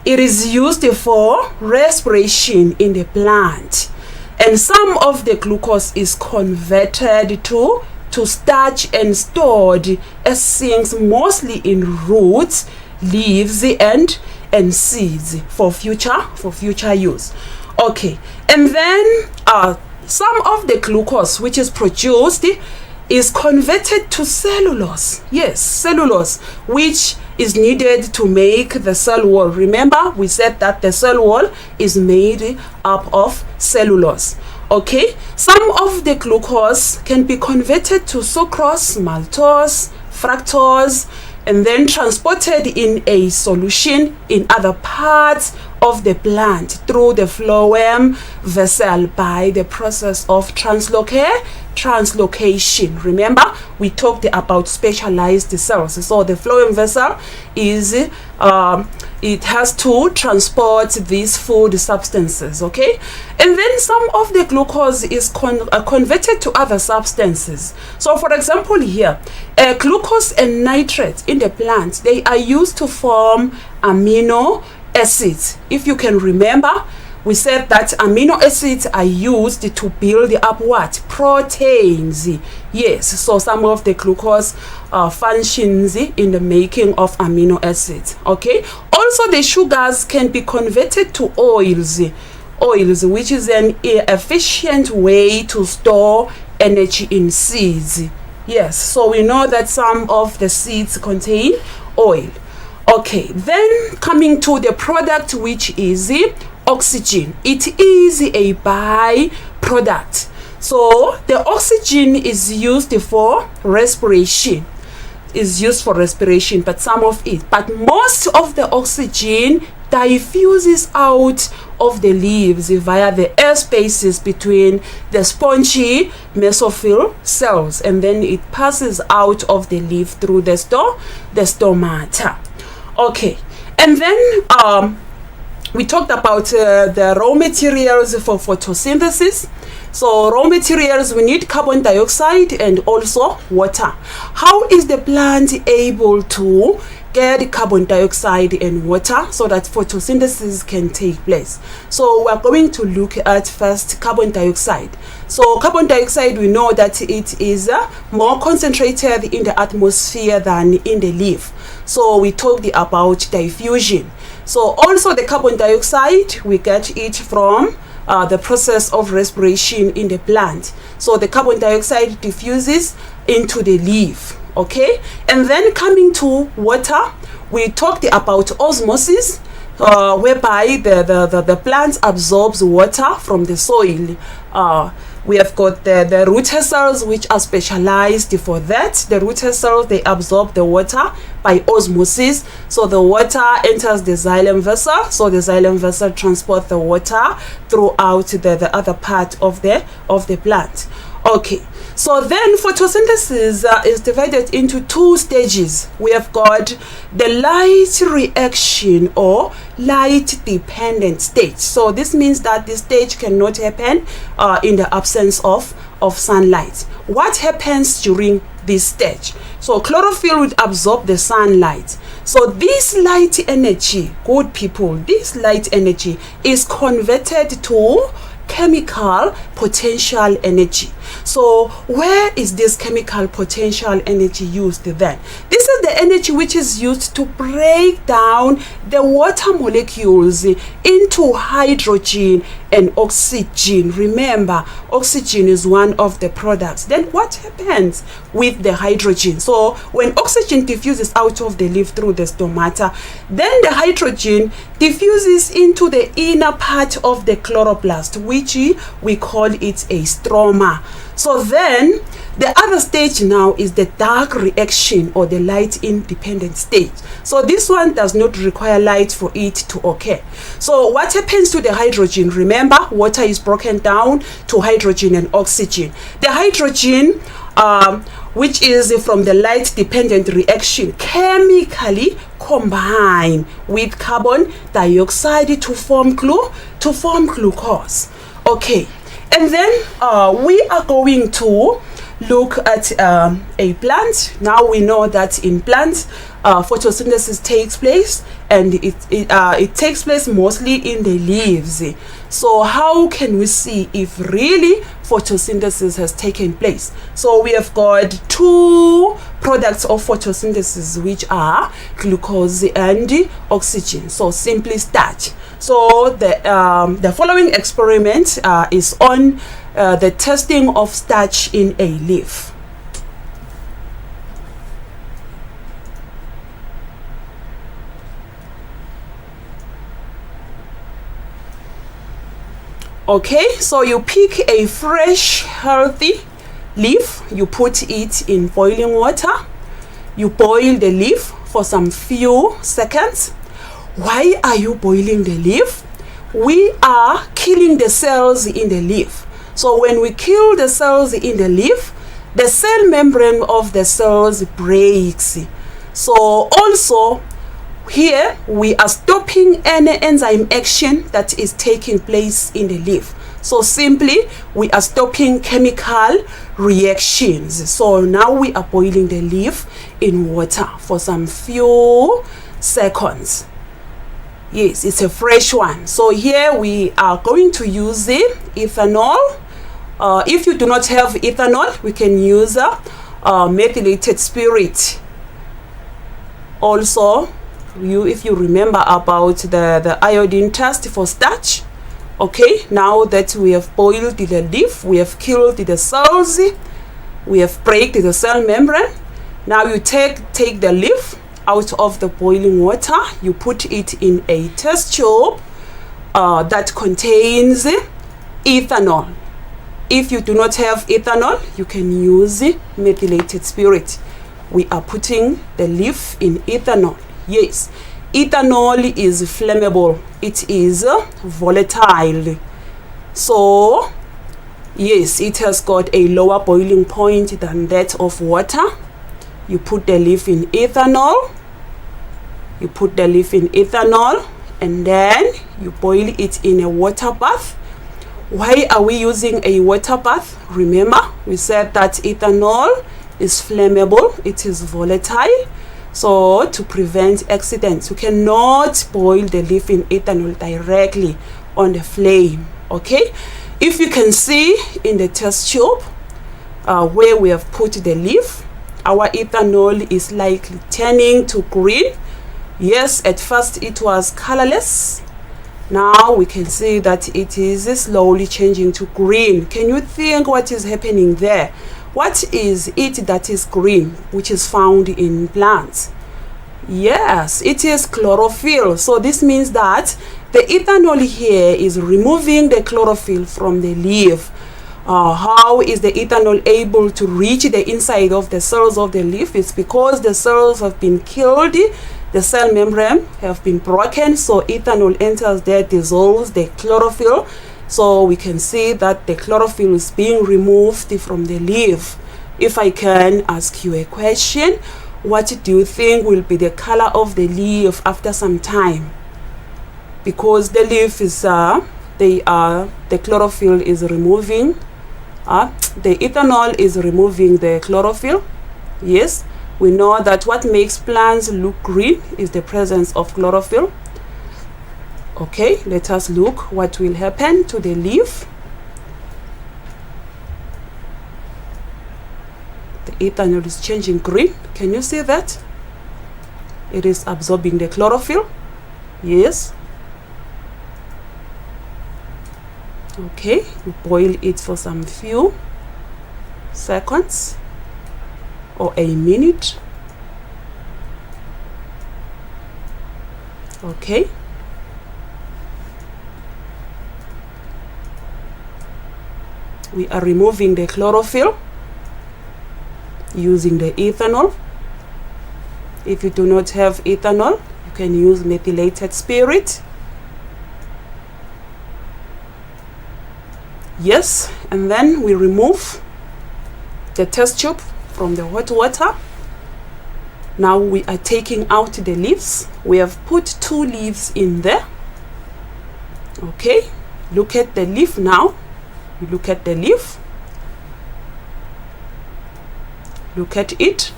It is used for respiration in the plant. And some of the glucose is converted to starch and stored as things mostly in roots, leaves, and and seeds for future use. Okay, and then some of the glucose which is produced is converted to cellulose. Yes, cellulose, which is needed to make the cell wall. Remember, we said that the cell wall is made up of cellulose. Okay, some of the glucose can be converted to sucrose, maltose, fructose, and then transported in a solution in other parts of the plant through the phloem vessel by the process of translocation. Remember, we talked about specialized cells. So the phloem vessel is it has to transport these food substances. Okay, and then some of the glucose is converted to other substances. So for example here, glucose and nitrates in the plant, they are used to form amino acids. If you can remember, we said that amino acids are used to build up what? Proteins. Yes, so some of the glucose functions in the making of amino acids. Okay, also the sugars can be converted to oils, which is an efficient way to store energy in seeds. Yes, so we know that some of the seeds contain oil. Okay, then coming to the product, which is oxygen. It is a byproduct. So the oxygen is used for respiration. But most of the oxygen diffuses out of the leaves via the air spaces between the spongy mesophyll cells, and then it passes out of the leaf through the stomata. Okay, and then we talked about the raw materials for photosynthesis. So raw materials, we need carbon dioxide and also water. How is the plant able to get carbon dioxide and water so that photosynthesis can take place? So we're going to look at first carbon dioxide. So carbon dioxide, we know that it is more concentrated in the atmosphere than in the leaf. So we talked about diffusion. So also the carbon dioxide, we get it from the process of respiration in the plant. So the carbon dioxide diffuses into the leaf. Okay, and then coming to water, we talked about osmosis, whereby the plant absorbs water from the soil. We have got the root hair cells, which are specialized for that. The root hair cells, they absorb the water by osmosis. So the water enters the xylem vessel. So the xylem vessel transports the water throughout the other part of the plant. Okay, so then photosynthesis is divided into two stages. We have got the light reaction or light dependent stage. So this means that this stage cannot happen in the absence of sunlight. What happens during this stage? So chlorophyll would absorb the sunlight. So this light energy, good people, this light energy is converted to chemical potential energy. So where is this chemical potential energy used then? This is the energy which is used to break down the water molecules into hydrogen and oxygen. Remember, oxygen is one of the products. Then what happens with the hydrogen? So when oxygen diffuses out of the leaf through the stomata, then the hydrogen diffuses into the inner part of the chloroplast, which we call it a stroma. So then the other stage now is the dark reaction or the light independent stage. So this one does not require light for it to occur. So what happens to the hydrogen? Remember, water is broken down to hydrogen and oxygen. The hydrogen, which is from the light dependent reaction, chemically combine with carbon dioxide to form glucose. Okay, and then we are going to look at a plant. Now we know that in plants, photosynthesis takes place, and it takes place mostly in the leaves. So how can we see if really photosynthesis has taken place? So we have got two products of photosynthesis, which are glucose and oxygen. So simply starch. So the following experiment is on the testing of starch in a leaf. Okay, so you pick a fresh, healthy leaf, you put it in boiling water, you boil the leaf for some few seconds. Why are you boiling the leaf? We are killing the cells in the leaf. So when we kill the cells in the leaf, the cell membrane of the cells breaks. So also here we are stopping any enzyme action that is taking place in the leaf. So simply we are stopping chemical reactions. So now we are boiling the leaf in water for some few seconds. Yes, it's a fresh one. So here we are going to use the ethanol. If you do not have ethanol, we can use methylated spirit. Also, if you remember about the iodine test for starch. Okay, now that we have boiled the leaf, we have killed the cells, we have break the cell membrane. Now you take the leaf out of the boiling water, you put it in a test tube that contains ethanol. If you do not have ethanol, you can use methylated spirit. We are putting the leaf in ethanol. Yes, ethanol is flammable. It is volatile. So, yes, it has got a lower boiling point than that of water. You put the leaf in ethanol. You put the leaf in ethanol, and then you boil it in a water bath. Why are we using a water bath? Remember, we said that ethanol is flammable. It is volatile. So to prevent accidents, you cannot boil the leaf in ethanol directly on the flame. Okay, if you can see in the test tube where we have put the leaf, our ethanol is likely turning to green. Yes, at first it was colorless. Now we can see that it is slowly changing to green. Can you think what is happening there? What is it that is green, which is found in plants? Yes, it is chlorophyll. So this means that the ethanol here is removing the chlorophyll from the leaf. How is the ethanol able to reach the inside of the cells of the leaf? It's because the cells have been killed, the cell membrane have been broken, so ethanol enters there, dissolves the chlorophyll. So we can see that the chlorophyll is being removed from the leaf. If I can ask you a question, what do you think will be the color of the leaf after some time? Because the leaf is, the chlorophyll is removing, the ethanol is removing the chlorophyll. Yes, we know that what makes plants look green is the presence of chlorophyll. Okay, let us look what will happen to the leaf. The ethanol is changing green. Can you see that? It is absorbing the chlorophyll. Yes. Okay, we boil it for some few seconds or a minute. Okay. We are removing the chlorophyll using the ethanol. If you do not have ethanol, you can use methylated spirit. Yes, and then we remove the test tube from the hot water. Now we are taking out the leaves. We have put 2 leaves in there. Okay, look at the leaf now. You look at the leaf. Look at it.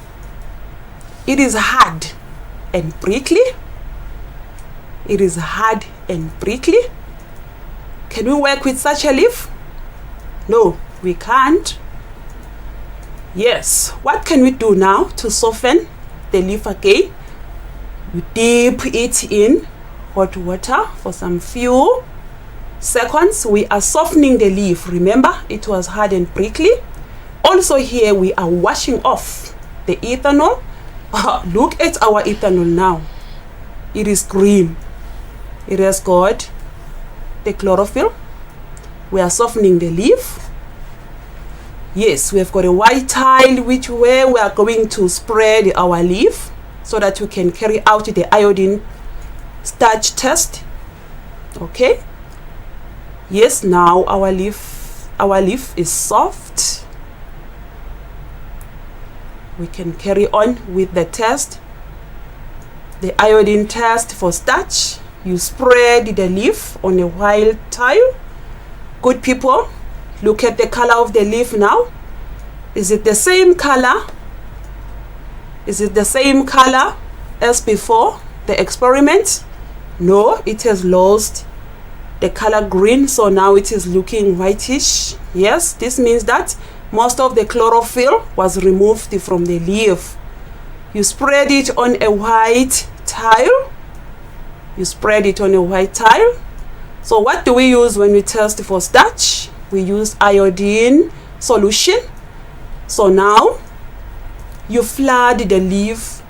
It is hard and prickly. It is hard and prickly. Can we work with such a leaf? No, we can't. Yes, what can we do now to soften the leaf again? We dip it in hot water for some few seconds. We are softening the leaf. Remember, it was hard and prickly. Also here we are washing off the ethanol. Look at our ethanol now. It is green. It has got the chlorophyll. We are softening the leaf. Yes, we have got a white tile where we are going to spread our leaf so that we can carry out the iodine starch test. Okay. Yes, now our leaf is soft. We can carry on with the test. The iodine test for starch. You spread the leaf on a white tile. Good people, look at the color of the leaf now. Is it the same color? Is it the same color as before the experiment? No, it has lost the color green, so now it is looking whitish. Yes, this means that most of the chlorophyll was removed from the leaf. You spread it on a white tile. You spread it on a white tile. So what do we use when we test for starch? We use iodine solution. So now you flood the leaf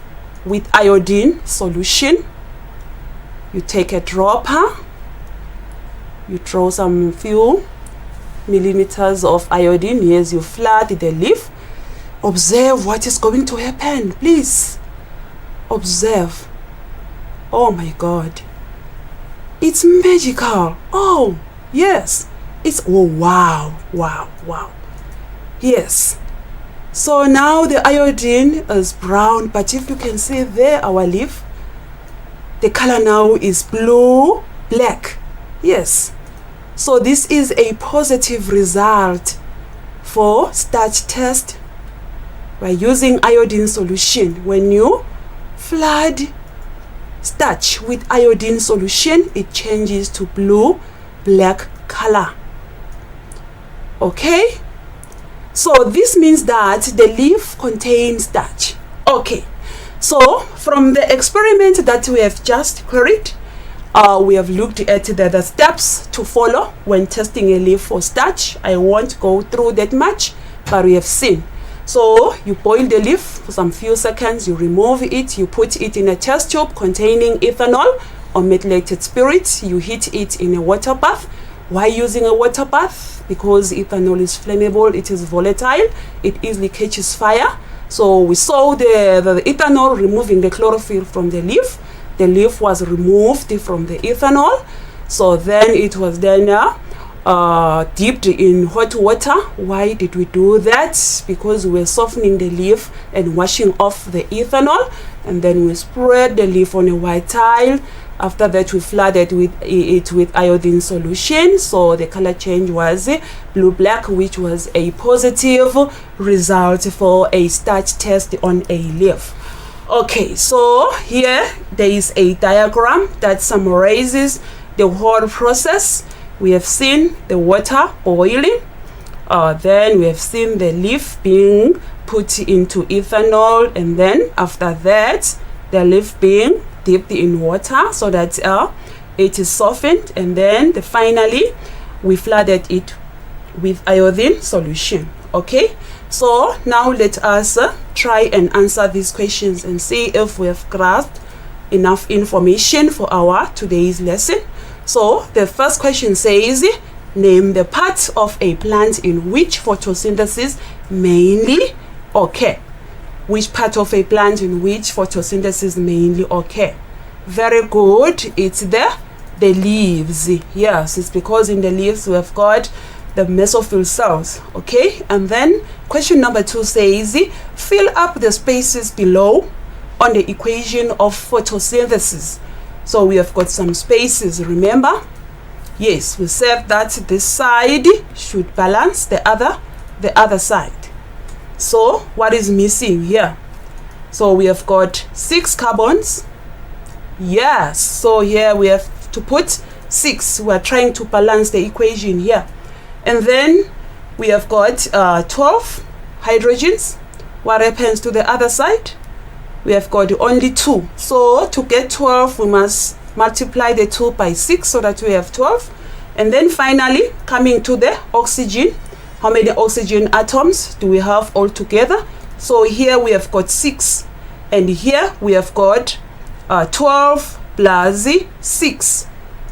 with iodine solution. You take a dropper. You throw some few millimeters of iodine. Yes, you flood the leaf. Observe what is going to happen. Please observe. Oh my God. It's magical. Oh, yes. It's, oh, wow, wow, wow. Yes. So now the iodine is brown, but if you can see there, our leaf, the color now is blue, black. Yes. So this is a positive result for starch test by using iodine solution. When you flood starch with iodine solution, it changes to blue, black color. Okay, so this means that the leaf contains starch. Okay, so from the experiment that we have just queried, we have looked at the steps to follow when testing a leaf for starch. I won't go through that much, but we have seen. So you boil the leaf for some few seconds, you remove it, you put it in a test tube containing ethanol or methylated spirit. You heat it in a water bath. Why using a water bath? Because ethanol is flammable, it is volatile, it easily catches fire. So we saw the ethanol removing the chlorophyll from the leaf. The leaf was removed from the ethanol. So then it was then dipped in hot water. Why did we do that? Because we were softening the leaf and washing off the ethanol, and then we spread the leaf on a white tile. After that, we flooded it with iodine solution, so the color change was blue black, which was a positive result for a starch test on a leaf. Okay, so here there is a diagram that summarizes the whole process. We have seen the water boiling, then we have seen the leaf being put into ethanol, and then after that the leaf being dipped in water so that it is softened, and then finally we flooded it with iodine solution. Okay, so now let us try and answer these questions and see if we have grasped enough information for our today's lesson. So the first question says, name the parts of a plant in which photosynthesis mainly occur. Which part of a plant in which photosynthesis mainly occur? Very good. It's the leaves. Yes, it's because in the leaves we have got the mesophyll cells. Okay, and then question number 2 says, fill up the spaces below on the equation of photosynthesis. So we have got some spaces, remember? Yes, we said that this side should balance the other side. So what is missing here? So we have got 6 carbons. Yes, so here we have to put 6. We are trying to balance the equation here. And then we have got 12 hydrogens. What happens to the other side? We have got only 2. So to get 12, we must multiply the 2 by 6 so that we have 12. And then finally, coming to the oxygen, how many oxygen atoms do we have all together? So here we have got 6. And here we have got 12 plus 6.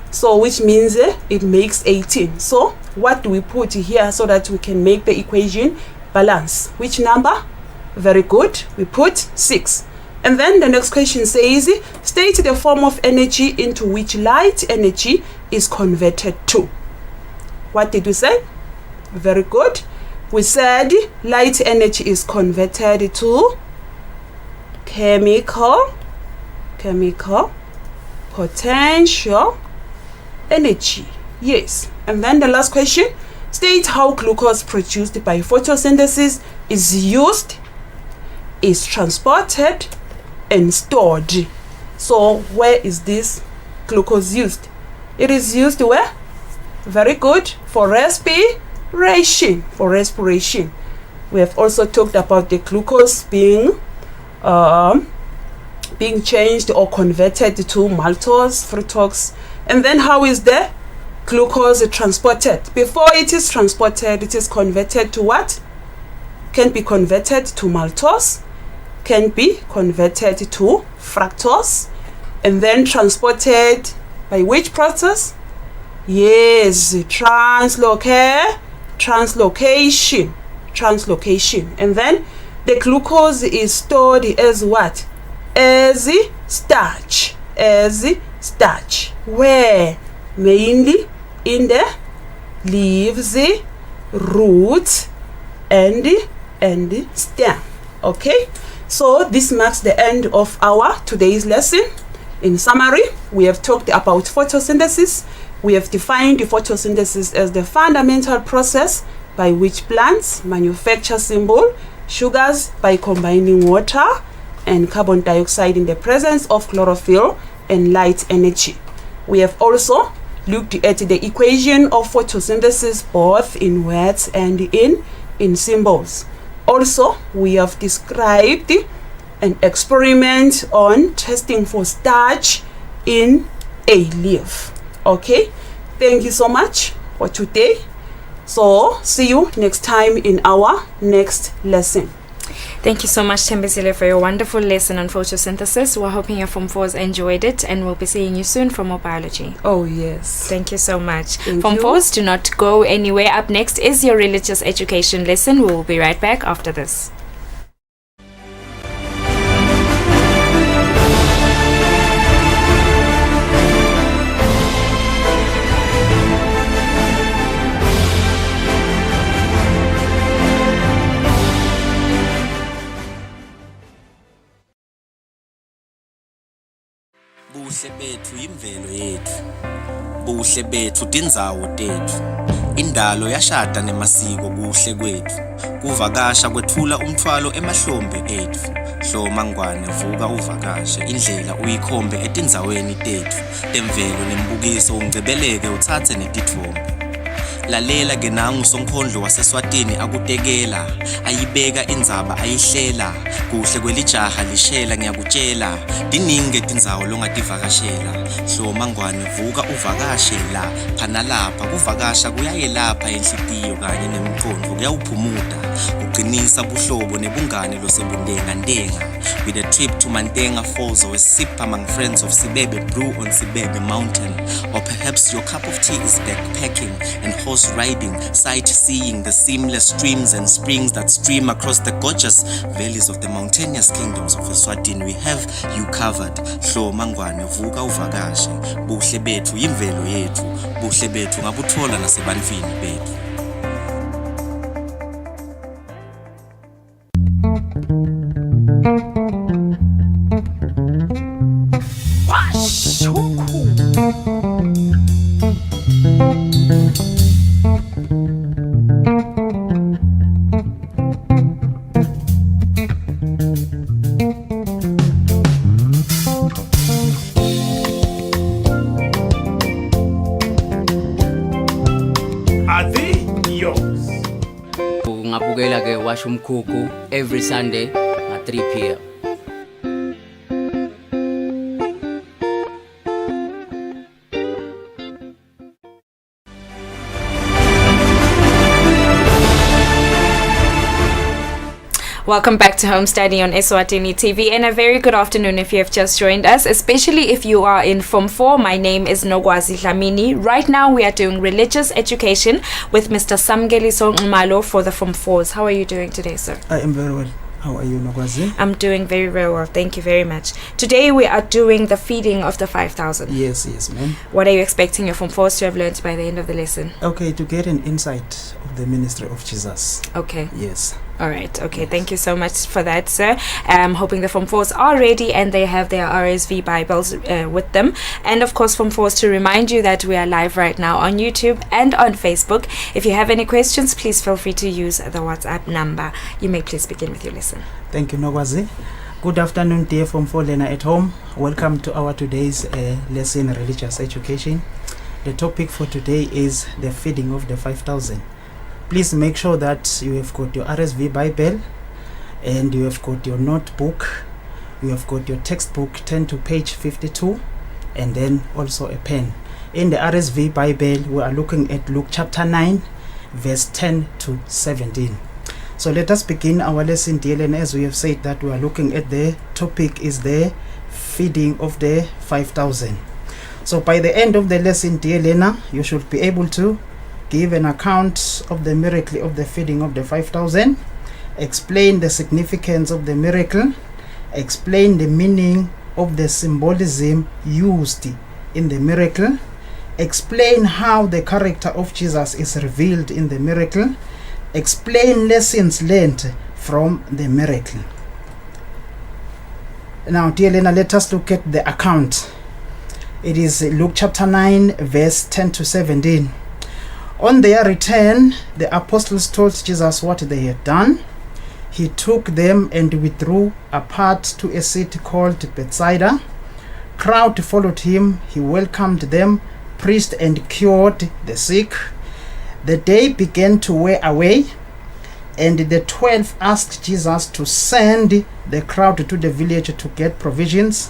So which means it makes 18. So what do we put here so that we can make the equation balance? Which number? Very good. We put 6. And then the next question says, state the form of energy into which light energy is converted to. What did we say? Very good. We said light energy is converted to chemical potential energy. Yes. And then the last question, state how glucose produced by photosynthesis is used, is transported, and stored. So where is this glucose used? It is used where? Very good. For respiration. We have also talked about the glucose being changed or converted to maltose, fructose. And then how is the glucose transported? Before it is transported, it is converted to what? Can be converted to maltose, can be converted to fructose, and then transported by which process? Yes, translocation. And then the glucose is stored as what? As starch. Where? Mainly in the leaves, roots, and stem. Okay, so this marks the end of our today's lesson. In summary, we have talked about photosynthesis. We have defined the photosynthesis as the fundamental process by which plants manufacture simple sugars by combining water and carbon dioxide in the presence of chlorophyll and light energy. We have also looked at the equation of photosynthesis both in words and in symbols. Also, we have described an experiment on testing for starch in a leaf. Okay, thank you so much for today. So see you next time in our next lesson. Thank you so much, Tembisile, for your wonderful lesson on photosynthesis. We're hoping your Form 4s enjoyed it, and we'll be seeing you soon for more biology. Oh, yes. Thank you so much. Thank Form you. 4s, do not go anywhere. Up next is your religious education lesson. We will be right back after this. Buhle bethu imvelo yethu. Buhle bethu tindzawo tethu. Indalo yashada nemasiko kuhle kwethu. Kuvakasha kwethula umthwalo emahlombe ethu. Hloma ngwane vuka uvakashe indlela uyikhombe etindzaweni tethu. Temvelo nembukiso ungcebeleke uthathe netithombe. Lalela ke nangu sonkondlo waseswatini akutekela ayibeka indzaba ayihlela kuhle kwelijaha lishela ngiyakutshela diningi tindzawo longativakashela hloma ngwane vuka uvakashe la phana lapha kuvakasha kuyayelapha enhlitiyo kanye nemqondo kuyawuphumuda uqinisa buhlobo nebungane losebundenga ndenga with a trip to Mantenga Falls or a sip among friends of Sibebe Brew on Sibebe Mountain, or perhaps your cup of tea is backpacking and horse riding, sightseeing the seamless streams and springs that stream across the gorgeous valleys of the mountainous kingdoms of Eswatini. We have you covered. Hloma ngwane vuka uvakashe. Buhle bethu imvelo yethu. Buhle bethu ngabuthola nasebantwini bethu. bukela ke Washa Umkhukhu every Sunday at 3 p.m. Welcome back to Home Study on Eswatini TV, and a very good afternoon if you have just joined us, especially if you are in Form 4. My name is Nogwazi Dlamini. Right now we are doing religious education with Mr. Samgeliso Ngumalo for the Form 4s. How are you doing today, sir? I am very well. How are you, Nogwazi? I'm doing very, very well. Thank you very much. Today we are doing the feeding of the 5,000. Yes, ma'am. What are you expecting your Form 4s to have learned by the end of the lesson? Okay, to get an insight of the ministry of Jesus. Okay. Yes. All right. Okay. Thank you so much for that, sir. I'm hoping the Form 4s are ready and they have their RSV Bibles with them. And of course, Form 4s, to remind you that we are live right now on YouTube and on Facebook. If you have any questions, please feel free to use the WhatsApp number. You may please begin with your lesson. Thank you, Nogwazi. Good afternoon, dear Form 4 learner at home. Welcome to our today's lesson, religious education. The topic for today is the feeding of the 5,000. Please make sure that you have got your RSV Bible and you have got your notebook, you have got your textbook, turn to page 52, and then also a pen. In the RSV Bible, we are looking at Luke chapter 9, verse 10 to 17. So let us begin our lesson, dear learner. As we have said that we are looking at the topic is the feeding of the 5,000. So by the end of the lesson, dear learner, you should be able to give an account of the miracle of the feeding of the 5,000, explain the significance of the miracle, explain the meaning of the symbolism used in the miracle, explain how the character of Jesus is revealed in the miracle, explain lessons learned from the miracle. Now, dear learner, let us look at the account. It is Luke chapter 9, verse 10 to 17. On their return, the apostles told Jesus what they had done. He took them and withdrew apart to a city called Bethsaida. Crowd followed him. He welcomed them, preached and cured the sick. The day began to wear away, and the 12 asked Jesus to send the crowd to the village to get provisions.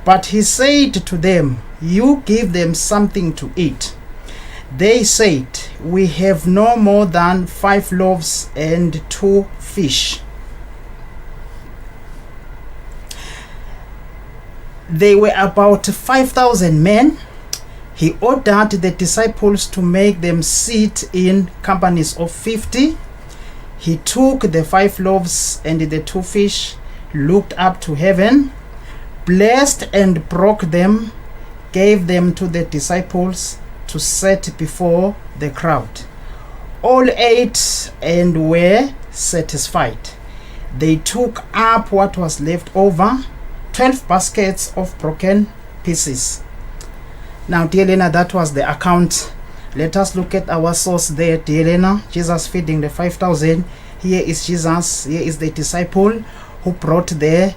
But he said to them, "You give them something to eat." They said, "We have no more than 5 loaves and 2 fish." They were about 5,000 men. He ordered the disciples to make them sit in companies of 50. He took the 5 loaves and the 2 fish, looked up to heaven, blessed and broke them, gave them to the disciples to set before the crowd. All ate and were satisfied. They took up what was left over, 12 baskets of broken pieces. Now, dear learner, that was the account. Let us look at our source there, dear learner. Jesus feeding the 5,000. Here is Jesus. Here is the disciple who brought the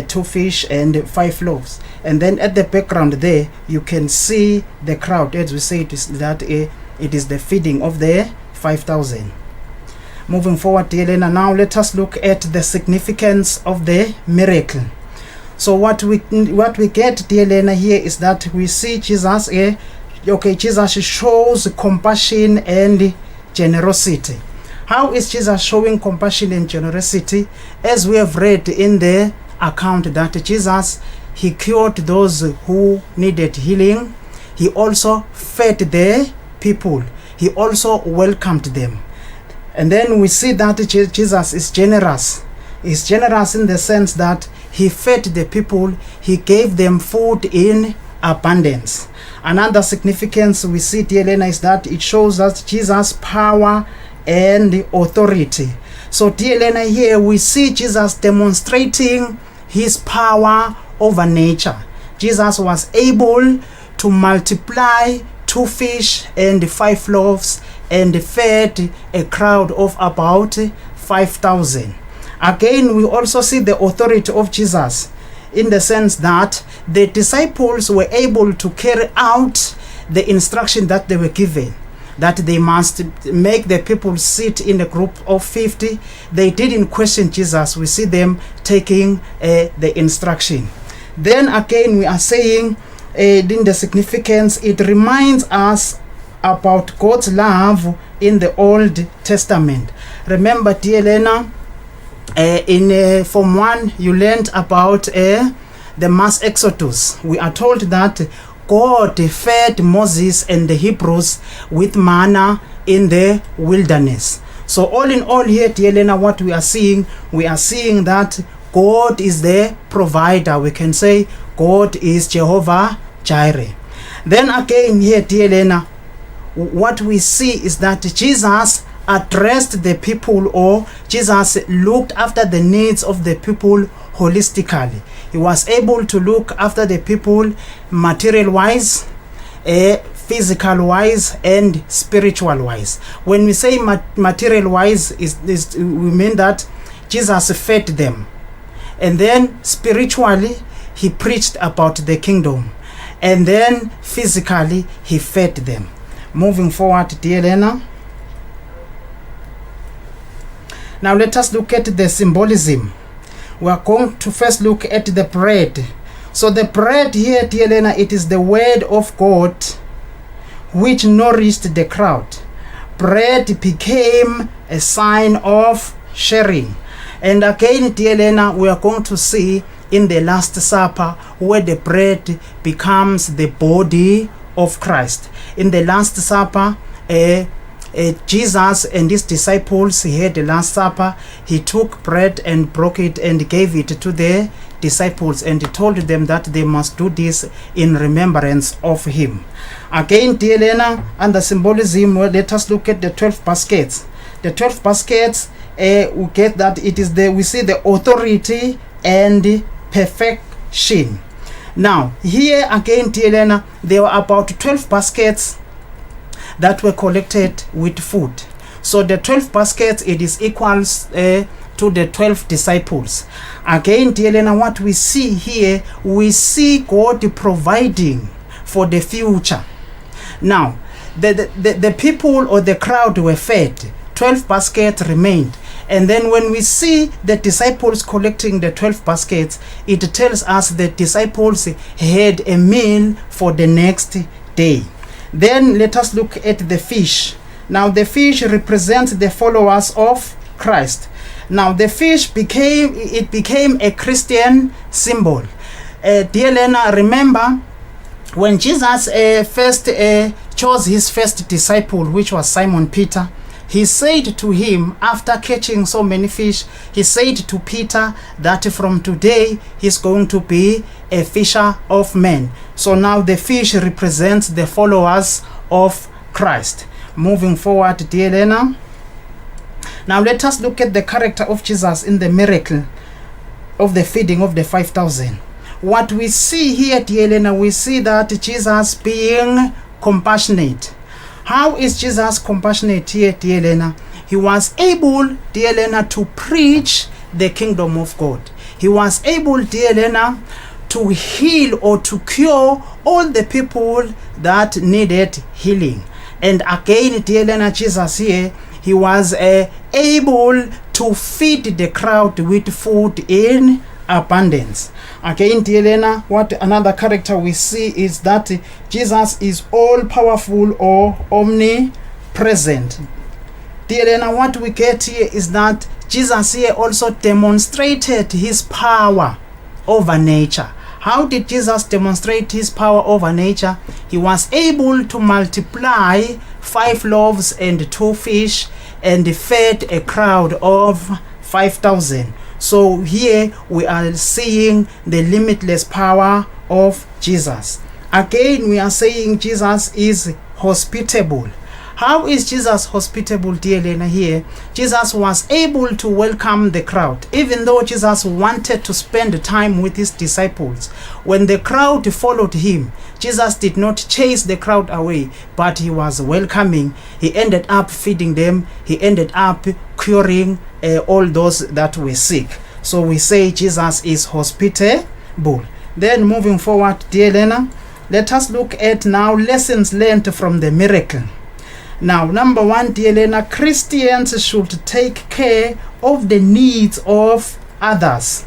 2 fish and 5 loaves. And then at the background there, you can see the crowd. As we say, it is the feeding of the 5,000. Moving forward, dear learner, now let us look at the significance of the miracle. So what we get, dear learner, here is that we see Jesus Jesus shows compassion and generosity. How is Jesus showing compassion and generosity? As we have read in the account that Jesus, he cured those who needed healing. He also fed the people. He also welcomed them. And then we see that Jesus is generous. He's generous in the sense that he fed the people. He gave them food in abundance. Another significance we see, dear Elena, is that it shows us Jesus' power and authority. So, dear Elena, here we see Jesus demonstrating his power over nature. Jesus was able to multiply 2 fish and 5 loaves and fed a crowd of about 5,000. Again, we also see the authority of Jesus in the sense that the disciples were able to carry out the instruction that they were given. that they must make the people sit in a group of 50. They didn't question Jesus. We see them taking the instruction. Then again, we are saying in the significance, it reminds us about God's love in the Old Testament. Remember, dear Elena, in Form 1, you learned about the mass exodus. We are told that God fed Moses and the Hebrews with manna in the wilderness. So all in all here, dear Elena, what we are seeing that God is the provider. We can say God is Jehovah Jireh. Then again here, dear Elena, what we see is that Jesus addressed the people, or Jesus looked after the needs of the people holistically. He was able to look after the people material wise, physical wise, and spiritual wise. When we say material wise, we mean that Jesus fed them, and then spiritually he preached about the kingdom, and then physically he fed them. Moving forward, dear Elena. Now let us look at the symbolism. We are going to first look at the bread. So the bread here, dear Elena, it is the word of God which nourished the crowd. Bread became a sign of sharing. And again, dear Elena, we are going to see in the Last Supper where the bread becomes the body of Christ. In the Last Supper, Jesus and his disciples, he had the Last Supper. He took bread and broke it and gave it to the disciples, and he told them that they must do this in remembrance of him. Again, dear Elena, under symbolism, let us look at the 12 baskets. The 12 baskets, we get that it is we see the authority and perfection. Now, here again, dear Elena, there were about 12 baskets that were collected with food. So the 12 baskets, it is equals to the 12 disciples. Again, dear Elena, what we see here, we see God providing for the future. Now, the people or the crowd were fed. 12 baskets remained. And then when we see the disciples collecting the 12 baskets, it tells us the disciples had a meal for the next day. Then let us look at the fish. Now the fish represents the followers of Christ. Now the fish became a Christian symbol. Dear Lena, remember when Jesus first chose his first disciple, which was Simon Peter, he said to him, after catching so many fish, he said to Peter that from today he's going to be a fisher of men. So now the fish represents the followers of Christ. Moving forward, dear Elena. Now let us look at the character of Jesus in the miracle of the feeding of the 5,000. What we see here, dear Elena, we see that Jesus being compassionate. How is Jesus compassionate here, dear Elena? He was able, dear Elena, to preach the kingdom of God. He was able, dear Elena, to heal or to cure all the people that needed healing. And again, dear Elena, Jesus here, he was able to feed the crowd with food in abundance. Again, dear Elena, what another character we see is that Jesus is all powerful or omnipresent. Dear Elena, what we get here is that Jesus here also demonstrated his power over nature. How did Jesus demonstrate his power over nature? He was able to multiply 5 loaves and 2 fish and fed a crowd of 5,000. So here we are seeing the limitless power of Jesus. Again, we are saying Jesus is hospitable. How is Jesus hospitable, dear Elena, here? Jesus was able to welcome the crowd. Even though Jesus wanted to spend time with his disciples, when the crowd followed him, Jesus did not chase the crowd away, but he was welcoming. He ended up feeding them. He ended up curing all those that were sick. So we say Jesus is hospitable. Then moving forward, dear Elena, let us look at now lessons learned from the miracle. Now, number one, dear Elena, Christians should take care of the needs of others.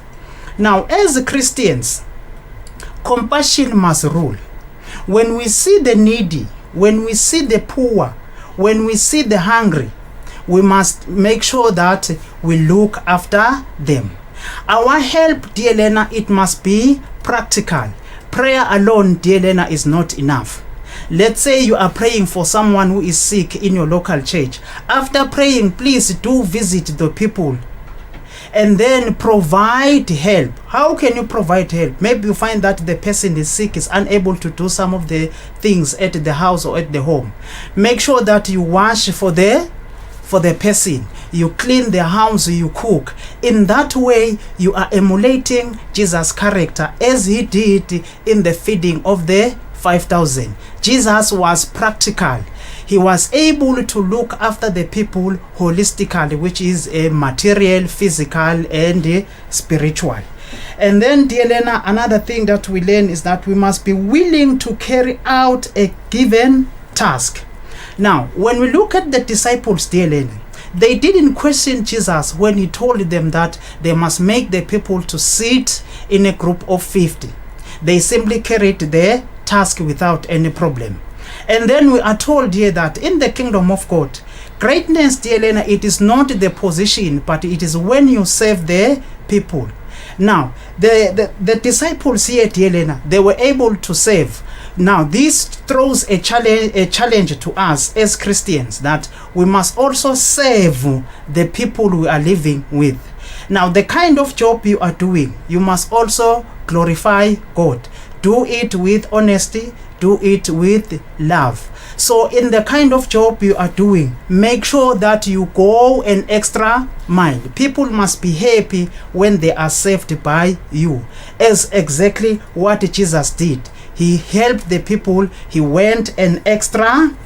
Now, as Christians, compassion must rule. When we see the needy, when we see the poor, when we see the hungry, we must make sure that we look after them. Our help, dear Elena, it must be practical. Prayer alone, dear Elena, is not enough. Let's say you are praying for someone who is sick in your local church. After praying, please do visit the people and then provide help. How can you provide help? Maybe you find that the person is sick, is unable to do some of the things at the house or at the home. Make sure that you wash for the person, you clean the house, you cook. In that way, you are emulating Jesus' character as he did in the feeding of the 5,000. Jesus was practical. He was able to look after the people holistically, which is a material, physical, and spiritual. And then, dear Elena, another thing that we learn is that we must be willing to carry out a given task. Now, when we look at the disciples, dear Elena, they didn't question Jesus when he told them that they must make the people to sit in a group of 50. They simply carried their task without any problem. And then we are told here that in the kingdom of God, greatness, dear Elena, it is not the position, but it is when you serve the people. Now, the disciples here, dear Elena, they were able to serve. Now, this throws a challenge to us as Christians, that we must also serve the people we are living with. Now, the kind of job you are doing, you must also glorify God. Do it with honesty, do it with love. So in the kind of job you are doing, make sure that you go an extra mile. People must be happy when they are saved by you, as exactly what Jesus did. He helped the people. He went an extra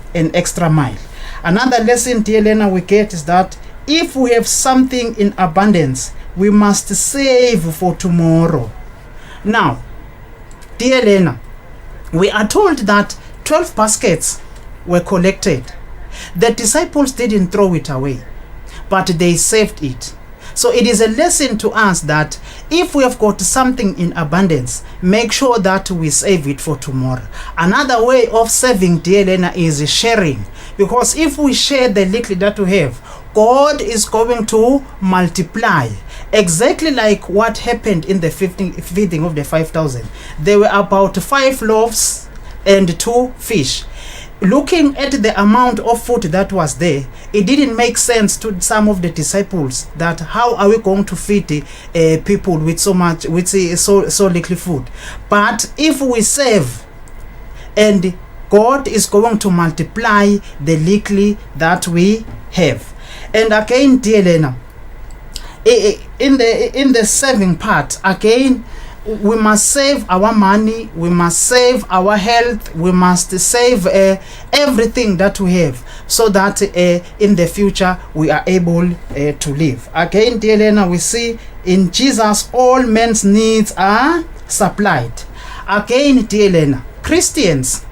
mile. Another lesson, dear Elena, we get is that if we have something in abundance, we must save for tomorrow. Now, dear Elena, we are told that 12 baskets were collected. The disciples didn't throw it away, but they saved it. So it is a lesson to us that if we have got something in abundance, make sure that we save it for tomorrow. Another way of saving, dear Elena, is sharing. Because if we share the little that we have, God is going to multiply. Exactly like what happened in the feeding of the 5,000. There were about 5 loaves and 2 fish. Looking at the amount of food that was there, it didn't make sense to some of the disciples that how are we going to feed people with so little food. But if we save, and God is going to multiply the little that we have. And again, dear Elena, in the saving part, again, we must save our money, we must save our health, we must save everything that we have, so that in the future we are able to live. Again, dear Elena, we see in Jesus all men's needs are supplied. Again, dear Elena, Christians,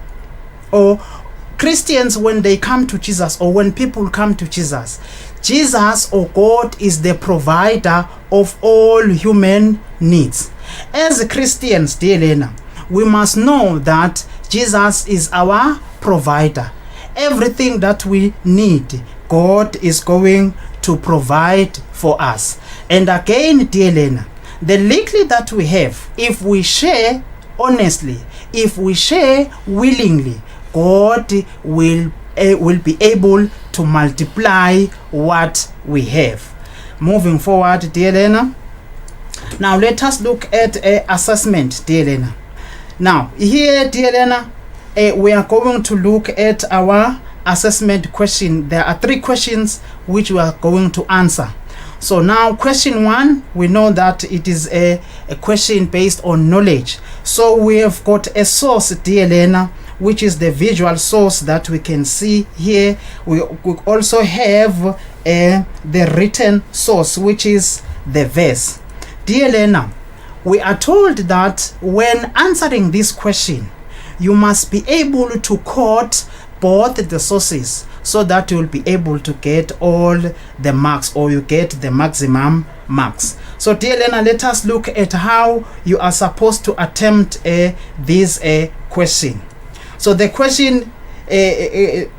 when they come to Jesus, or when people come to Jesus, Jesus or God is the provider of all human needs. As Christians, dear Elena, we must know that Jesus is our provider. Everything that we need, God is going to provide for us. And again, dear Elena, the little that we have, if we share honestly, if we share willingly, God will be able to multiply what we have. Moving forward, dear Elena, now let us look at assessment, dear Elena. Now here, dear Elena, we are going to look at our assessment question. There are 3 questions which we are going to answer. So now question 1, we know that it is a question based on knowledge. So we have got a source, dear Elena, which is the visual source that we can see here. We also have the written source, which is the verse. Dear Elena, we are told that when answering this question, you must be able to quote both the sources so that you will be able to get all the marks, or you get the maximum marks. So dear learner, let us look at how you are supposed to attempt this question. So the question it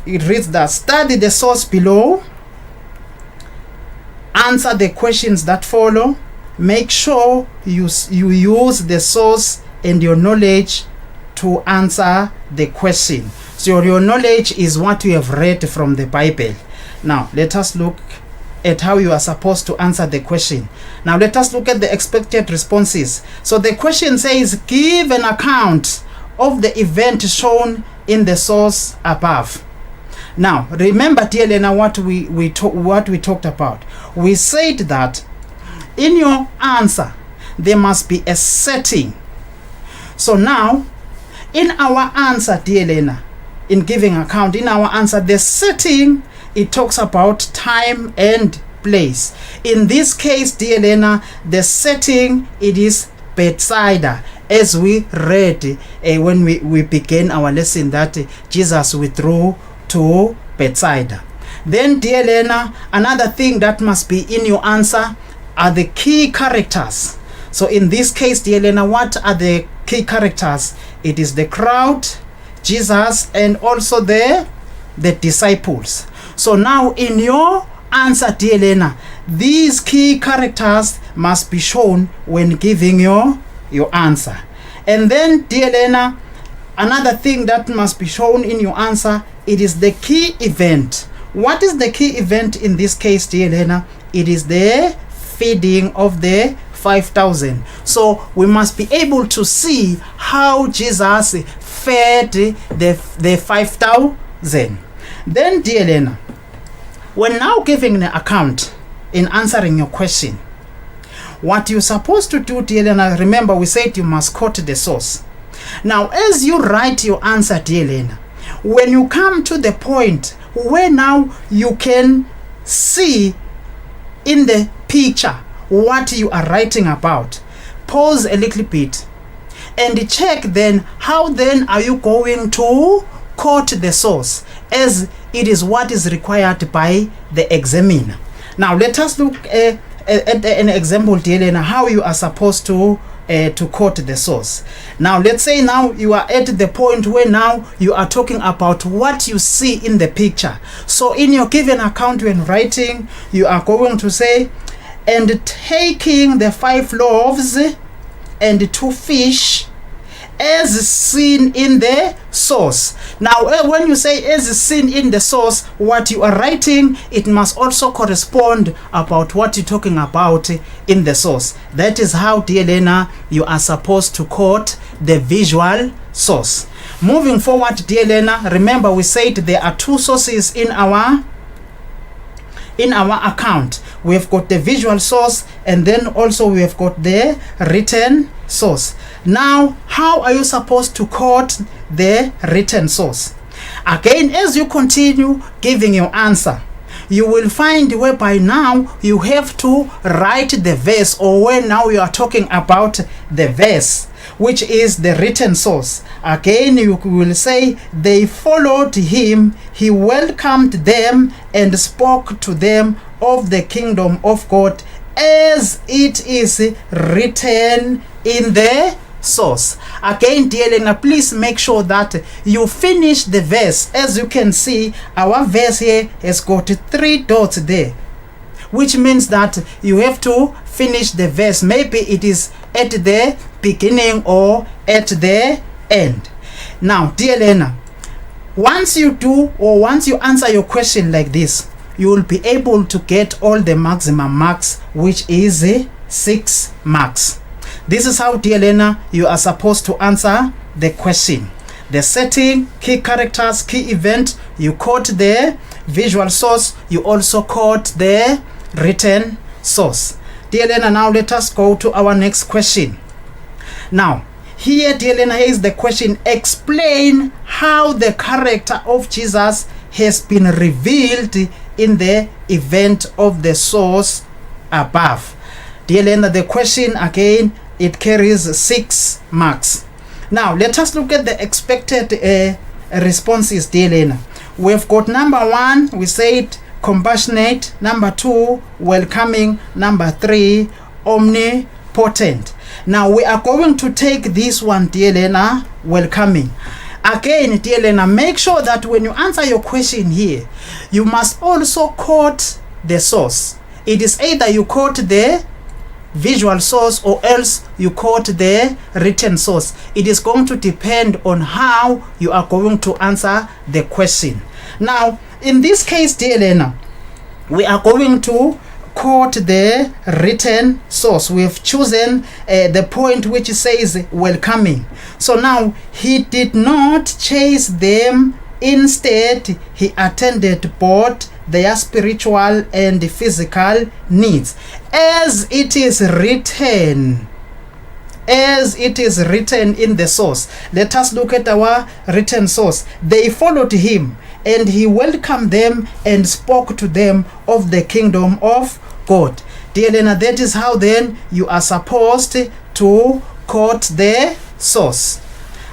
reads that: study the source below, answer the questions that follow, make sure you use the source and your knowledge to answer the question. So your knowledge is what you have read from the Bible. Now let us look at how you are supposed to answer the question. Now let us look at the expected responses. So the question says, give an account of the event shown in the source above. Now remember, dear learner, what we talked about. We said that in your answer there must be a setting. So now in our answer, dear learner, in giving account, in our answer, the setting, it talks about time and place. In this case, dear learner, the setting, it is Bethsaida, as we read when we began our lesson, that Jesus withdrew to Bethsaida. Then, dear learner, another thing that must be in your answer are the key characters. So in this case, dear learner, what are the key characters? It is the crowd, Jesus, and also the disciples. So now in your answer, dear learner, these key characters must be shown when giving your answer. And then, dear learner, another thing that must be shown in your answer, it is the key event. What is the key event in this case, dear learner? It is the feeding of the 5,000. So we must be able to see how Jesus fed the 5,000. Then, dear learner, when now giving an account in answering your question, what you're supposed to do, dear learner, remember we said you must quote the source. Now as you write your answer, dear learner, when you come to the point where now you can see in the picture what you are writing about, pause a little bit and check then how then are you going to quote the source, as it is what is required by the examiner. Now let us look at an example, dear learner, how you are supposed to quote the source. Now let's say now you are at the point where now you are talking about what you see in the picture. So in your given account when writing, you are going to say, and taking the 5 loaves and 2 fish as seen in the source. Now when you say as seen in the source, what you are writing, it must also correspond about what you're talking about in the source. That is how, dear learner, you are supposed to quote the visual source. Moving forward, dear learner, remember we said there are 2 sources in our account. We have got the visual source, and then also we have got the written source. Now how are you supposed to quote the written source? Again, as you continue giving your answer, you will find whereby now you have to write the verse, or when now you are talking about the verse, which is the written source. Again, you will say, they followed him, he welcomed them and spoke to them of the kingdom of God, as it is written in the source. Again, dear learner, please make sure that you finish the verse. As you can see, our verse here has got 3 dots there, which means that you have to finish the verse. Maybe it is at the beginning or at the end. Now, dear learner, once you do, or once you answer your question like this, you will be able to get all the maximum marks, which is 6 marks. This is how, dear learner, you are supposed to answer the question. The setting, key characters, key event, you quote the visual source, you also quote the written source. Dear learner, now let us go to our next question. Now, here, dear learner, here is the question: explain how the character of Jesus has been revealed in the event of the source above. Dear learner, the question again, it carries 6 marks. Now let us look at the expected responses, dear Lena. We've got number 1, we said compassionate. Number 2, welcoming. Number 3, omnipotent. Now we are going to take this one, dear Lena, welcoming. Again, dear Lena, make sure that when you answer your question here, you must also quote the source. It is either you quote the visual source or else you quote the written source. It is going to depend on how you are going to answer the question. Now, in this case, dear Lena, we are going to quote the written source. We have chosen the point which says welcoming. So now, he did not chase them. Instead, he attended both their spiritual and physical needs. As it is written in the source. Let us look at our written source. They followed him, and he welcomed them and spoke to them of the kingdom of God. Dear Lena, that is how then you are supposed to quote the source.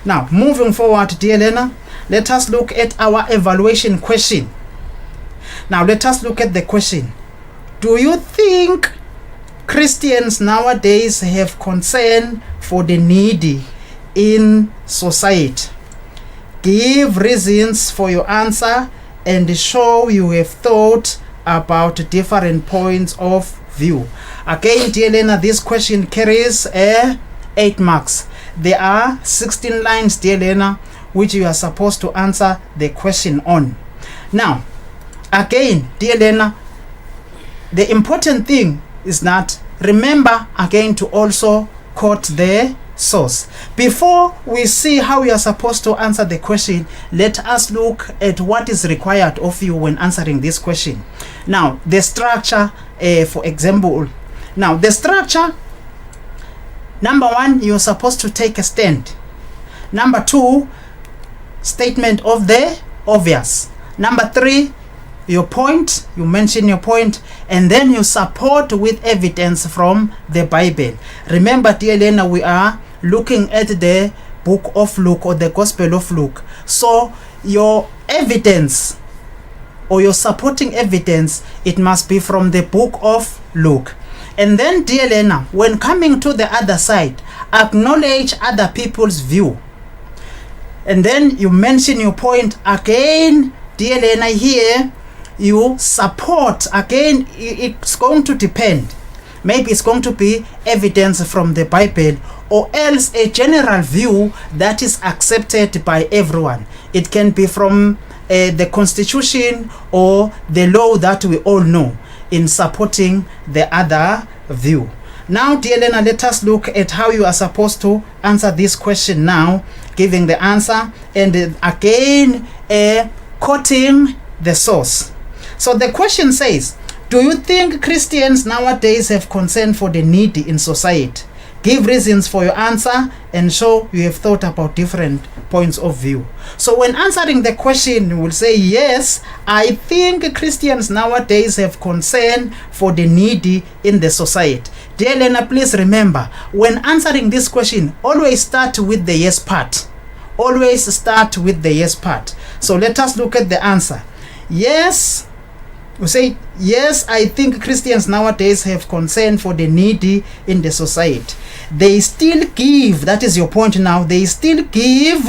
Now, moving forward, dear Lena, let us look at our evaluation question. Now, let us look at the question. Do you think Christians nowadays have concern for the needy in society? Give reasons for your answer and show you have thought about different points of view. Again, dear Lena, this question carries 8 marks. There are 16 lines, dear Lena, which you are supposed to answer the question on. Now, again, dear Lena, the important thing is that remember again to also quote the source. Before we see how we are supposed to answer the question, let us look at what is required of you when answering this question. Now, the structure, for example. Now, the structure, number 1, you're supposed to take a stand. Number 2, statement of the obvious. Number 3, your point, you mention your point, and then you support with evidence from the Bible. Remember, dear Lena, we are looking at the book of Luke or the Gospel of Luke. So your evidence or your supporting evidence, it must be from the book of Luke. And then, dear Lena, when coming to the other side, acknowledge other people's view. And then you mention your point again, dear Lena, here you support. Again, it's going to depend. Maybe it's going to be evidence from the Bible or else a general view that is accepted by everyone. It can be from the constitution or the law that we all know in supporting the other view. Now, dear Lena, let us look at how you are supposed to answer this question now, giving the answer and again quoting the source. So the question says, do you think Christians nowadays have concern for the needy in society? Give reasons for your answer and show you have thought about different points of view. So when answering the question, you will say, yes, I think Christians nowadays have concern for the needy in the society. Dear Lena, please remember, when answering this question, always start with the yes part. Always start with the yes part. So let us look at the answer. Yes. We say, yes, I think Christians nowadays have concern for the needy in the society. They still give, that is your point now, they still give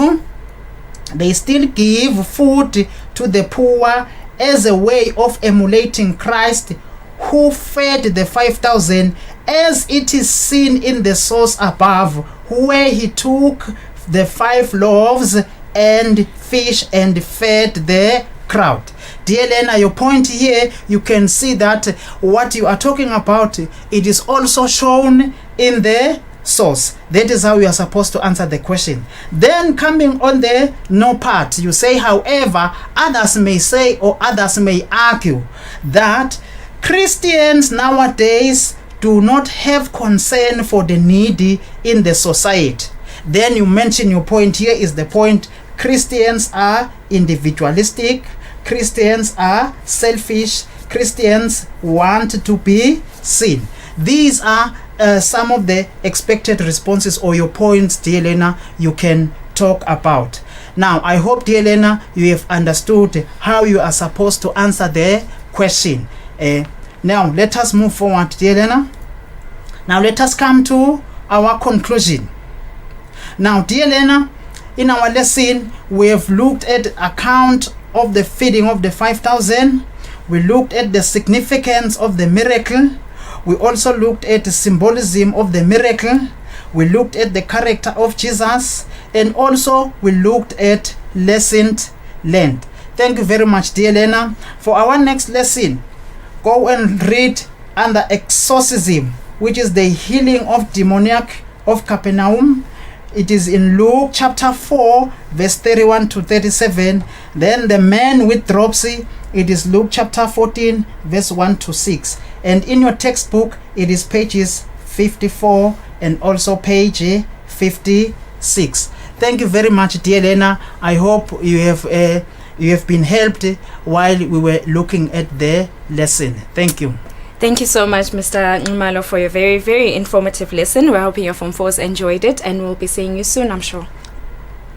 food to the poor as a way of emulating Christ who fed the 5,000, as it is seen in the source above, where he took the 5 loaves and fish and fed the crowd. Dear Lena, your point here, you can see that what you are talking about, it is also shown in the source. That is how you are supposed to answer the question. Then coming on the no part, you say, however, others may say or others may argue that Christians nowadays do not have concern for the needy in the society. Then you mention your point here is the point, Christians are individualistic, Christians are selfish, Christians want to be seen. These are some of the expected responses or your points, dear Lena, you can talk about. Now, I hope, dear Elena, you have understood how you are supposed to answer the question. Now, let us move forward, dear Elena. Now, let us come to our conclusion. Now, dear Elena, in our lesson, we have looked at account of the feeding of the 5,000. We looked at the significance of the miracle. We also looked at the symbolism of the miracle. We looked at the character of Jesus. And also, we looked at lessons learned. Thank you very much, dear Elena. For our next lesson, go and read under exorcism, which is the healing of demoniac of Capernaum. It is in Luke chapter 4, verse 31 to 37. Then the man with dropsy, it is Luke chapter 14, verse 1 to 6. And in your textbook, it is pages 54 and also page 56. Thank you very much, dear Elena. I hope you have been helped while we were looking at the lesson. Thank you. Thank you so much, Mr. Ngumalo, for your very, very informative lesson. We're hoping your Form 4s enjoyed it, and we'll be seeing you soon, I'm sure.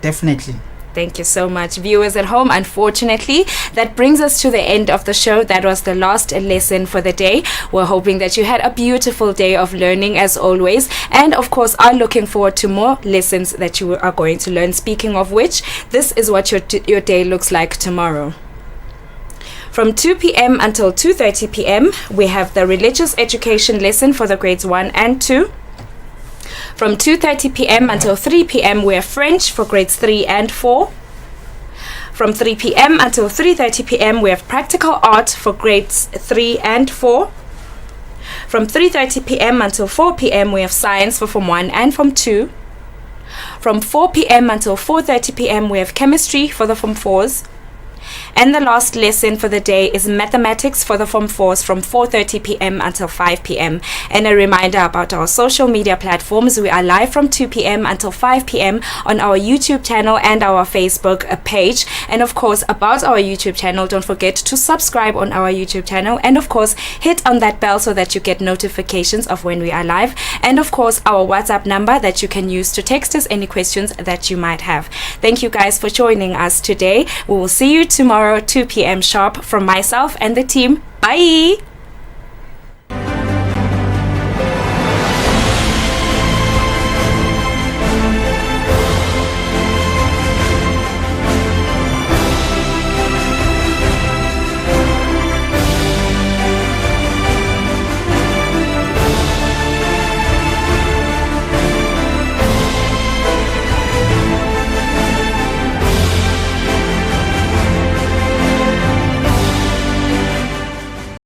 Definitely. Thank you so much, viewers at home. Unfortunately, that brings us to the end of the show. That was the last lesson for the day. We're hoping that you had a beautiful day of learning as always, and of course are looking forward to more lessons that you are going to learn. Speaking of which, this is what your day looks like tomorrow. From 2 p.m. until 2:30 p.m., we have the religious education lesson for the grades 1 and 2. From 2:30 p.m. until 3 p.m., we have French for grades 3 and 4. From 3 p.m. until 3:30 p.m., we have practical art for grades 3 and 4. From 3:30 p.m. until 4 p.m., we have science for Form 1 and Form 2. From 4 p.m. until 4:30 p.m., we have chemistry for the Form 4s. And the last lesson for the day is mathematics for the Form 4s from 4:30 p.m. until 5 p.m. And a reminder about our social media platforms. We are live from 2 p.m. until 5 p.m. on our YouTube channel and our Facebook page. And of course, about our YouTube channel, don't forget to subscribe on our YouTube channel. And of course, hit on that bell so that you get notifications of when we are live. And of course, our WhatsApp number that you can use to text us any questions that you might have. Thank you guys for joining us today. We will see you tomorrow, 2 p.m. sharp, from myself and the team. Bye!